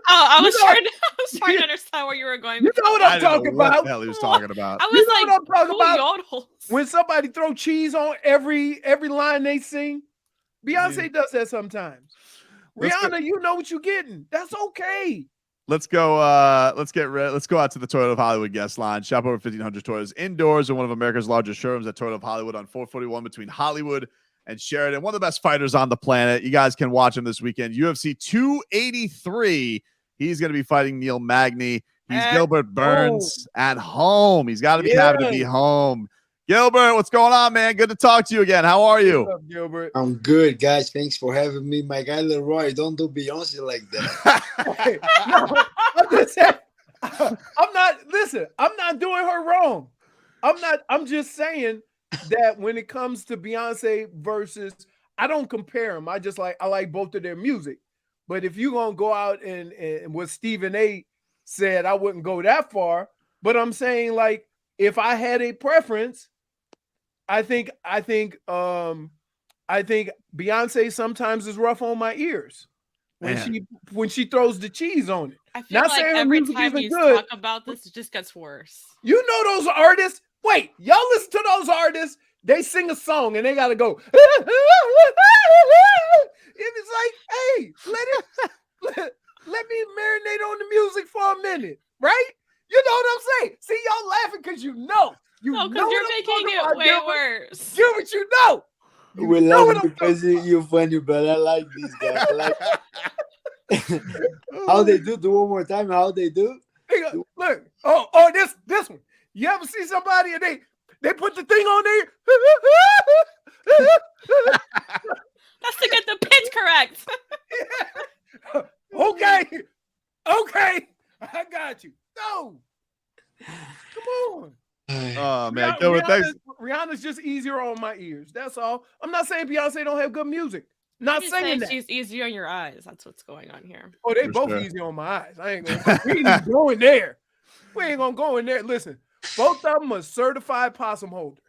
I was trying to understand where you were going. You know what I'm talking about? What the hell he was talking about? I was like, what I'm talking about? Yodels? When somebody throw cheese on every line they sing, Beyonce does that sometimes. Rihanna, you know what you're getting. That's okay. Let's go out to the Toyota of Hollywood guest line. Shop over 1,500 Toyotas indoors in one of America's largest showrooms at Toyota of Hollywood on 441 between Hollywood and Sheridan. One of the best fighters on the planet. You guys can watch him this weekend. UFC 283. He's going to be fighting Neil Magny. He's Gilbert Burns at home. He's got to be happy to be home. Gilbert, what's going on, man? Good to talk to you again. How are you? What's up, Gilbert? I'm good, guys. Thanks for having me. My guy Leroy, don't do Beyonce like that. I'm not doing her wrong. I'm just saying that when it comes to Beyonce versus, I don't compare them. I like both of their music. But if you're gonna go out and what Stephen A said, I wouldn't go that far. But I'm saying, like, if I had a preference, I think Beyonce sometimes is rough on my ears when she throws the cheese on it. I feel Not like saying her every music time isn't you good. talk about this, it just gets worse. You know those artists. Wait, y'all listen to those artists. They sing a song and they gotta go. And it's like, hey, let me marinate on the music for a minute, right? You know what I'm saying? See, y'all laughing because you know. No, because you're making it way worse. Gilbert, you know. We're laughing because you're funny, but I like these guys. I like how they do. Do one more time. How they do? Look. This one. You ever see somebody and they put the thing on there? That's to get the pitch correct. Okay. I got you. No. Come on. Oh man, Rihanna's just easier on my ears. That's all. I'm not saying Beyonce don't have good music. Not saying that. She's easier on your eyes. That's what's going on here. Oh, they both easy on my eyes. We ain't going there. We ain't gonna go in there. Listen, both of them are certified possum holders.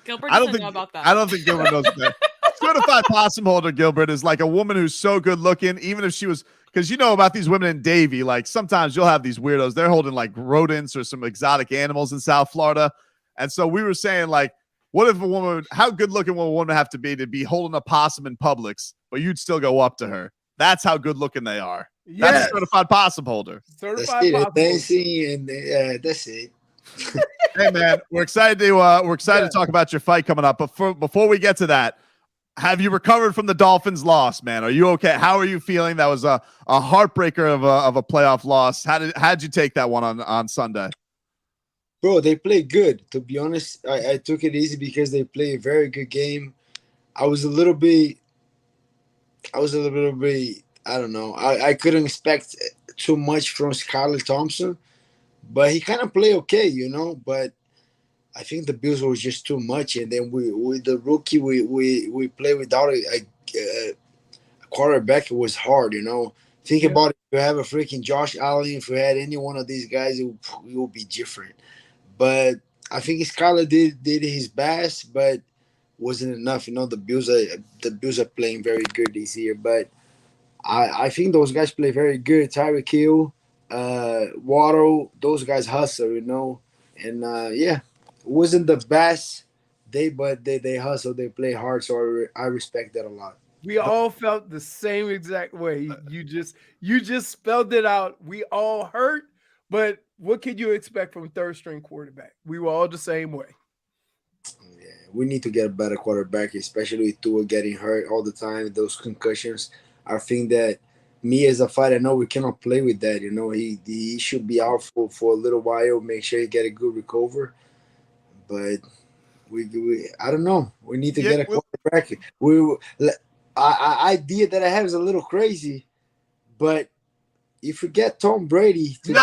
Gilbert doesn't know about that. I don't think Gilbert knows that. Certified possum holder Gilbert is like a woman who's so good looking, even if she was, because you know about these women in Davie, like sometimes you'll have these weirdos, they're holding like rodents or some exotic animals in South Florida. And so we were saying, like, what if a woman, how good looking will a woman have to be holding a possum in Publix, but you'd still go up to her? That's how good looking they are. Yes. That's a certified possum holder. Certified possum dancing and that's it. Hey man, we're excited to talk about your fight coming up. But before we get to that, have you recovered from the Dolphins loss, man? Are you okay? How are you feeling? That was a heartbreaker of a playoff loss. How'd you take that one on Sunday? Bro, they played good. To be honest, I took it easy because they played a very good game. I was a little bit, I don't know. I couldn't expect too much from Skylar Thompson, but he kind of played okay, you know. But I think the Bills was just too much, and then with the rookie, we play without a quarterback. It was hard, you know. Think about it. If you have a freaking Josh Allen, if you had any one of these guys, it would be different. But I think Skylar did his best, but wasn't enough. You know, the Bills are playing very good this year, but I think those guys play very good. Tyreek Hill, Waddle, those guys hustle, you know, and it wasn't the best day, but they hustle, they play hard, so I respect that a lot. We all felt the same exact way. You just spelled it out. We all hurt, but what could you expect from third string quarterback? We were all the same way. Yeah, we need to get a better quarterback, especially with Tua getting hurt all the time, those concussions. I think that me as a fighter, I know we cannot play with that. You know, he should be out for a little while, make sure he get a good recover. But we I don't know. We need to get a quarterback. Idea that I have is a little crazy, but if you get Tom Brady to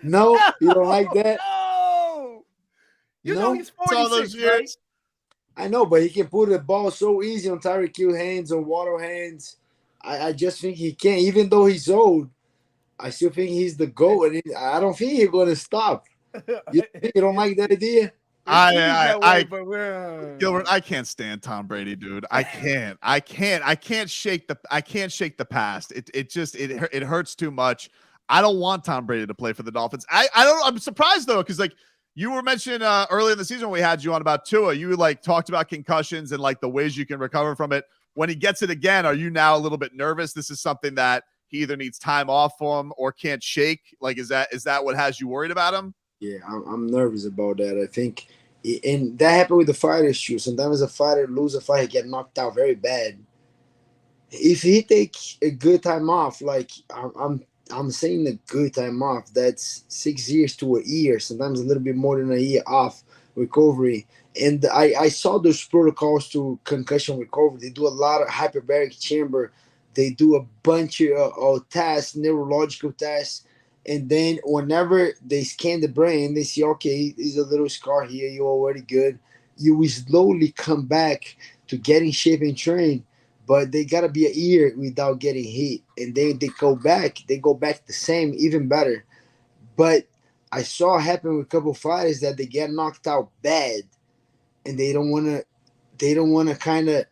no, you don't like that? No. You know he's 46, right? I know, but he can put the ball so easy on Tyreek Hill hands, on Waddle hands. I just think he can. Even though he's old, I still think he's the GOAT, and I don't think he's going to stop. You don't like that idea? Gilbert, I can't stand Tom Brady, dude. I can't shake the past. It hurts too much. I don't want Tom Brady to play for the Dolphins. I'm surprised though, because like you were mentioning early in the season when we had you on about Tua, you like talked about concussions and like the ways you can recover from it. When he gets it again, are you now a little bit nervous? This is something that he either needs time off from or can't shake. Like, is that what has you worried about him? Yeah, I'm nervous about that. I think, and that happened with the fighters too. Sometimes a fighter lose a fight, he get knocked out very bad. If he take a good time off, like I'm saying a good time off, that's 6 years to a year, sometimes a little bit more than a year off recovery. And I saw those protocols to concussion recovery. They do a lot of hyperbaric chamber. They do a bunch of tests, neurological tests. And then whenever they scan the brain, they see, okay, there's a little scar here. You're already good. You will slowly come back to get in shape and train, but they gotta be a year without getting hit, and then they go back. They go back the same, even better. But I saw happen with a couple fighters that they get knocked out bad, and they don't wanna. They don't wanna kind of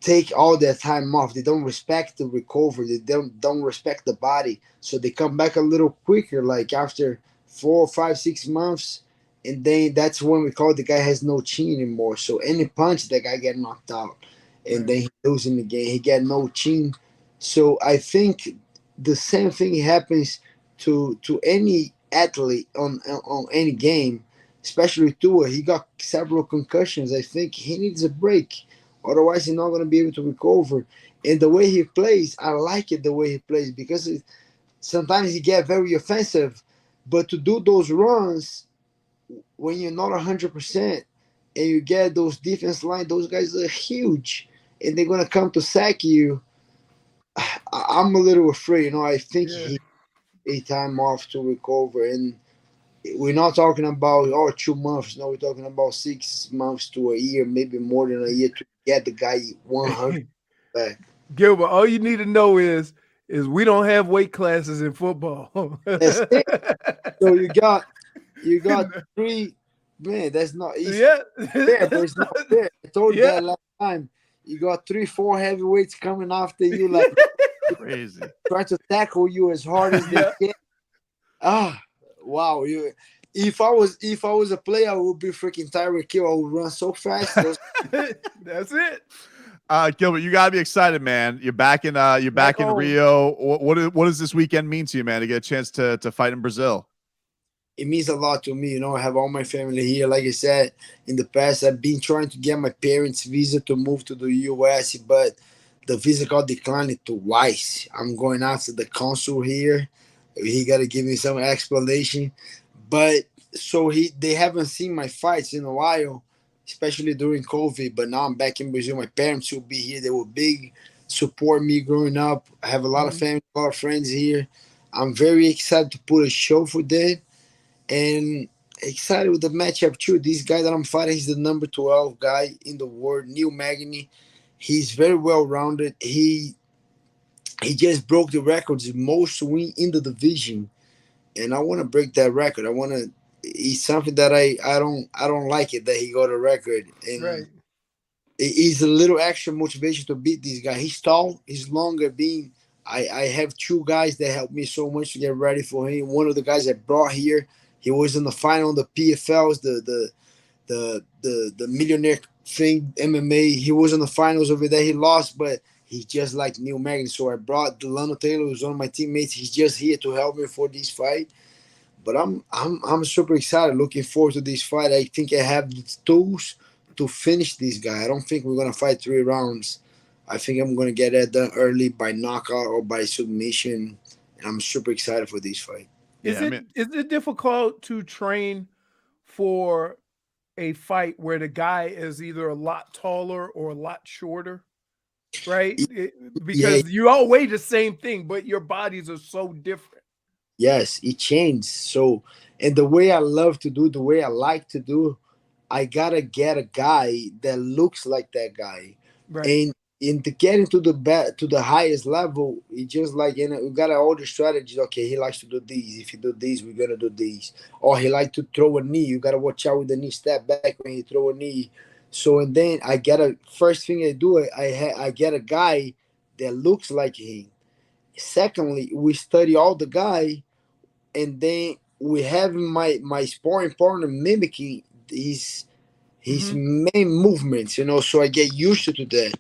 take all their time off. They don't respect the recovery. They don't respect the body. So they come back a little quicker, like after 4, 5, 6 months, and then that's when we call the guy has no chin anymore. So any punch, that guy get knocked out, and then he losing the game. He get no chin. So I think the same thing happens to any athlete on any game, especially Tua. He got several concussions. I think he needs a break. Otherwise, he's not going to be able to recover. And the way he plays, I like it the way he plays, because sometimes he get very offensive. But to do those runs when you're not 100% and you get those defense line, those guys are huge, and they're going to come to sack you. I'm a little afraid. I think he need time off to recover. And we're not talking about 2 months. No, we're talking about 6 months to a year, maybe more than a year, to get the guy 100 back. Gilbert, all you need to know is we don't have weight classes in football. That's it. So you got 3. Man, that's not easy. Yeah, fair, but it's not fair. I told you that last time. You got 3, 4 heavyweights coming after you, like crazy, trying to tackle you as hard as they can. Wow! If I was a player, I would be freaking Tyreek Hill. I would run so fast. That's it. Gilbert, you gotta be excited, man. You're back in Rio. What does this weekend mean to you, man? To get a chance to fight in Brazil. It means a lot to me. I have all my family here. Like I said, in the past, I've been trying to get my parents' visa to move to the U.S., but the visa got declined twice. I'm going after the consul here. He got to give me some explanation. But so they haven't seen my fights in a while, especially during COVID. But now I'm back in Brazil. My parents will be here. They were big, support me growing up. I have a lot of family, a lot of friends here. I'm very excited to put a show for them. And excited with the matchup too. This guy that I'm fighting, he's the number 12 guy in the world, Neil Magny. He's very well rounded. He just broke the records, most win in the division, and I want to break that record. It's something that I don't like it that he got a record, and it's a little extra motivation to beat this guy. He's tall, he's longer. I have 2 guys that helped me so much to get ready for him. One of the guys I brought here, he was in the final of the PFLs, the millionaire thing, MMA. He was in the finals over there. He lost, but he's just like Neil Magny. So I brought Delano Taylor, who's one of my teammates. He's just here to help me for this fight. But I'm super excited, looking forward to this fight. I think I have the tools to finish this guy. I don't think we're gonna fight 3 rounds. I think I'm gonna get that done early by knockout or by submission. And I'm super excited for this fight. Is it difficult to train for a fight where the guy is either a lot taller or a lot shorter? Right? Because you all weigh the same thing, but your bodies are so different. Yes, it changed. So, and the way I love to do, the way I like to do, I gotta get a guy that looks like that guy. Right. And to get into the highest level, it's just like, we got all the strategies. Okay, he likes to do these. If you do these, we're gonna do these. Or he like to throw a knee. You gotta watch out with the knee, step back when he throw a knee. So, and then first thing I do, I get a guy that looks like him. Secondly, we study all the guy, and then we have my sparring partner mimicking his main movements, so I get used to that.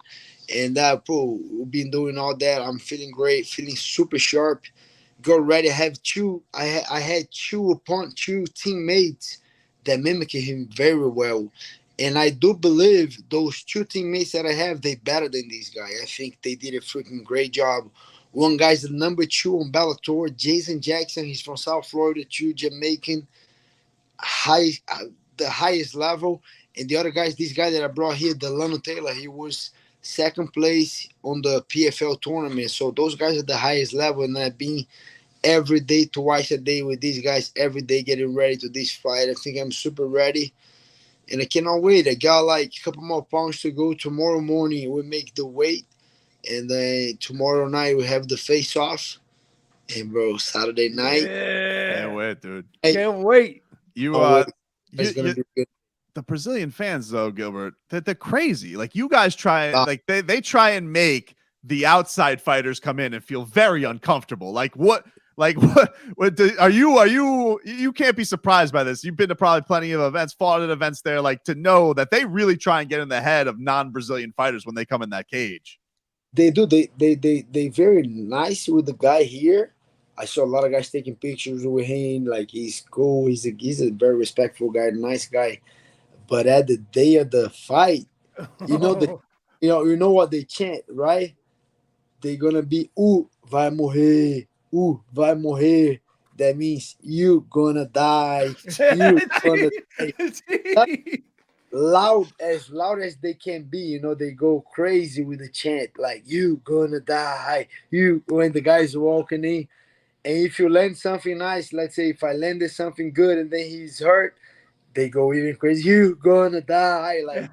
And we've been doing all that. I'm feeling great, feeling super sharp. Got ready. I had 2 teammates that mimic him very well. And I do believe those 2 teammates that I have, they better than this guy. I think they did a freaking great job. One guy's the number 2 on Bellator, Jason Jackson. He's from South Florida, 2 Jamaican, the highest level. And the other guy is this guy that I brought here, Delano Taylor. He was 2nd place on the PFL tournament. So those guys are the highest level, and I've been every day, twice a day with these guys, every day getting ready to this fight. I think I'm super ready, and I cannot wait. I got like a couple more pounds to go. Tomorrow morning we make the weight, and then tomorrow night we have the face off. And bro, Saturday night, can't wait, dude. Can't wait. It's gonna be good. The Brazilian fans, though, Gilbert, they're crazy. Like you guys try, like they try and make the outside fighters come in and feel very uncomfortable. Like what are you can't be surprised by this. You've been to probably plenty of events, fought at events there, like to know that they really try and get in the head of non-Brazilian fighters when they come in that cage. They do. They very nice with the guy here. I saw a lot of guys taking pictures with him. Like he's cool. He's a very respectful guy, nice guy. But at the day of the fight, you know what they chant, right? They're gonna be vai morrer, vai morrer. That means you gonna die. You gonna die. Loud as they can be, you know, they go crazy with the chant, like you gonna die. You when the guys walking in, and if you land something nice, let's say if I landed something good and then he's hurt, they go even crazy. You gonna die, like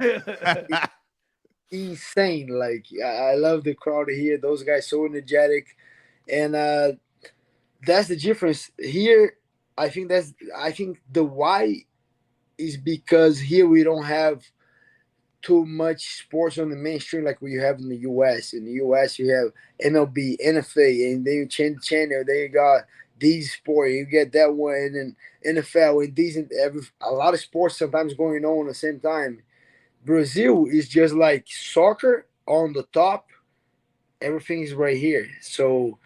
insane. Like I love the crowd here. Those guys so energetic, and that's the difference here. I think the why is because here we don't have too much sports on the mainstream like we have in the U.S. In the U.S., you have MLB, NFL, and then you change the channel. Then you got these sport, you get that one, and then NFL, and these and a lot of sports sometimes going on at the same time. Brazil is just like soccer on the top. Everything is right here. So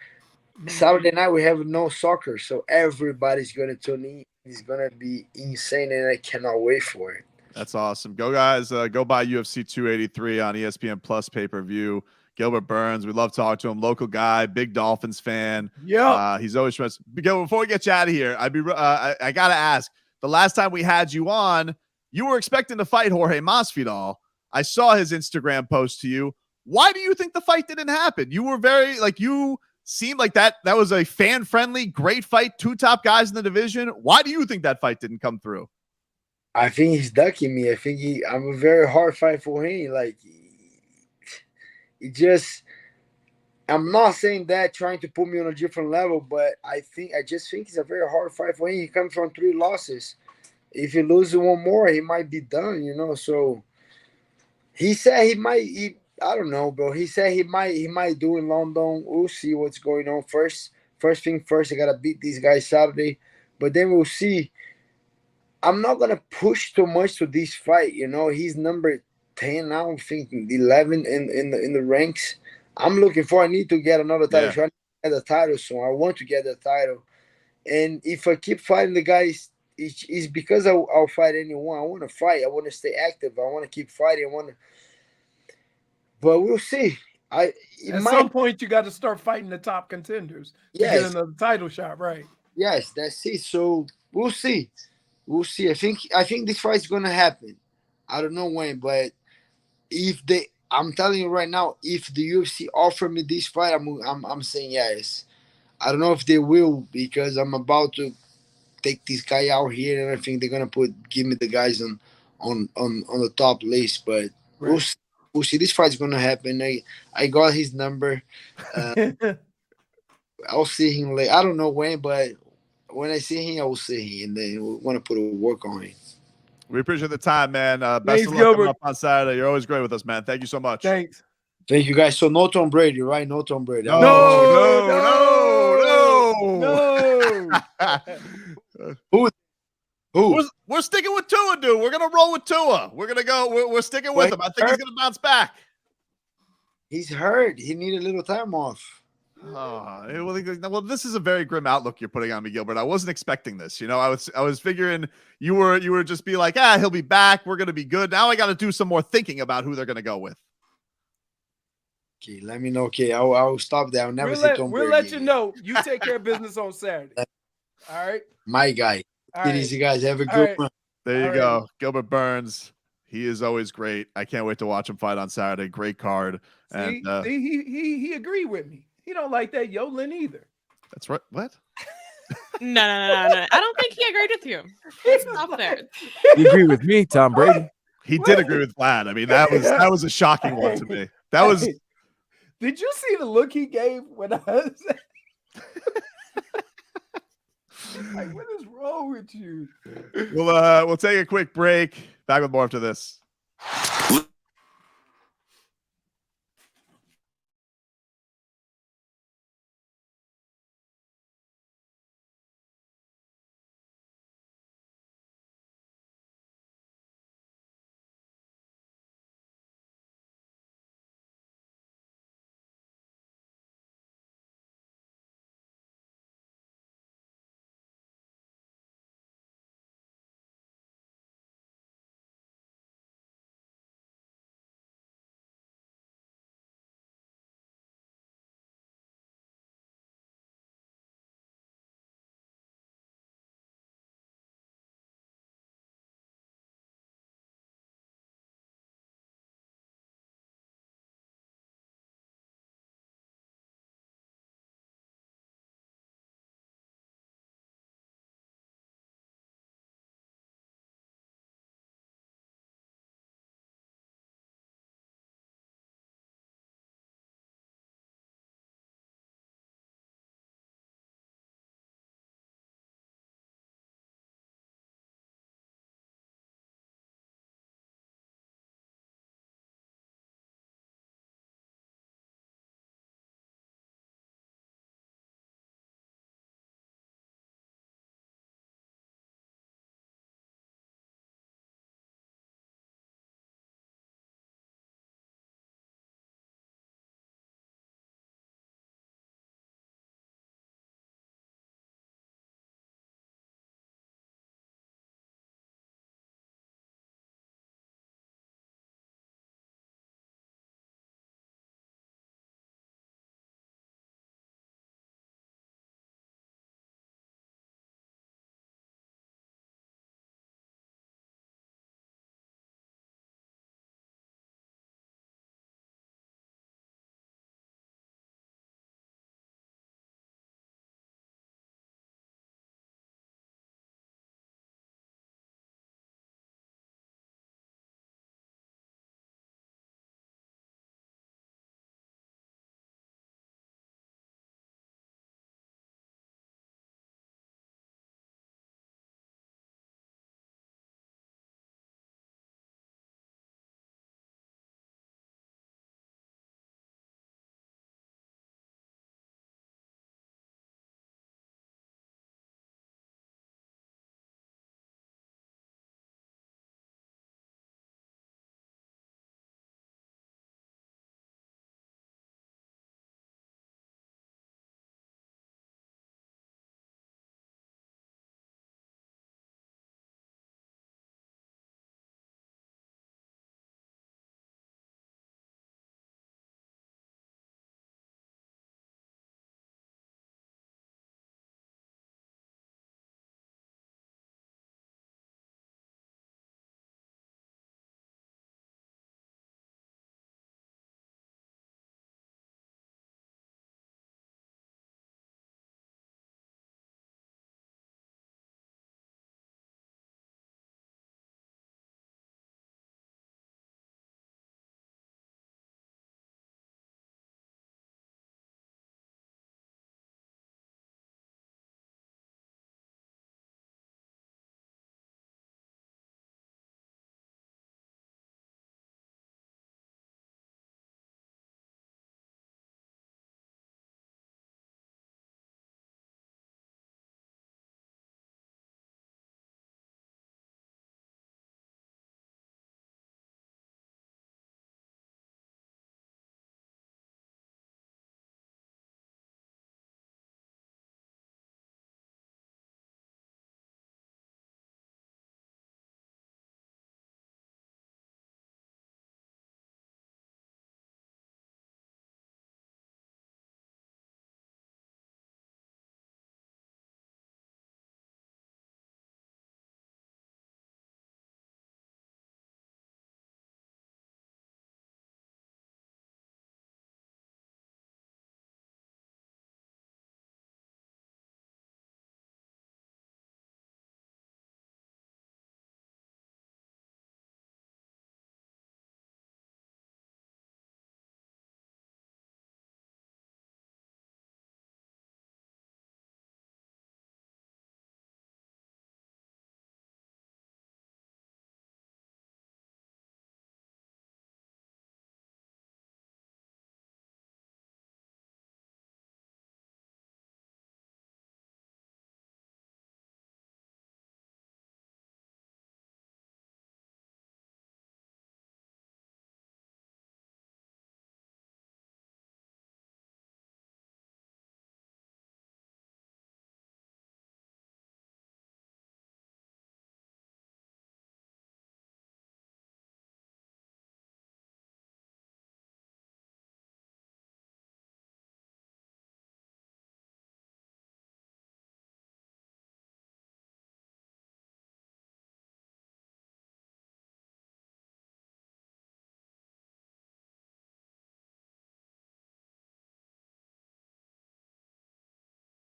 Saturday night we have no soccer, so everybody's gonna tune in. It's gonna be insane, and I cannot wait for it. That's awesome. Go guys, go buy UFC 283 on ESPN Plus pay-per-view. Gilbert Burns, we love talking to him. Local guy, big Dolphins fan. Yeah, he's always trying. Before we get you out of here, I gotta ask. The last time we had you on, you were expecting to fight Jorge Masvidal. I saw his Instagram post to you. Why do you think the fight didn't happen? You were very you seemed like that was a fan-friendly, great fight. Two top guys in the division. Why do you think that fight didn't come through? I think he's ducking me. I think I'm a very hard fight for him. Like, I'm not saying that trying to put me on a different level, but I just think it's a very hard fight for him. He comes from 3 losses. If he loses one more, he might be done, you know. So he said I don't know, bro. He said he might do in London. We'll see what's going on first. First thing first, I gotta beat these guys Saturday, but then we'll see. I'm not gonna push too much to this fight, you know. He's number 10 now, I'm thinking 11 in the ranks. I'm looking for. I need to get another title. Trying to get the title soon. I want to get the title, and if I keep fighting the guys, it's because I'll fight anyone. I want to fight. I want to stay active. I want to keep fighting. But we'll see. At some point, you got to start fighting the top contenders to get another title shot, right? Yes, that's it. So we'll see. We'll see. I think this fight's gonna happen. I don't know when, but I'm telling you right now, if the UFC offer me this fight, I'm saying yes. I don't know if they will because I'm about to take this guy out here, and I think they're gonna give me the guys on the top list. But we'll see. This fight's gonna happen. I got his number. I'll see him later. I don't know when, but when I see him, I will see him, and then we want to put a work on him. We appreciate the time, man. Best Thanks, of luck Gilbert. coming up on Saturday. You're always great with us, man. Thank you so much. Thanks. Thank you, guys. So no Tom Brady, right? No Tom Brady. No. Who? We're sticking with Tua, dude. We're gonna roll with Tua. We're gonna go. We're sticking with him. I think he's gonna bounce back. He's hurt. He needed a little time off. Well, this is a very grim outlook you're putting on me, Gilbert. I wasn't expecting this. You know, I was figuring you were just be like, he'll be back. We're gonna be good. Now I got to do some more thinking about who they're gonna go with. Okay, let me know. Okay, I'll stop there. I'll never see Tom Brady. We'll let you know. You take care of business on Saturday. All right. My guy. Get easy, guys. Have a good one. There you go. Gilbert Burns. He is always great. I can't wait to watch him fight on Saturday. Great card. See, he agreed with me. He don't like that Yodelin either. That's right. What? No. I don't think he agreed with you. Let's stop there. You agree with me, Tom Brady? He did agree with Vlad. I mean, that was a shocking one to me. That was. Did you see the look he gave when I was like, what is wrong with you? We'll take a quick break. Back with more after this.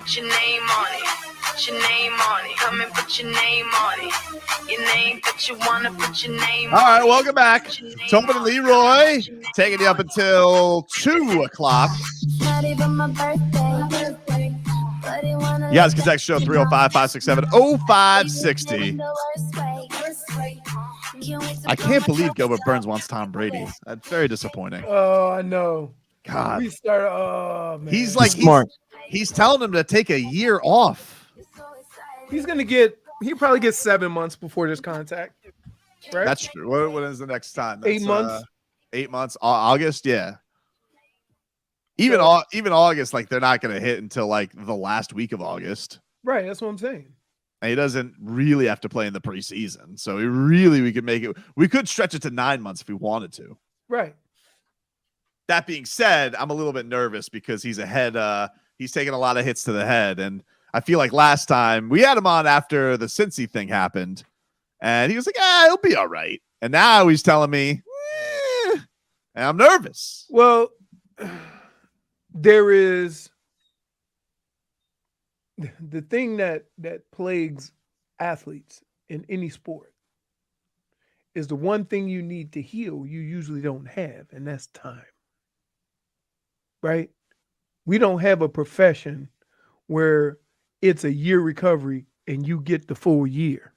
put your name on it. Put your name on it. Come and put your name on it. Your name, but you wanna put your name All on right, it. welcome back. Tobin and Leroy taking you up until 2 o'clock. You guys can text show 305-567-0560. I can't believe Gilbert Burns wants Tom Brady. That's very disappointing. Oh, I know. God. We start. Oh man. He's like smart. He's telling him to take a year off. He'll probably get 7 months before this contact. Right? That's true. What is the next time? That's, 8 months. 8 months. August, yeah. Even August, like they're not going to hit until like the last week of August. Right. That's what I'm saying. And he doesn't really have to play in the preseason, so we could make it. We could stretch it to 9 months if we wanted to. Right. That being said, I'm a little bit nervous because he's ahead. He's taking a lot of hits to the head, and I feel like last time we had him on after the Cincy thing happened, and he was like, he'll be all right. And now he's telling me, and I'm nervous. Well, there is the thing that plagues athletes in any sport is the one thing you need to heal you usually don't have, and that's time. Right? We don't have a profession where it's a year recovery and you get the full year.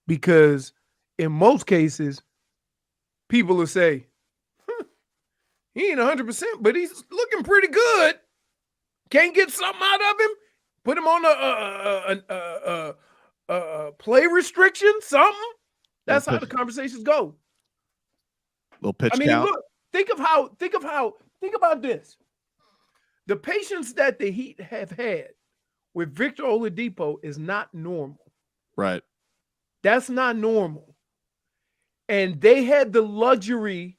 Because in most cases, people will say, he ain't 100%, but he's looking pretty good. Can't get something out of him. Put him on a play restriction, something. That's how the conversations go. Little pitch count. Look, think about this. The patience that the Heat have had with Victor Oladipo is not normal. Right. That's not normal. And they had the luxury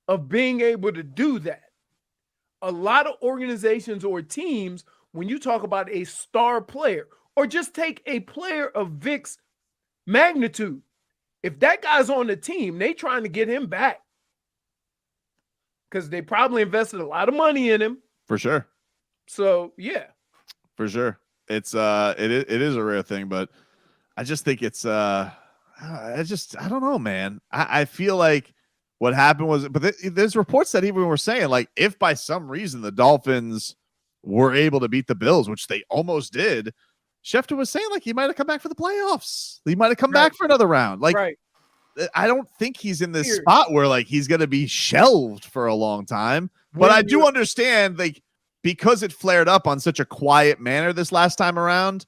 of being able to do that. A lot of organizations or teams, when you talk about a star player, or just take a player of Vic's magnitude, if that guy's on the team, they trying to get him back because they probably invested a lot of money in him. For sure. So yeah. For sure. It's it is a rare thing, but I just think it's I don't know, man. I feel like what happened was, but there's reports that even were saying, like, if by some reason the Dolphins were able to beat the Bills, which they almost did, Schefter was saying, like, he might have come back for the playoffs. He might have come back for another round. Like, I don't think he's in this spot where, like, he's going to be shelved for a long time. But I do understand, like, because it flared up on such a quiet manner this last time around,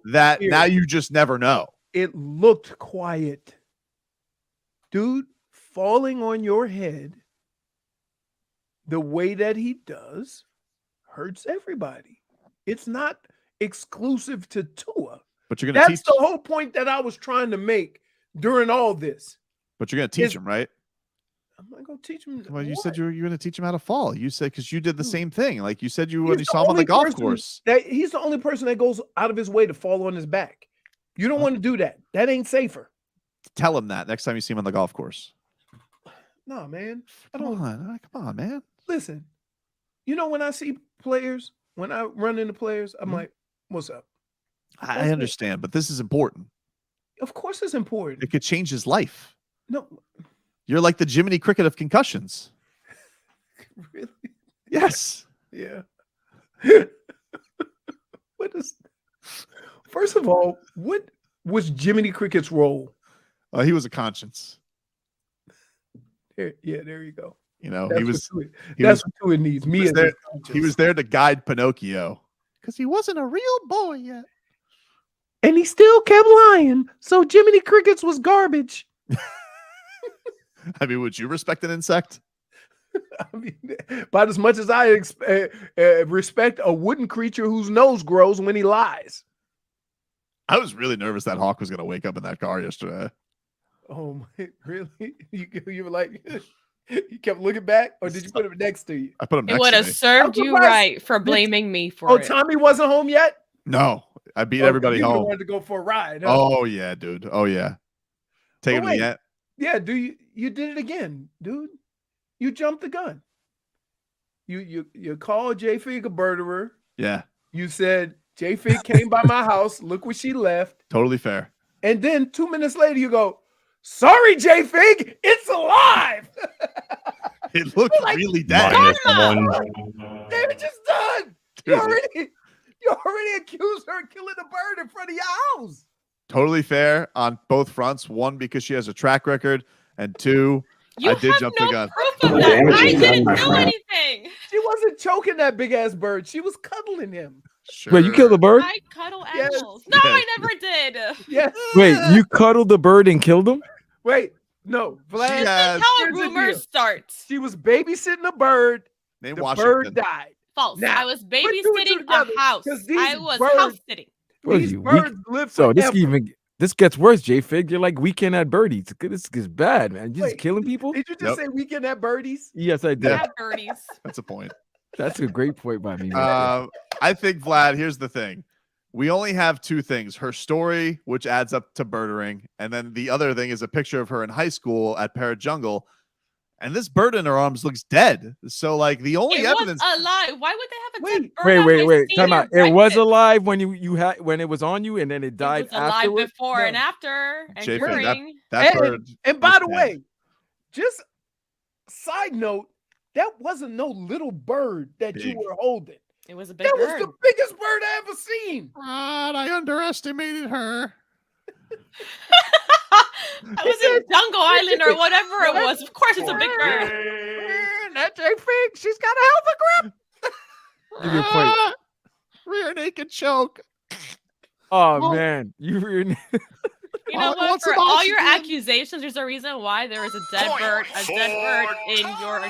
that now you just never know. It looked quiet. Dude, falling on your head the way that he does hurts everybody. It's not exclusive to Tua. But you're going to teach. That's the whole point that I was trying to make during all this. But you're going to teach him, right? I'm not going to teach him. Well, you said you're going to teach him how to fall. You said, because you did the same thing. Like you said, when you saw him on the golf course. He's the only person that goes out of his way to fall on his back. You don't want to do that. That ain't safer. Tell him that next time you see him on the golf course. No, man. Come on, man. Listen, when I see players, when I run into players, I'm like, what's up? I understand, but this is important. Of course it's important. It could change his life. No. You're like the Jiminy Cricket of concussions. Really? Yes. Yeah. First of all, what was Jiminy Cricket's role? He was a conscience. There you go. That's what Tua needs. He was there to guide Pinocchio because he wasn't a real boy yet. And he still kept lying. So Jiminy Crickets was garbage. I mean, would you respect an insect? I mean, about as much as I respect a wooden creature whose nose grows when he lies. I was really nervous that Hawk was going to wake up in that car yesterday. Oh, my, really? You were like, you kept looking back, or did you put him next to you? I put him next to me. It would have served you right for blaming me for it. Tommy wasn't home yet? No, I beat everybody home. You wanted to go for a ride. Huh? Oh, yeah, dude. Oh, yeah. Take him to the end. Yeah, you did it again, dude. You jumped the gun. You called Jay Fig a murderer. Yeah. You said J-Fig came by my house. Look where she left. Totally fair. And then 2 minutes later, you go, "Sorry, J-Fig, it's alive." It looked really dead. David just done. You already accused her of killing a bird in front of your house. Totally fair on both fronts. One, because she has a track record, and two, I did jump the gun. Proof of that. I didn't do anything. She wasn't choking that big ass bird. She was cuddling him. Sure. Wait, you killed the bird? I cuddle animals. No, I never did. Yes. Wait, you cuddled the bird and killed him? Wait, no. Vlad, This is how a rumor starts. She was babysitting a bird. The bird died. False. Now, I was babysitting a house. I was house sitting. These birds live so forever. this gets worse, J-Fig. You're like Weekend at Birdies. This is bad, man. You're just killing people. Did you just say Weekend at Birdies? Yes, I did. At birdies. That's a point. That's a great point by me. Man. I think, Vlad, here's the thing. We only have two things: her story, which adds up to birdering, and then the other thing is a picture of her in high school at Parrot Jungle. And this bird in her arms looks dead. So, like, the only evidence was alive. Why would they have a dead bird? Wait. Time out. It was alive when you had when it was on you, and then it died It was alive afterwards? before and after and J-Fig, during. that bird. And by the way, just side note, that wasn't no little bird that you were holding. It was a big That bird. was the biggest bird I ever seen. I underestimated her. I was in Jungle Island or whatever it was. Of course, it's a big bird. That J-Fig, she's got a hell of a grip. Give me a point. Rear naked choke. Oh man, you were. You know what? For all your accusations, there's a reason why there is a dead bird in your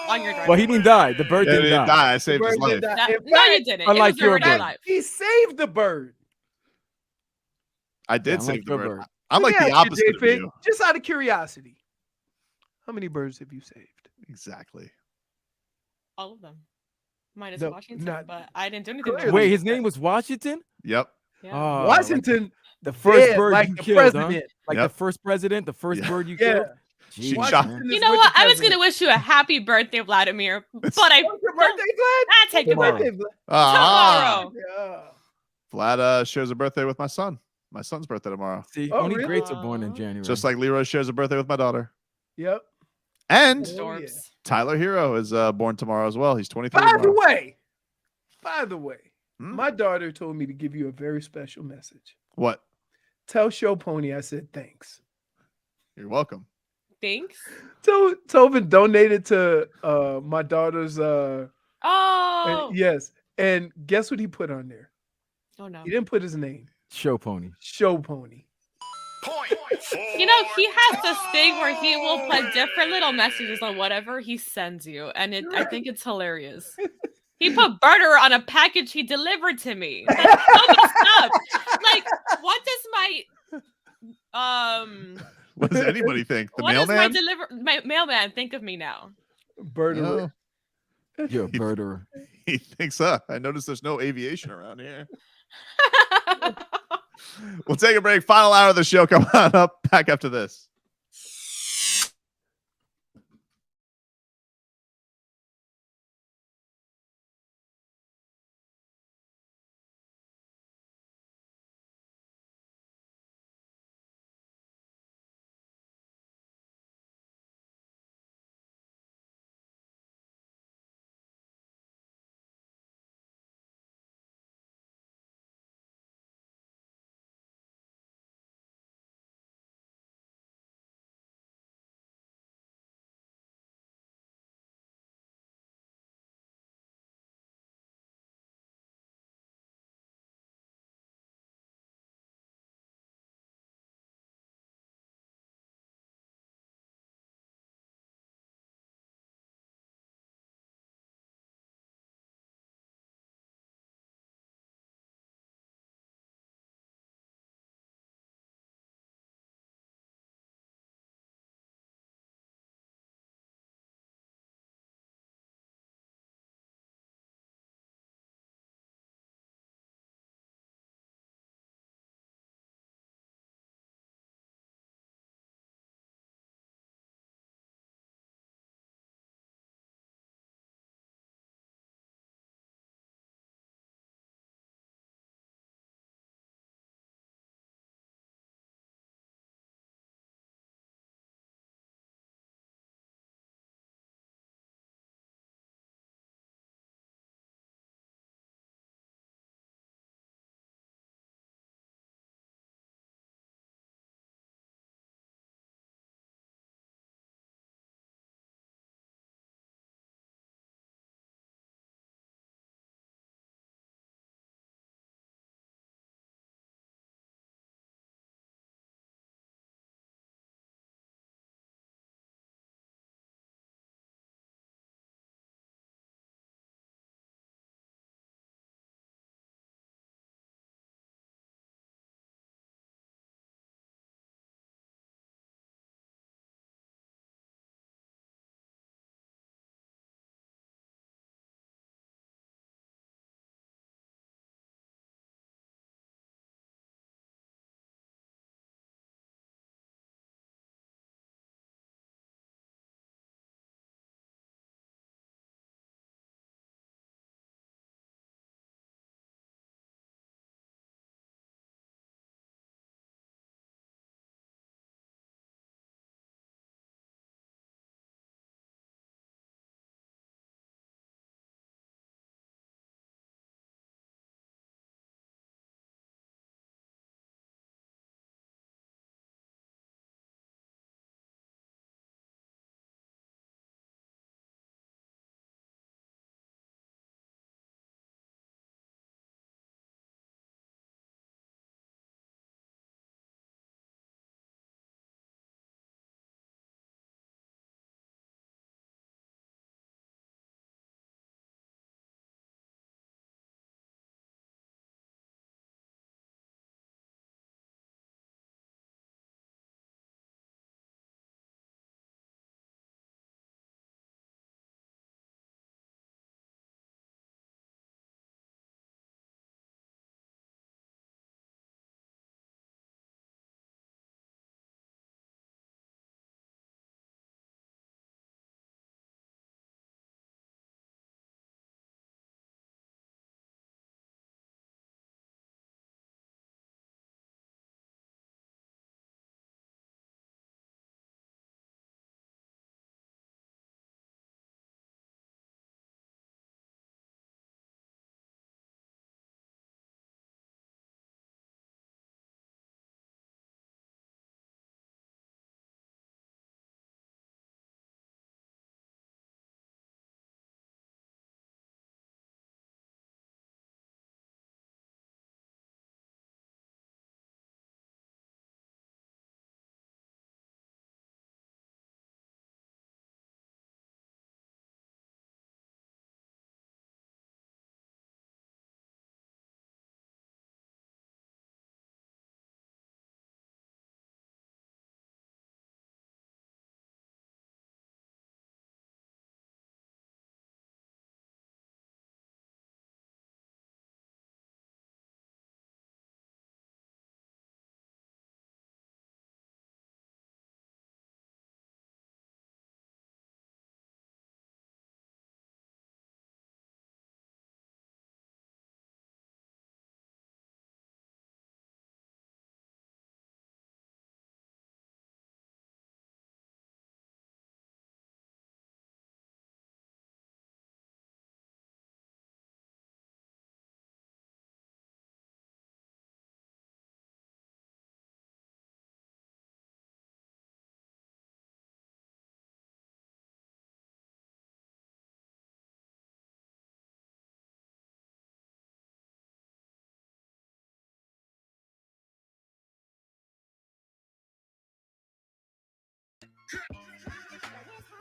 on your drive. Well, he didn't die. The bird didn't die. I saved his life. No, you didn't. Unlike it was your already bird. alive. He saved the bird. I did Yeah, save the your bird. bird. I'm like the opposite of J-Fig, you. just out of curiosity, how many birds have you saved? Exactly. All of them. Minus No, Washington, not- but I didn't do anything. Clearly. Wait, his name was Washington. Yep. Yeah. Oh, Washington, the first dead, bird like you the killed, huh? president. Like Yep. the first president, the first Yeah. bird you Yeah. killed. She Jeez, shot- man. You know what? I was gonna wish you a happy birthday, Vladimir, but I What's your birthday, Vlad? I take it Tomorrow. back. Birthday, Vlad. Ah, Tomorrow. Yeah. Vlad shares a birthday with my son. My son's birthday tomorrow. See, Oh, only really? greats are born in January. Just like Leroy shares a birthday with my daughter. Yep. And Oh, yeah. Tyler Hero is born tomorrow as well. He's 23. By the tomorrow. way, Hmm? my daughter told me to give you a very special message. What? Tell Show Pony I said thanks. You're welcome. Thanks. Tobin donated to my daughter's Oh. yes. And guess what he put on there? Oh no. He didn't put his name. Show pony. Show Pony. You know, he has this thing where he will put different little messages on whatever he sends you, and I think it's hilarious. He put butter on a package he delivered to me. That's so messed up. Like, what does What does anybody think? The what does mailman? my mailman think of me now? Birder. You're a murderer. He thinks, I noticed there's no aviation around here. We'll take a break. Final hour of the show. Come on up. Back after this.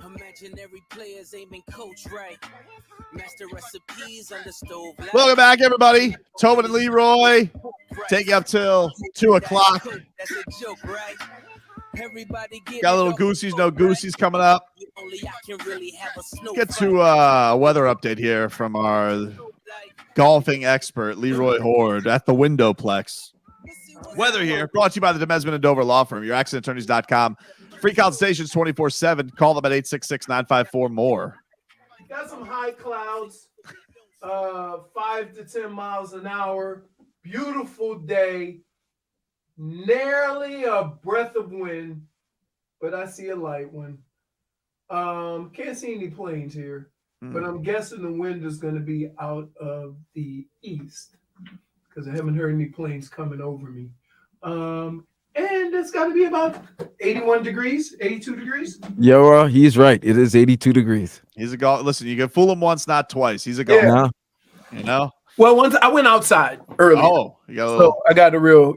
Imaginary players aiming coach right. Master recipes on the stove. Welcome back, everybody. Tobin and Leroy. Take you up till 2 o'clock. That's a joke, right? Everybody Got a little Goosies, no Goosies coming up. Get to a weather update here from our golfing expert, Leroy Horde, at the Windowplex. Weather here, brought to you by the Demesman and Dover Law Firm, your accidentattorneys.com. Free consultations 24/7. Call them at 866-954-MORE. Got some high clouds, 5 to 10 miles an hour. Beautiful day. Nearly a breath of wind, but I see a light one. Can't see any planes here, but I'm guessing the wind is going to be out of the east because I haven't heard any planes coming over me. And it's got to be about 81 degrees, 82 degrees. Yo, he's right. It is 82 degrees. He's a golf. Listen, you can fool him once, not twice. He's a golfer. Yeah. You know? Well, once I went outside earlier. Oh, you got so I got a real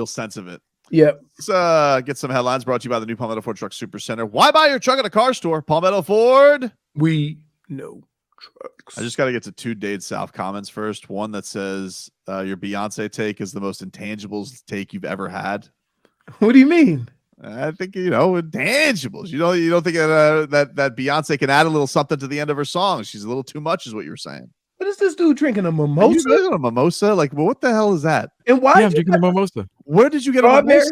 sense of it. Yeah. Let's get some headlines brought to you by the new Palmetto Ford Truck Super Center. Why buy your truck at a car store? Palmetto Ford. We know trucks. I just got to get to 2 Dade South comments first. One that says your Beyonce take is the most intangibles take you've ever had. What do you mean? I think, intangibles. You don't think that Beyonce can add a little something to the end of her song. She's a little too much is what you were saying. What is this dude drinking, a mimosa? Are you drinking a mimosa? Like, well, what the hell is that? And why? Yeah, I'm drinking a mimosa. Where did you get a mimosa?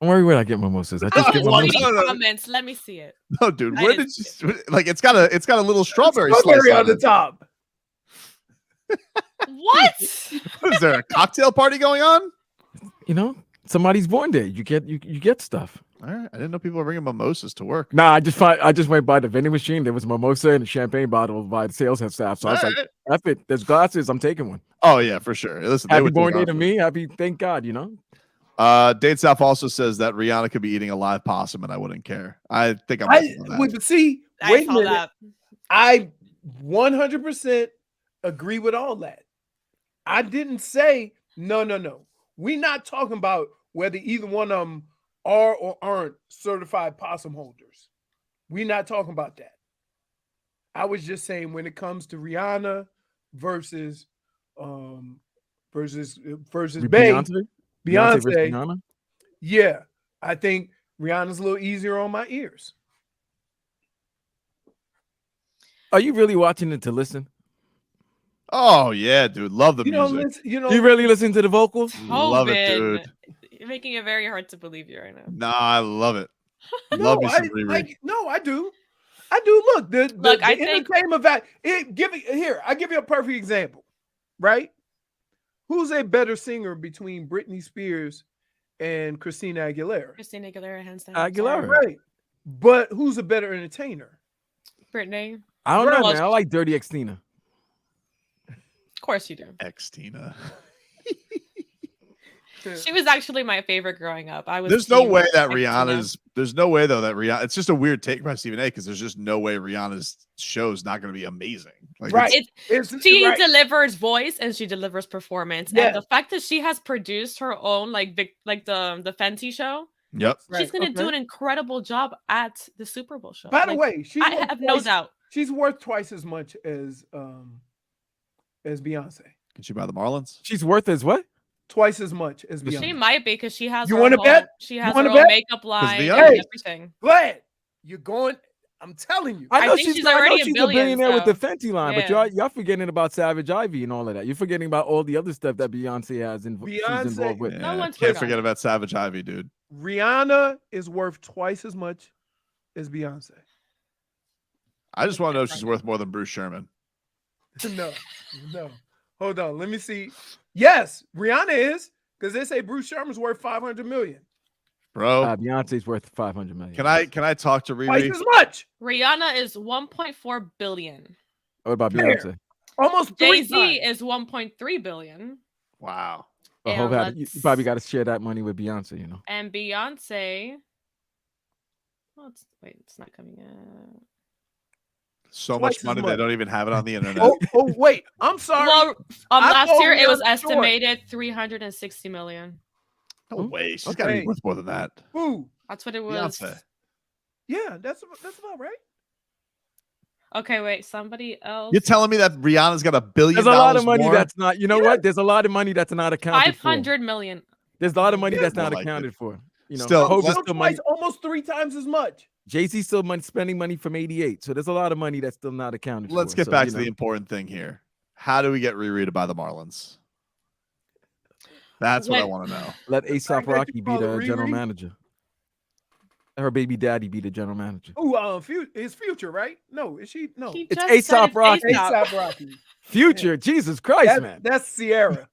Don't worry where I get mimosas. I just get mimosas. Comments. Let me see it. No, dude. Where did you like? It's got a little strawberry slice on the top. What? Is there a cocktail party going on? Somebody's born day. You get stuff. All right. I didn't know people were bringing mimosas to work. Nah, I just went by the vending machine. There was a mimosa and a champagne bottle by the sales staff. So I was like, F it. There's glasses. I'm taking one. Oh yeah, for sure. Listen, happy born day to me. Happy, thank God. Dade South also says that Rihanna could be eating a live possum and I wouldn't care. I think I'm wait a minute. I 100% agree with all that. I didn't say no. We're not talking about whether either one of them are or aren't certified possum holders. We're not talking about that. I was just saying when it comes to Rihanna versus Beyonce versus Rihanna? Yeah, I think Rihanna's a little easier on my ears. Are you really watching it to listen? Oh yeah, dude, love the music. You really listen to the vocals? Love it, dude. You're making it very hard to believe you right now. Nah, I love it. No, I do. Look, the entertainment value. I give you a perfect example, right? Who's a better singer between Britney Spears and Christina Aguilera? Christina Aguilera, hands down. Aguilera, right? But who's a better entertainer? Britney. I don't know, man. I like Dirty X Tina. Of course you do. X Tina. She was actually my favorite growing up. There's no way that Rihanna's. There's no way though that Rihanna. It's just a weird take by Stephen A. Because there's just no way Rihanna's show's not going to be amazing. Like, right. She delivers voice and she delivers performance. Yeah. And the fact that she has produced her own like the Fenty show. Yep. She's going to do an incredible job at the Super Bowl show. By the way, I have no doubt. She's worth twice as much as Beyonce. Can she buy the Marlins? She's worth as what? Twice as much as Beyonce. She might be because she has. You want to bet? She has her own makeup line and everything. Glad you're going. I'm telling you. I think she's already a billionaire with the Fenty line, Yeah. but y'all forgetting about Savage Ivy and all of that. You're forgetting about all the other stuff that Beyonce has she's involved with. Yeah, can't forget about Savage Ivy, dude. Rihanna is worth twice as much as Beyonce. I just want to know if she's worth more than Bruce Sherman. No. Hold on. Let me see. Yes, Rihanna is, because they say Bruce Sherman's worth $500 million. Bro, Beyonce's worth $500 million. Can I talk to Riri? Twice as much. Rihanna is 1.4 billion. What about Beyonce? Almost Jay-Z is 1.3 billion. Wow. Well, you probably got to share that money with Beyonce, And Beyonce. It's not coming in. So much money they don't even have it on the internet. Oh wait, I'm sorry. Well, last year it was estimated 360 million. No way. She's got to be worth more than that. Who? That's what it was. Beyonce. Yeah, that's about right. Okay, wait. Somebody else. You're telling me that Rihanna's got $1 billion There's a lot of money more? that's not. You know what? There's a lot of money that's not accounted for. 500 million. There's a lot of money that's More not like it. accounted for. You know, Still, Hov is So still twice, money. almost 3 times as much. Jay-Z's still spending money from '88. So there's a lot of money that's still not accounted for. Let's get So, back you to know. the important thing here. How do we get rereaded by the Marlins? That's what I want to know. Let ASAP you Rocky be call it the general Riri? manager. Her baby daddy be the general manager. Oh, his Future, right? No, is she? No, He It's just said ASAP Rocky. ASAP Rocky. Future, Jesus Christ, man. That's Sierra.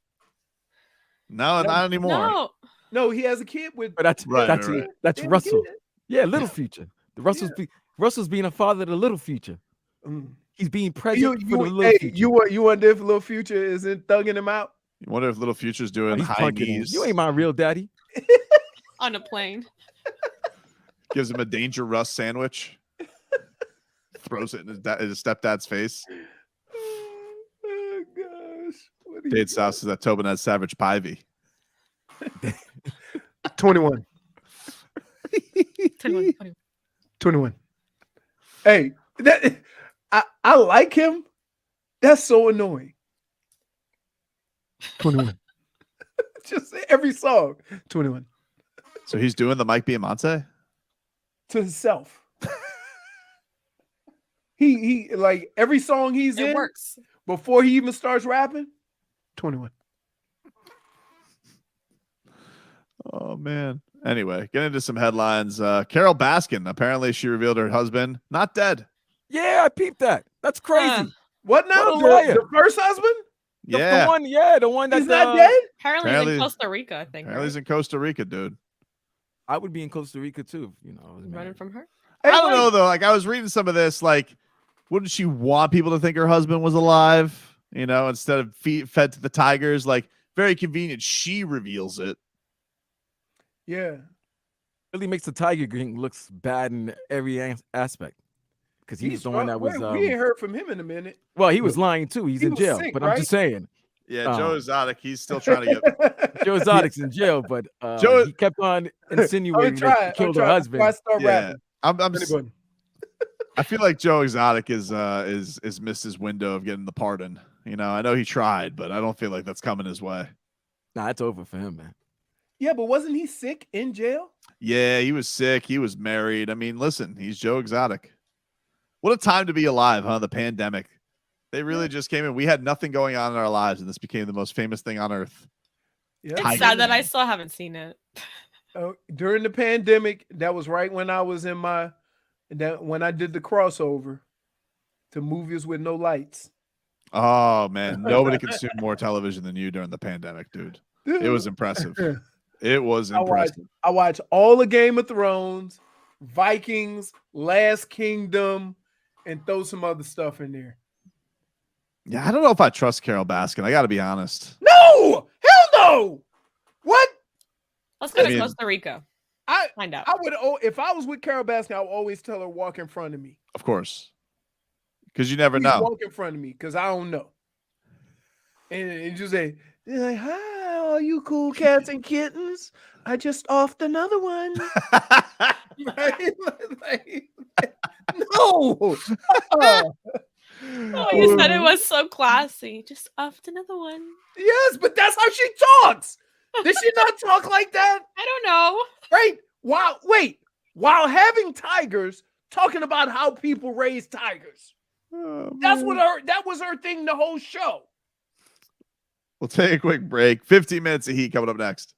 No, not anymore. No, he has a kid with. But that's Right. that's They have a Russell. kid. Yeah, Little Future. The Russell's being a father to Little Future. Mm. He's being present for the Little Hey, Future. you wonder if Little Future isn't thugging him out? You wonder if Little Future's doing He's high punking him. knees. You ain't my real daddy. On a plane. Gives him a Danger Russ sandwich. Throws it in his stepdad's face. Oh gosh. Dade South says that Tobin has Savage Pivy. 21. 21. Hey, I like him. That's so annoying. 21. Just every song. 21. So he's doing the Mike Biamonte? To himself. he like every song he's in works. Before he even starts rapping. 21. Oh man. Anyway, get into some headlines. Carol Baskin, apparently she revealed her husband not dead. Yeah, I peeped that. That's crazy. What now? What a liar. The first husband? Yeah. The one that's He's not dead? Apparently he's in Costa Rica, I think. Apparently he's in Costa Rica, dude. I would be in Costa Rica too, you know. I was Running from her? I don't know though. Like I was reading some of this, like, wouldn't she want people to think her husband was alive? You know, instead of fed to the tigers, like very convenient. She reveals it. Yeah. Really makes the Tiger King looks bad in every aspect. Because he's the one that was. we ain't heard from him in a minute. Well, he was lying too. He's He in was jail. sick, but right? I'm just saying. Yeah, Joe Exotic, he's still trying to get Joe Exotic's in jail, but he kept on insinuating that he killed her husband. I feel like Joe Exotic is missed his window of getting the pardon. You know, I know he tried, but I don't feel like that's coming his way. Nah, it's over for him, man. Yeah, but wasn't he sick in jail? Yeah, he was sick. He was married. I mean, listen, he's Joe Exotic. What a time to be alive, huh? The pandemic. They really just came in. We had nothing going on in our lives, and this became the most famous thing on earth. Yeah. It's sad that I still haven't seen it. During the pandemic, that was right when I was when I did the crossover to movies with no lights. Oh man, nobody consumed more television than you during the pandemic, dude. It was impressive. It was impressive. I watched all the Game of Thrones, Vikings, Last Kingdom, and throw some other stuff in there. Yeah, I don't know if I trust Carol Baskin. I got to be honest. No, hell no. What? Let's go to Costa Rica. Find out. I would. If I was with Carol Baskin, I would always tell her walk in front of me. Of course, because you never Please know. Walk in front of me, because I don't know. And just say, like, "Hi, all you cool cats and kittens. I just offed another one." Right? No. Oh, you said it was so classy. Just offed another one. Yes, but that's how she talks. Did she not talk like that? I don't know. Right? While having tigers, talking about how people raise tigers. That was her thing the whole show. We'll take a quick break. 15 minutes of heat coming up next.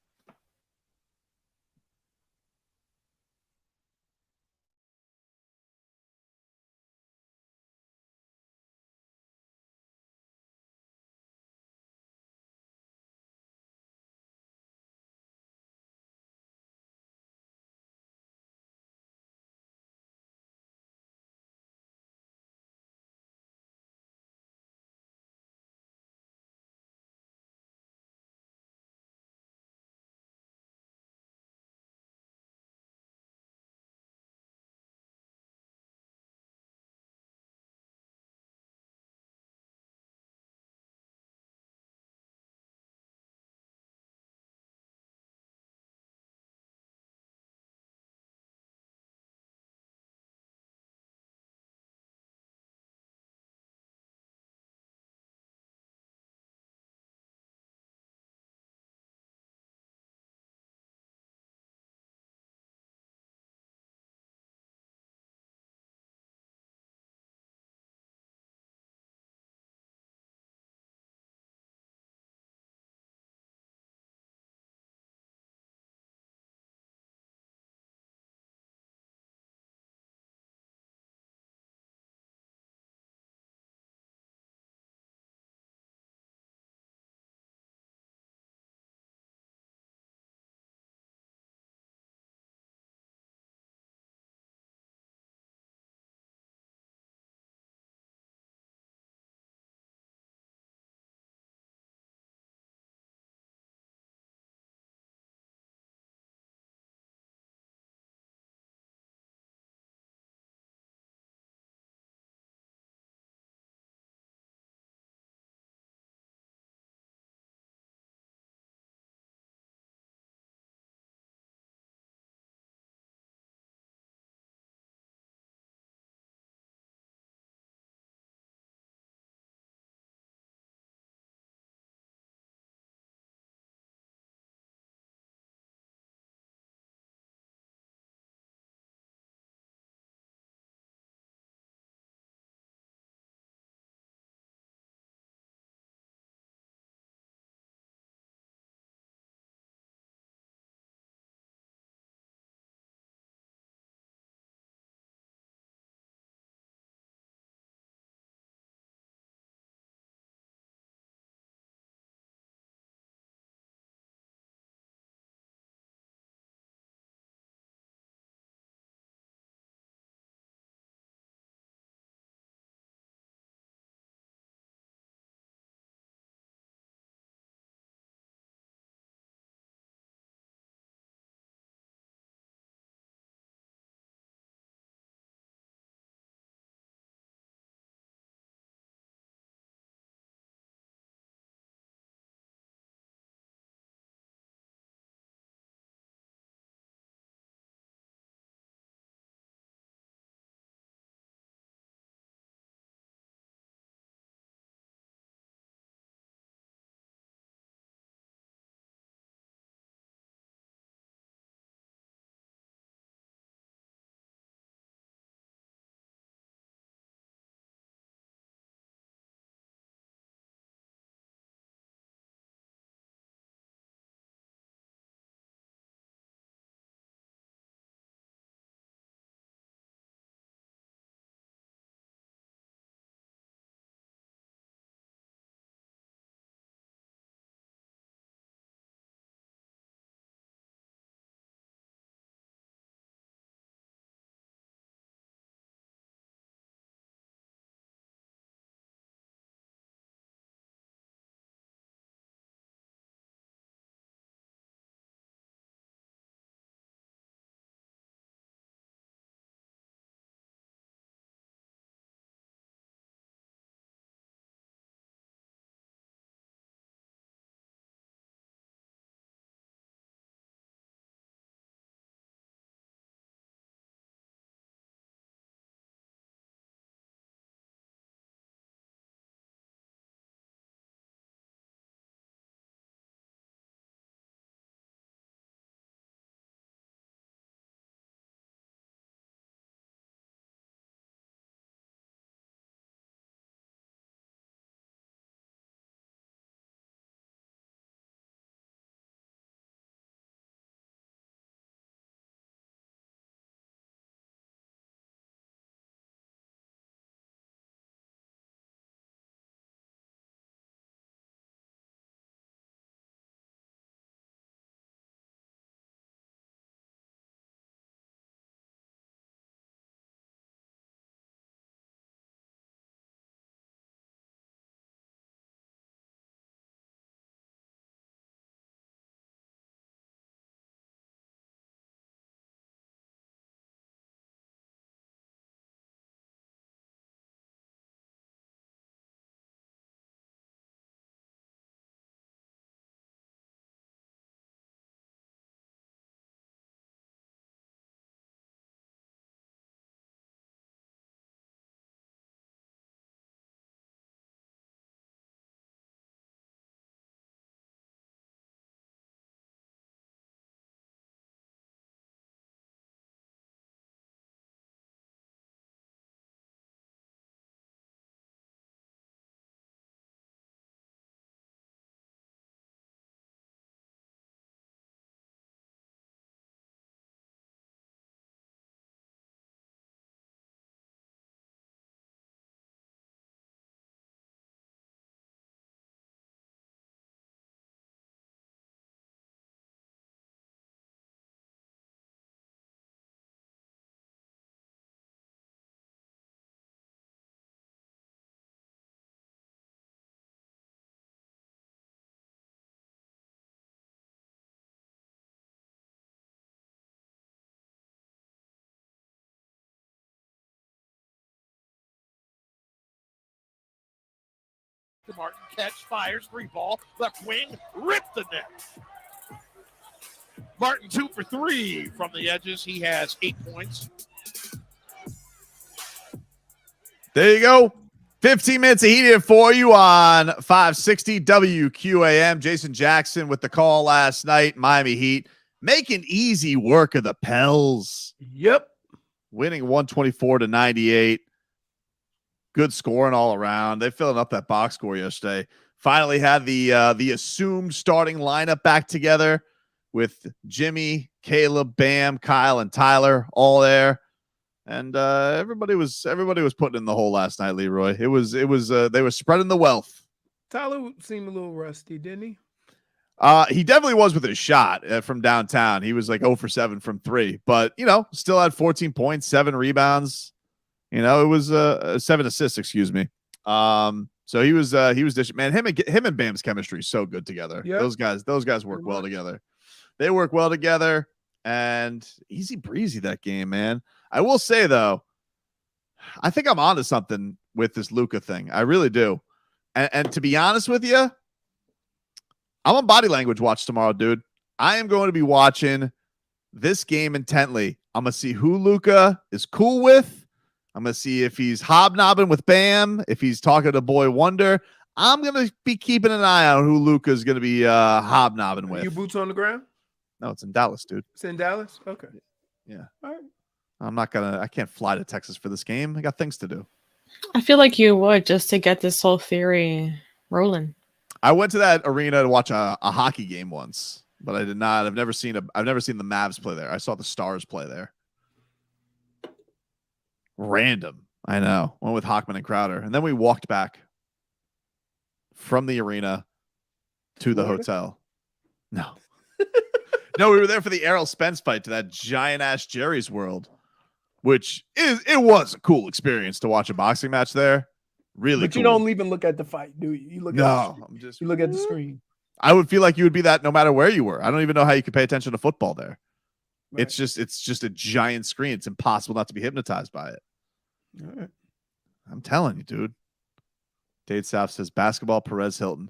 to Martin. Catch, fires, 3 ball. Left wing, rip the net. Martin 2 for 3 from the edges. He has 8 points. There you go. 15 minutes of heated for you on 560 WQAM. Jason Jackson with the call last night. Miami Heat making easy work of the Pels. Yep. Winning 124-98. Good scoring all around. They filling up that box score yesterday. Finally had the assumed starting lineup back together with Jimmy, Caleb, Bam, Kyle, and Tyler all there. And everybody was putting in the hole last night, Leroy. It was they were spreading the wealth. Tyler seemed a little rusty, didn't he? He definitely was with his shot from downtown. He was like 0 for 7 from 3, but still had 14 points, 7 rebounds. It was 7 assists, excuse me. So he was dishing. Man, him and Bam's chemistry is so good together. Yep. Those guys work well together. They work well together, and easy breezy that game, man. I will say though, I think I'm onto something with this Luka thing. I really do. And to be honest with you, I'm on body language watch tomorrow, dude. I am going to be watching this game intently. I'm going to see who Luka is cool with. I'm going to see if he's hobnobbing with Bam, if he's talking to Boy Wonder. I'm going to be keeping an eye on who Luka is going to be hobnobbing with. Your boots on the ground? No, it's in Dallas, dude. It's in Dallas? Okay. Yeah. All right. I can't fly to Texas for this game. I got things to do. I feel like you would, just to get this whole theory rolling. I went to that arena to watch a hockey game once, but I did not. I've never seen the Mavs play there. I saw the Stars play there. Random. I know. Went with Hockman and Crowder. And then we walked back from the arena to the hotel. No. No, we were there for the Errol Spence fight to that giant-ass Jerry's World, which it was a cool experience to watch a boxing match there. Really But cool. you don't even look at the fight, do you? You look you look at the screen. I would feel like you would be that no matter where you were. I don't even know how you could pay attention to football there. Right. It's just a giant screen. It's impossible not to be hypnotized by it. All right. I'm telling you, dude. Dade South says basketball, Perez Hilton.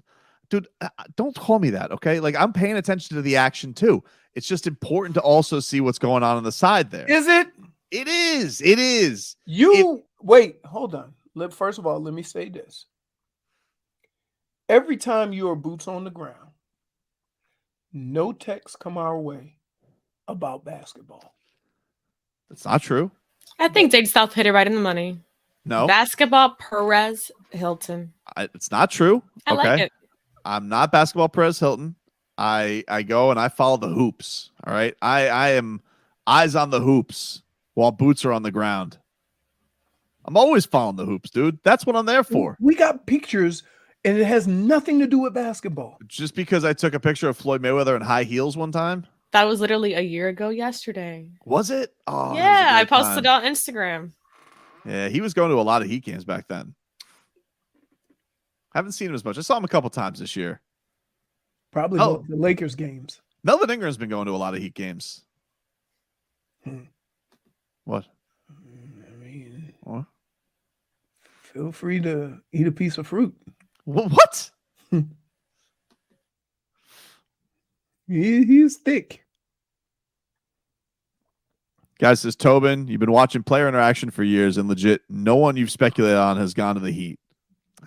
Dude, don't call me that, okay? Like, I'm paying attention to the action too. It's just important to also see what's going on the side there. Is it? It is. It is. Wait, hold on. First of all, let me say this. Every time you are boots on the ground, no texts come our way about basketball. That's not true. I think Dade South hit it right in the money. No. Basketball, Perez Hilton. It's not true. I like it. I'm not basketball Perez Hilton. I go and I follow the hoops. All right. I am eyes on the hoops while boots are on the ground. I'm always following the hoops, dude. That's what I'm there for. We got pictures, and it has nothing to do with basketball. Just because I took a picture of Floyd Mayweather in high heels one time? That was literally a year ago yesterday. Was it? Oh, yeah, I posted on Instagram. Yeah, he was going to a lot of Heat games back then. Haven't seen him as much. I saw him a couple times this year. Probably the Lakers games. Melvin Ingram's been going to a lot of Heat games. What? I mean, what? Feel free to eat a piece of fruit. What? He's thick. Guys, says Tobin, you've been watching player interaction for years, and legit, no one you've speculated on has gone to the Heat.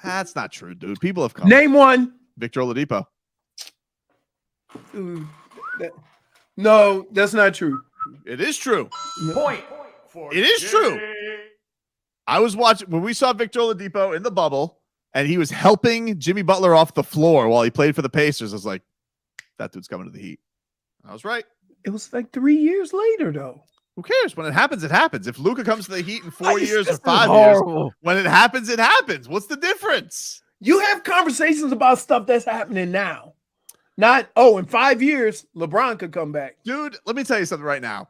That's not true, dude. People have come. Name one. Victor Oladipo. No, that's not true. It is true. Point for it is true. I was watching when we saw Victor Oladipo in the bubble, and he was helping Jimmy Butler off the floor while he played for the Pacers. I was like, that dude's coming to the Heat. I was right. It was like 3 years later, though. Who cares? When it happens, it happens. If Luka comes to the Heat in 4 years or 5 years, when it happens, it happens. What's the difference? You have conversations about stuff that's happening now. Not, in 5 years, LeBron could come back. Dude, let me tell you something right now.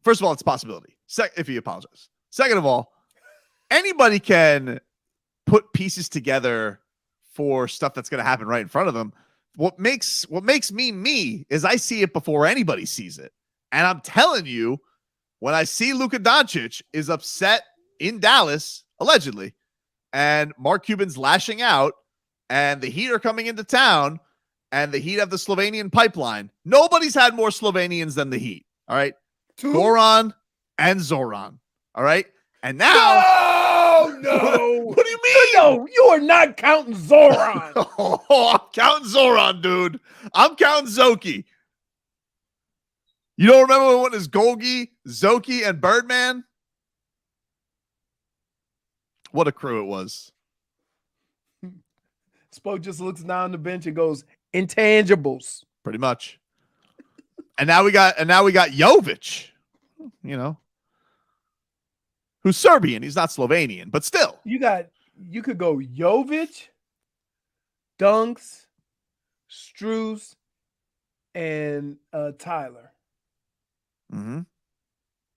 First of all, it's a possibility. If he apologizes. Second of all, anybody can put pieces together for stuff that's going to happen right in front of them. What makes me me is I see it before anybody sees it. And I'm telling you, when I see Luka Doncic is upset in Dallas, allegedly, and Mark Cuban's lashing out, and the Heat are coming into town, and the Heat have the Slovenian pipeline. Nobody's had more Slovenians than the Heat. All right. Goran and Zoran. All right. And now. No. What do you mean? No, you are not counting Zoran. I'm counting Zoran, dude. I'm counting Zoki. You don't remember when it was Golgi, Zoki, and Birdman? What a crew it was. Spo just looks down the bench and goes, intangibles. Pretty much. And now we got Jovic, you know, who's Serbian. He's not Slovenian, but still. You could go Jovic, Dunks, Struz, and Tyler. Mm-hmm.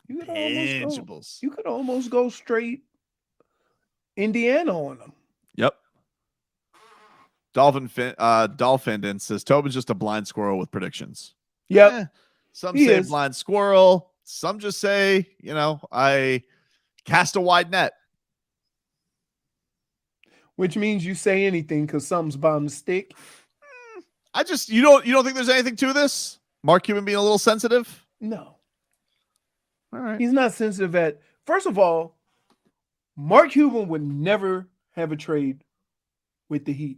You could almost go straight Indiana on them. Yep. Dolphin says Tobin's just a blind squirrel with predictions. Yep. Some say blind squirrel. Some just say, I cast a wide net. Which means you say anything because something's bound to stick. You don't think there's anything to this? Mark Cuban being a little sensitive? No. All right. He's not sensitive first of all, Mark Cuban would never have a trade with the Heat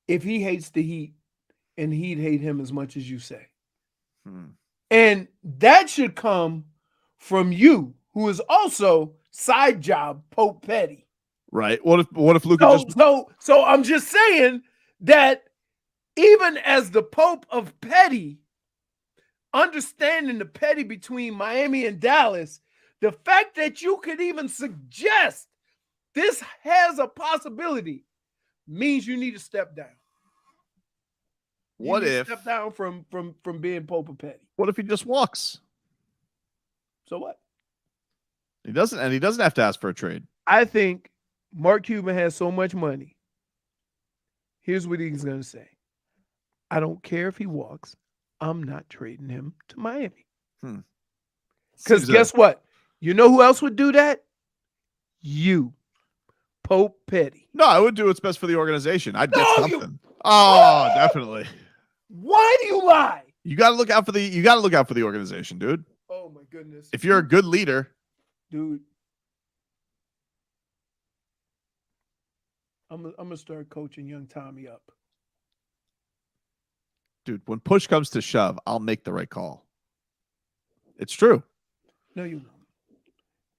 if he hates the Heat and he'd hate him as much as you say. And that should come from you, who is also side job Pope Petty. Right. What if Luka So I'm just saying that even as the Pope of Petty, understanding the petty between Miami and Dallas, the fact that you could even suggest this has a possibility means you need to step down. Step down from being Pope of Petty? What if he just walks? So what? He doesn't have to ask for a trade. I think Mark Cuban has so much money. Here's what he's going to say. I don't care if he walks. I'm not trading him to Miami. Because guess what? You know who else would do that? You, Pope Petty. No, I would do what's best for the organization. I'd get something. Definitely. Why do you lie? You got to look out for the organization, dude. Oh my goodness. If you're a good leader, dude. I'm gonna start coaching young Tommy up. Dude, when push comes to shove, I'll make the right call. It's true. No, you won't.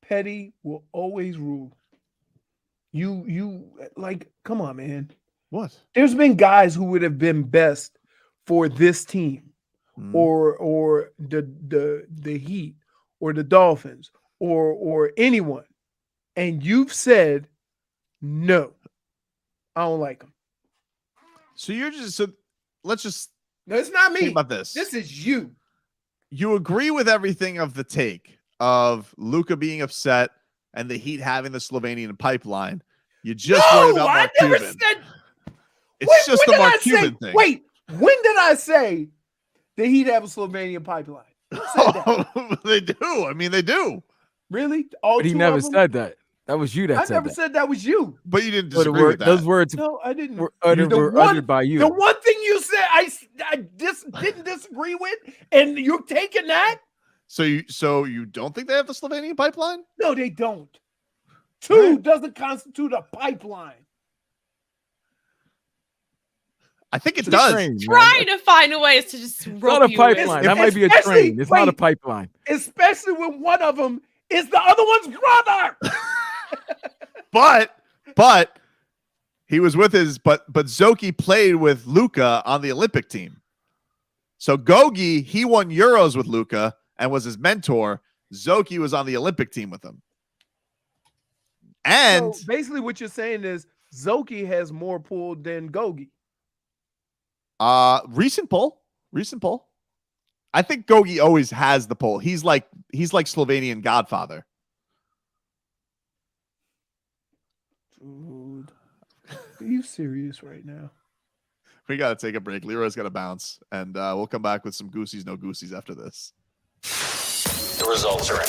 Petty will always rule. You come on, man. What? There's been guys who would have been best for this team, or the Heat, or the Dolphins, or anyone, and you've said no. I don't like them. So let's just. No, it's not me. Think about this. This is you. You agree with everything of the take of Luka being upset and the Heat having the Slovenian pipeline. You just worry about Mark Cuban. It's just the Mark Cuban thing. Wait, when did I say the Heat have a Slovenian pipeline? Who said that? They do. I mean, they do. Really? But he never said that. That was you that said that. I never said that was you. But you didn't disagree with that. Those words no, I didn't. were uttered by you. The one thing you said I didn't disagree with, and you're taking that? So you don't think they have the Slovenian pipeline? No, they don't. Two doesn't constitute a pipeline. I think it does. Trying to find a way to just it's not a pipeline. That might be a train. It's not a pipeline. Especially when one of them is the other one's brother. But he was with but Zoki played with Luka on the Olympic team. So Gogi, he won Euros with Luka and was his mentor. Zoki was on the Olympic team with him. And so basically what you're saying is Zoki has more pull than Gogi. Recent poll. I think Gogi always has the pull. He's like Slovenian Godfather. Dude, are you serious right now? We got to take a break. Leroy's got to bounce, and we'll come back with some Goosies, no Goosies after this. The results are in.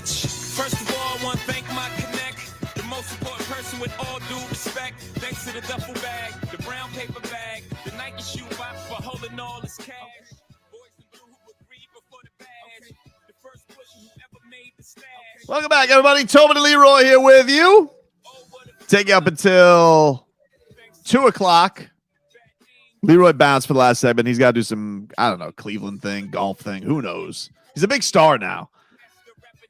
speech. First of all, I want to thank my connect, the most important person with all due respect. Thanks to the duffel bag, the brown paper bag, the Nike shoe box for holding all this cash. Boys in blue who agreed before the badge. The first push who ever made the stash. Welcome back, everybody. Tobin and Leroy here with you. Take you up until 2 o'clock. Leroy bounced for the last segment. He's got to do some, I don't know, Cleveland thing, golf thing. Who knows? He's a big star now.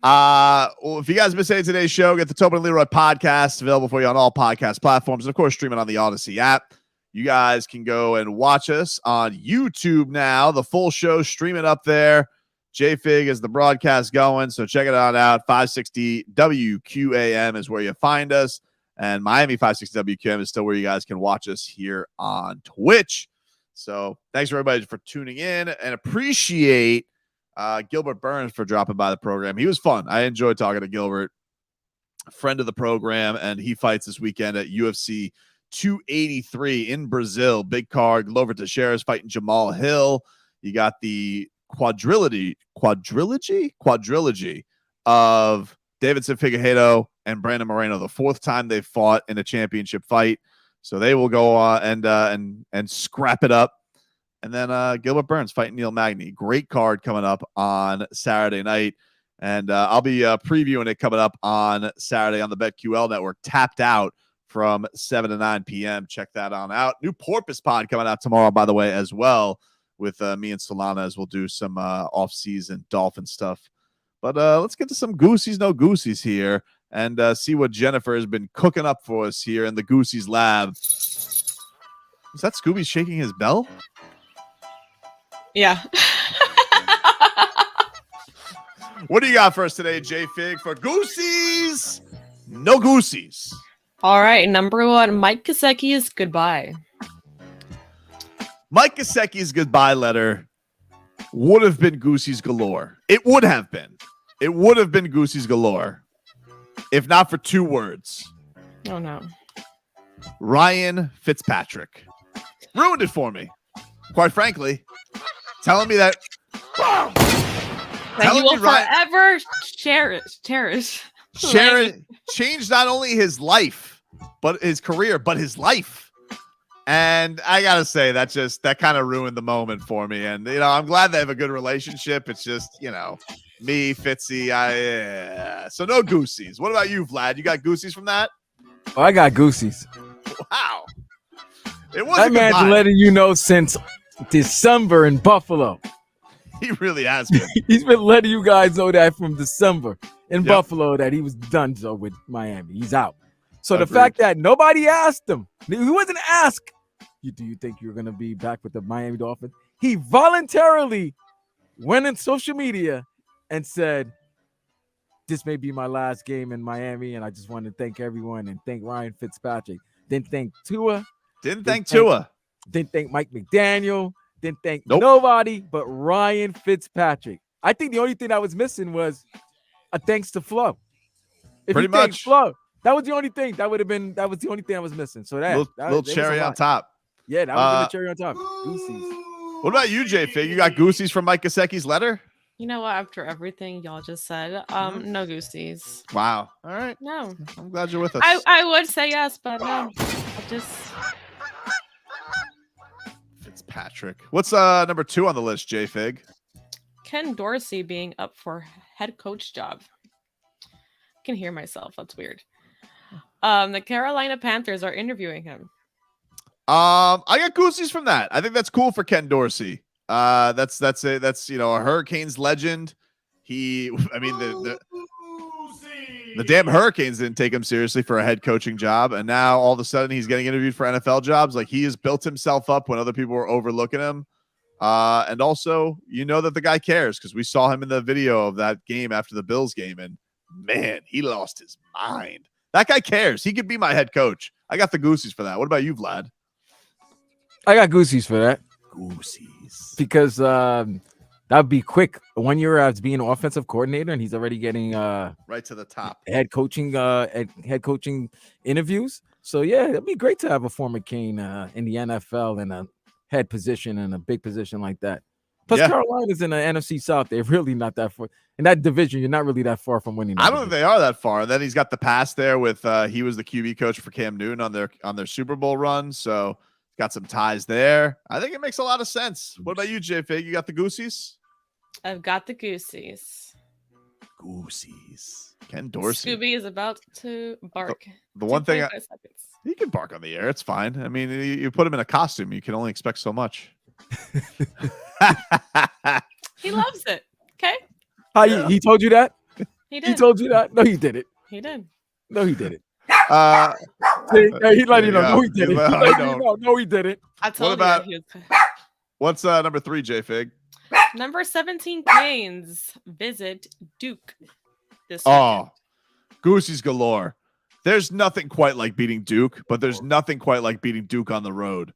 Well, if you guys missed any of today's show, get the Tobin and Leroy podcast available for you on all podcast platforms. And, of course, stream it on the Odyssey app. You guys can go and watch us on YouTube now. The full show, stream it up there. JFig is the broadcast going, so check it out. 560 WQAM is where you find us. And Miami 560 WQM is still where you guys can watch us here on Twitch. So thanks for everybody for tuning in and appreciate Gilbert Burns for dropping by the program. He was fun. I enjoyed talking to Gilbert, a friend of the program, and he fights this weekend at UFC 283 in Brazil. Big card. Glover Teixeira's fighting Jamal Hill. You got the quadrilogy of Davidson Figueiredo and Brandon Moreno, the fourth time they've fought in a championship fight. So they will go on and scrap it up. And then Gilbert Burns fighting Neil Magny. Great card coming up on Saturday night. And I'll be previewing it coming up on Saturday on the BetQL network. Tapped Out from 7 to 9 p.m. Check that on out. New Porpoise pod coming out tomorrow, by the way, as well, with me and Solana, as we'll do some off-season Dolphin stuff. But let's get to some Goosies, no Goosies here, and see what Jennifer has been cooking up for us here in the Goosies lab. Is that Scooby shaking his bell? Yeah. What do you got for us today, J-Fig, for Goosies? No Goosies. All right, number one, Mike Gesicki's goodbye. Mike Gesicki's goodbye letter would have been Goosies galore. It would have been. It would have been Goosies galore if not for two words. Oh, no. Ryan Fitzpatrick. Ruined it for me. Quite frankly, telling me that you will forever cherish. Changed not only his life, but his career, but his life. And I gotta say, that kind of ruined the moment for me. And I'm glad they have a good relationship. It's just, me, Fitzy, so no Goosies. What about you, Vlad? You got Goosies from that? Oh, I got Goosies. Wow. It was that man's letting you know since December in Buffalo. He really has been. He's been letting you guys know that from December in Buffalo that he was done so with Miami. He's out. So the fact that nobody asked him, he wasn't asked, do you think you're going to be back with the Miami Dolphins? He voluntarily went in social media and said, this may be my last game in Miami, and I just want to thank everyone and thank Ryan Fitzpatrick. Didn't thank Tua. Didn't thank Tua. Didn't thank Mike McDaniel. Didn't thank nobody but Ryan Fitzpatrick. I think the only thing that was missing was a thanks to Flo. Pretty much. Flo, that was the only thing. That was the only thing I was missing. So that little cherry on top. Yeah, that was the cherry on top. Goosies. What about you, J-Fig? You got Goosies from Mike Gesicki's letter? You know what? After everything y'all just said, no Goosies. Wow. All right. No. I'm glad you're with us. I would say yes, but no. Fitzpatrick. What's number 2 on the list, J-Fig? Ken Dorsey being up for head coach job. I can hear myself. That's weird. The Carolina Panthers are interviewing him. I got Goosies from that. I think that's cool for Ken Dorsey. That's a Hurricanes legend. The damn Hurricanes didn't take him seriously for a head coaching job, and now all of a sudden he's getting interviewed for NFL jobs. Like, he has built himself up when other people were overlooking him. And also, that the guy cares, because we saw him in the video of that game after the Bills game, and man, he lost his mind. That guy cares. He could be my head coach. I got the Goosies for that. What about you, Vlad? I got Goosies for that. Goosies. Because that'd be quick. 1 year as being an offensive coordinator, and he's already getting right to the top head coaching interviews. So yeah, it'd be great to have a former Cane in the NFL in a head position and a big position like that. Plus, Carolina's in the NFC South. They're really not that far. In that division, you're not really that far from winning. I don't think they are that far. And then he's got the pass there with he was the QB coach for Cam Newton on their Super Bowl run. So got some ties there. I think it makes a lot of sense. What about you, J-Fig? You got the Goosies? I've got the Goosies. Goosies. Ken Dorsey. Scooby is about to bark. The one thing he can bark on the air. It's fine. I mean, you put him in a costume. You can only expect so much. He loves it. Okay. He told you that? He did. He told you that? No, he didn't. He did. No, he didn't. He let you know. No, he didn't. No, he didn't. I told What's number 3, J-Fig? Number 17, Canes visit Duke this weekend. Goosies galore. There's nothing quite like beating Duke, but there's nothing quite like beating Duke on the road.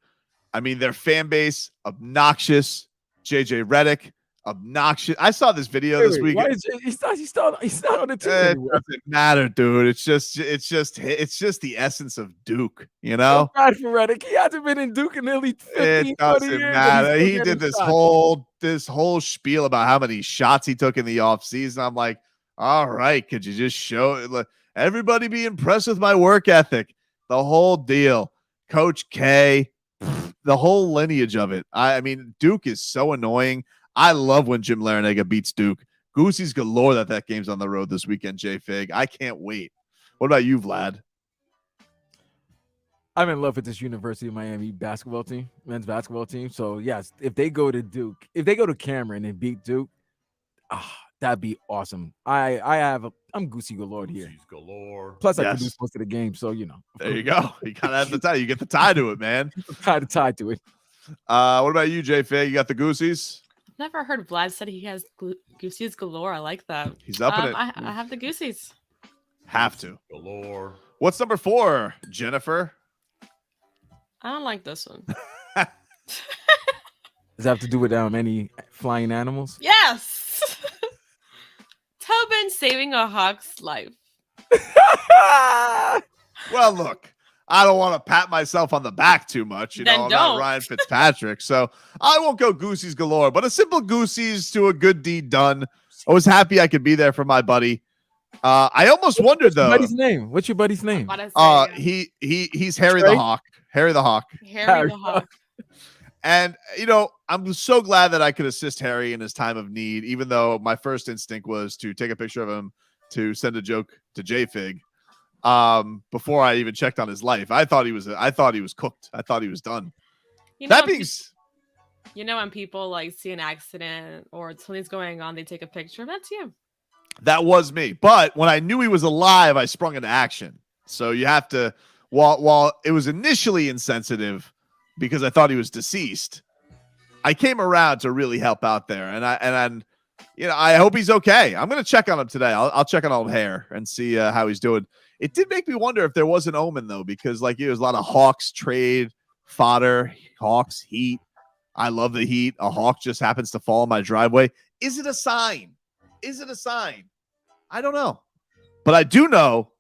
I mean, their fan base, obnoxious. JJ Redick, obnoxious. I saw this video this week. He's not on the team It anymore. doesn't matter, dude. It's just the essence of Duke, you know? So bad for Redick. He hasn't been in Duke in nearly 15, It 20 doesn't years. matter. He did this whole spiel about how many shots he took in the offseason. I'm like, all right, could you just show everybody be impressed with my work ethic? The whole deal. Coach K, the whole lineage of it. I mean, Duke is so annoying. I love when Jim Larinaga beats Duke. Goosey's galore that game's on the road this weekend, J-Fig. I can't wait. What about you, Vlad? I'm in love with this University of Miami basketball team, men's basketball team. So, yes, if they go to Duke, if they go to Cameron and beat Duke, that'd be awesome. I'm Goosey galore here. Plus, I produce most of the game, so There you go. You gotta have the tie. You get the tie to it, man. tie to it. What about you, J-Fig? You got the Goosies? Never heard Vlad said he has Goosies galore. I like that. He's up in it. I have the Goosies. Have to. Galore. What's number 4, Jennifer? I don't like this one. Does that have to do with any flying animals? Yes. Tobin saving a hawk's life. Well, look, I don't want to pat myself on the back too much. I'm not Ryan Fitzpatrick, so I won't go Goosies galore, but a simple Goosies to a good deed done. I was happy I could be there for my buddy. I almost wondered though. What's your buddy's name? He's Harry the Hawk. Harry the Hawk. Harry the Hawk. And I'm so glad that I could assist Harry in his time of need, even though my first instinct was to take a picture of him to send a joke to J-Fig. Before I even checked on his life, I thought he was cooked. I thought he was done. When people see an accident or something's going on, they take a picture. That's you. That was me. But when I knew he was alive, I sprung into action. So you have to, while it was initially insensitive because I thought he was deceased, I came around to really help out there. And I hope he's okay. I'm going to check on him today. I'll check on old Hair and see how he's doing. It did make me wonder if there was an omen though, because there was a lot of Hawks trade fodder, Hawks Heat. I love the Heat. A Hawk just happens to fall in my driveway. Is it a sign? I don't know. But I do know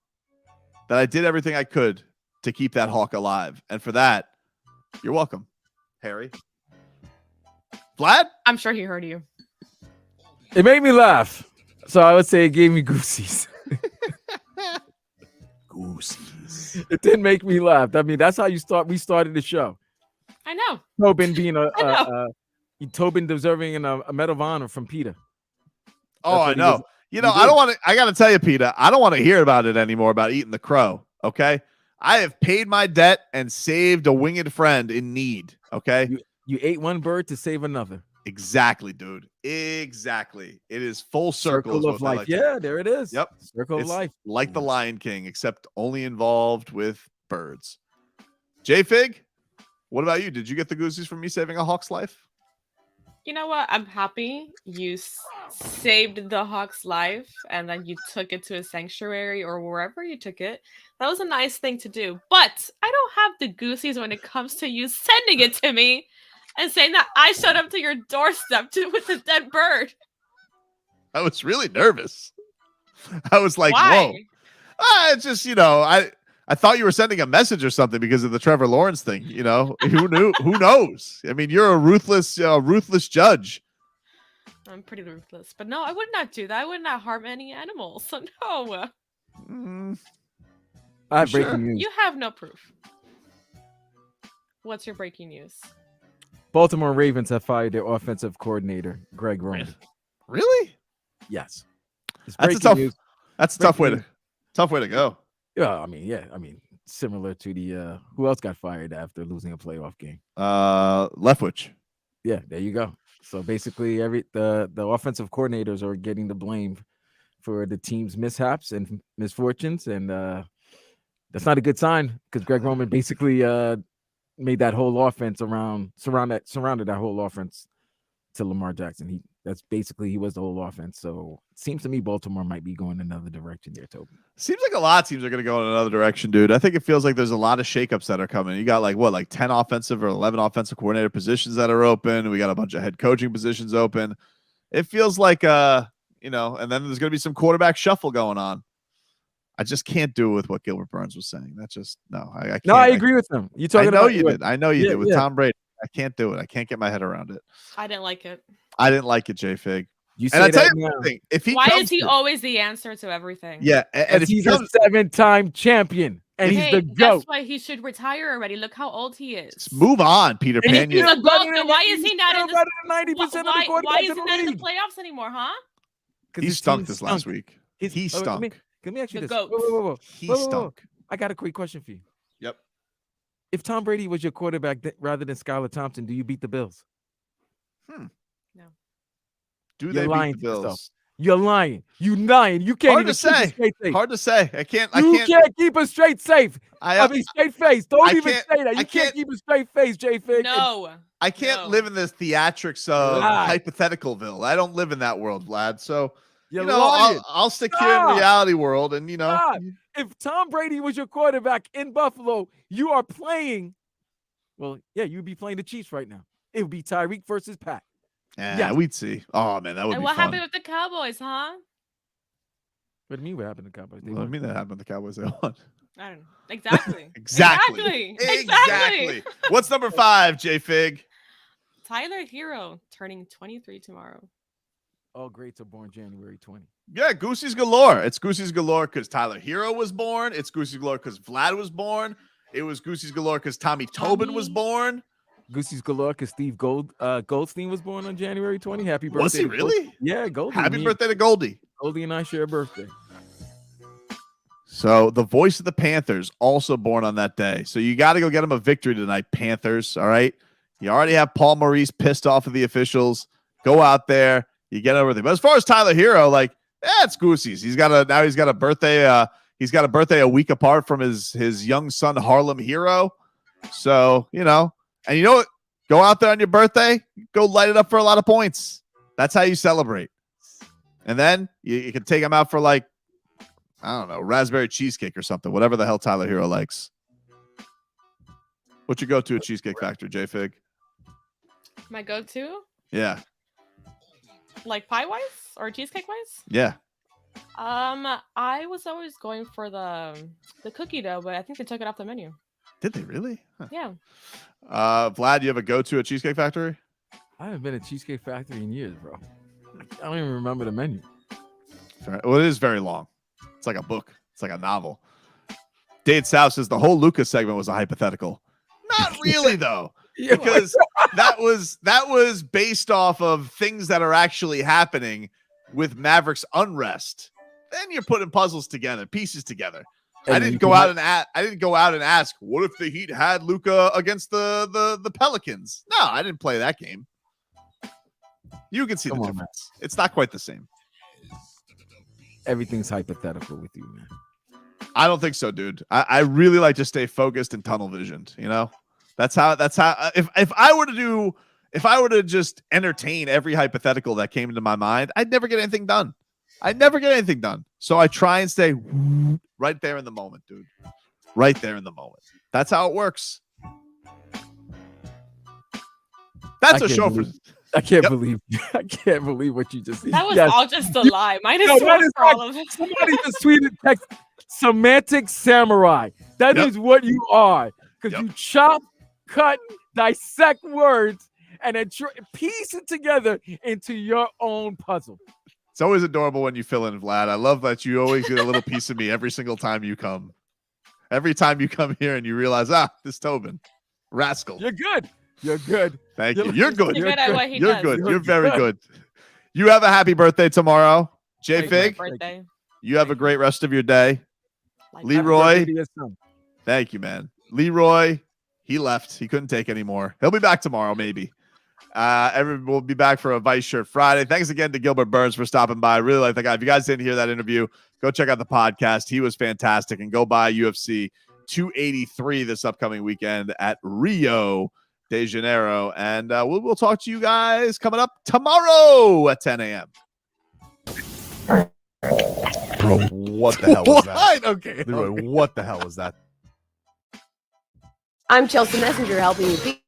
that I did everything I could to keep that Hawk alive. And for that, you're welcome, Harry. Vlad? I'm sure he heard you. It made me laugh. So I would say it gave me Goosies. Goosies. It did make me laugh. I mean, that's how we started the show. I know. Tobin being Tobin deserving a Medal of Honor from PETA. Oh, I know. I got to tell you, PETA, I don't want to hear about it anymore, about eating the crow. Okay. I have paid my debt and saved a winged friend in need. Okay. You ate one bird to save another. Exactly, dude. Exactly. It is full circle of life. Yeah, there it is. Yep. Circle of life. Like the Lion King, except only involved with birds. J-Fig, what about you? Did you get the Goosies from me saving a Hawk's life? You know what? I'm happy you saved the Hawk's life and then you took it to a sanctuary or wherever you took it. That was a nice thing to do. But I don't have the Goosies when it comes to you sending it to me and saying that I showed up to your doorstep with a dead bird. I was really nervous. I was like, whoa. It's just, I thought you were sending a message or something because of the Trevor Lawrence thing. Who knew? Who knows? I mean, you're a ruthless judge. I'm pretty ruthless, but no, I would not do that. I would not harm any animals. So no. I have breaking news. You have no proof. What's your breaking news? Baltimore Ravens have fired their offensive coordinator, Greg Roman. Really? Yes. That's a tough way to go. Yeah, I mean, similar to the who else got fired after losing a playoff game? Leftwich. Yeah, there you go. So basically, the offensive coordinators are getting the blame for the team's mishaps and misfortunes, and that's not a good sign because Greg Roman basically made that whole offense surrounded that whole offense to Lamar Jackson. He was the whole offense. So it seems to me Baltimore might be going another direction there, Tobin. Seems like a lot of teams are going to go in another direction, dude. I think it feels like there's a lot of shakeups that are coming. You got like 10 offensive or 11 offensive coordinator positions that are open. We got a bunch of head coaching positions open. It feels like and then there's going to be some quarterback shuffle going on. I just can't do it with what Gilbert Burns was saying. That's just I can't. No, I agree with him. You talking? I know you did. I know you did with Tom Brady. I can't do it. I can't get my head around it. I didn't like it. I didn't like it, J-Fig. And I tell you one thing, why is he always the answer to everything? Yeah, and if he's a 7-time champion and he's the GOAT. That's why he should retire already. Look how old he is. Move on, Peter Pan. He's a GOAT. Then why is he not in the 90% of the quarterbacks why is he not in the playoffs anymore, huh? He stunk this last week. He stunk. Let me ask you this. Whoa. He stunk. I got a quick question for you. Yep. If Tom Brady was your quarterback rather than Skylar Thompson, do you beat the Bills? No. Do they beat the Bills? You're lying. You lying. You can't even keep a straight face. Hard to say. I can't keep a straight safe. Straight face. Don't even say that. You can't keep a straight face, J-Fig. No. I can't live in this theatrics of hypotheticalville. I don't live in that world, Vlad. So I'll stick here in reality world, and if Tom Brady was your quarterback in Buffalo, you are playing. Well, yeah, you'd be playing the Chiefs right now. It would be Tyreek versus Pat. Yeah, we'd see. Oh man, that would be what fun. happened with the Cowboys, huh? What do you mean? What happened to the Cowboys? What do you mean that happened to the Cowboys? They won. I don't know. Exactly. Exactly. What's number 5, J-Fig? Tyler Hero turning 23 tomorrow. All greats are born January 20. Yeah, Goosey's galore. It's Goosey's galore because Tyler Hero was born. It's Goosey's galore because Vlad was born. It was Goosey's galore because Tommy Tobin was born. Goosey's galore because Steve Goldstein was born on January 20. Happy birthday. Was he really? Yeah, Goldie. Happy birthday to Goldie. Goldie and I share a birthday. So the voice of the Panthers also born on that day. So you got to go get him a victory tonight, Panthers. All right. You already have Paul Maurice pissed off of the officials. Go out there. You get everything. But as far as Tyler Hero, it's Goosey's. He's got a birthday. He's got a birthday a week apart from his young son Harlem Hero. So, and you know what? Go out there on your birthday, go light it up for a lot of points. That's how you celebrate. And then you can take him out for I don't know, raspberry cheesecake or something, whatever the hell Tyler Hero likes. What's your go-to at Cheesecake Factory, J-Fig? My go-to? Yeah. Like pie-wise or cheesecake-wise? Yeah. I was always going for the cookie dough, but I think they took it off the menu. Did they really? Huh. Yeah. Vlad, you have a go-to at Cheesecake Factory? I haven't been at Cheesecake Factory in years, bro. I don't even remember the menu. Well, it is very long. It's like a book. It's like a novel. Dade South says the whole Luka segment was a hypothetical. Not really, though, because that was based off of things that are actually happening with Mavericks unrest. Then you're putting puzzles together, pieces together. I didn't go out and ask, what if the Heat had Luka against the Pelicans? No, I didn't play that game. You can see the difference. It's not quite the same. Everything's hypothetical with you, man. I don't think so, dude. I really like to stay focused and tunnel visioned. That's how if I were to just entertain every hypothetical that came into my mind, I'd never get anything done. So I try and stay right there in the moment, dude. Right there in the moment. That's how it works. That's a show for. I can't believe what you just said. That was all just a lie. Minus one for all of it. Somebody just tweeted text semantic samurai. That is what you are. Because you chop, cut, dissect words and then piece it together into your own puzzle. It's always adorable when you fill in, Vlad. I love that you always get a little piece of me every single time you come. Every time you come here and you realize, this Tobin, rascal. You're good. You're good. Thank you. You're good. You're good at what he You're does. good. You're very good. You have a happy birthday tomorrow, J Fig. Birthday. You have a great rest of your day. Like Leroy. Thank you, man. Leroy, he left. He couldn't take any more. He'll be back tomorrow, maybe. Everyone will be back for a Vice Shirt Friday. Thanks again to Gilbert Burns for stopping by. I really like that guy. If you guys didn't hear that interview, go check out the podcast. He was fantastic. And go buy UFC 283 this upcoming weekend at Rio de Janeiro. And we'll talk to you guys coming up tomorrow at 10 a.m. Bro, what the hell was that? Okay. Leroy, what the hell was that? I'm Chelsea Messenger helping you beat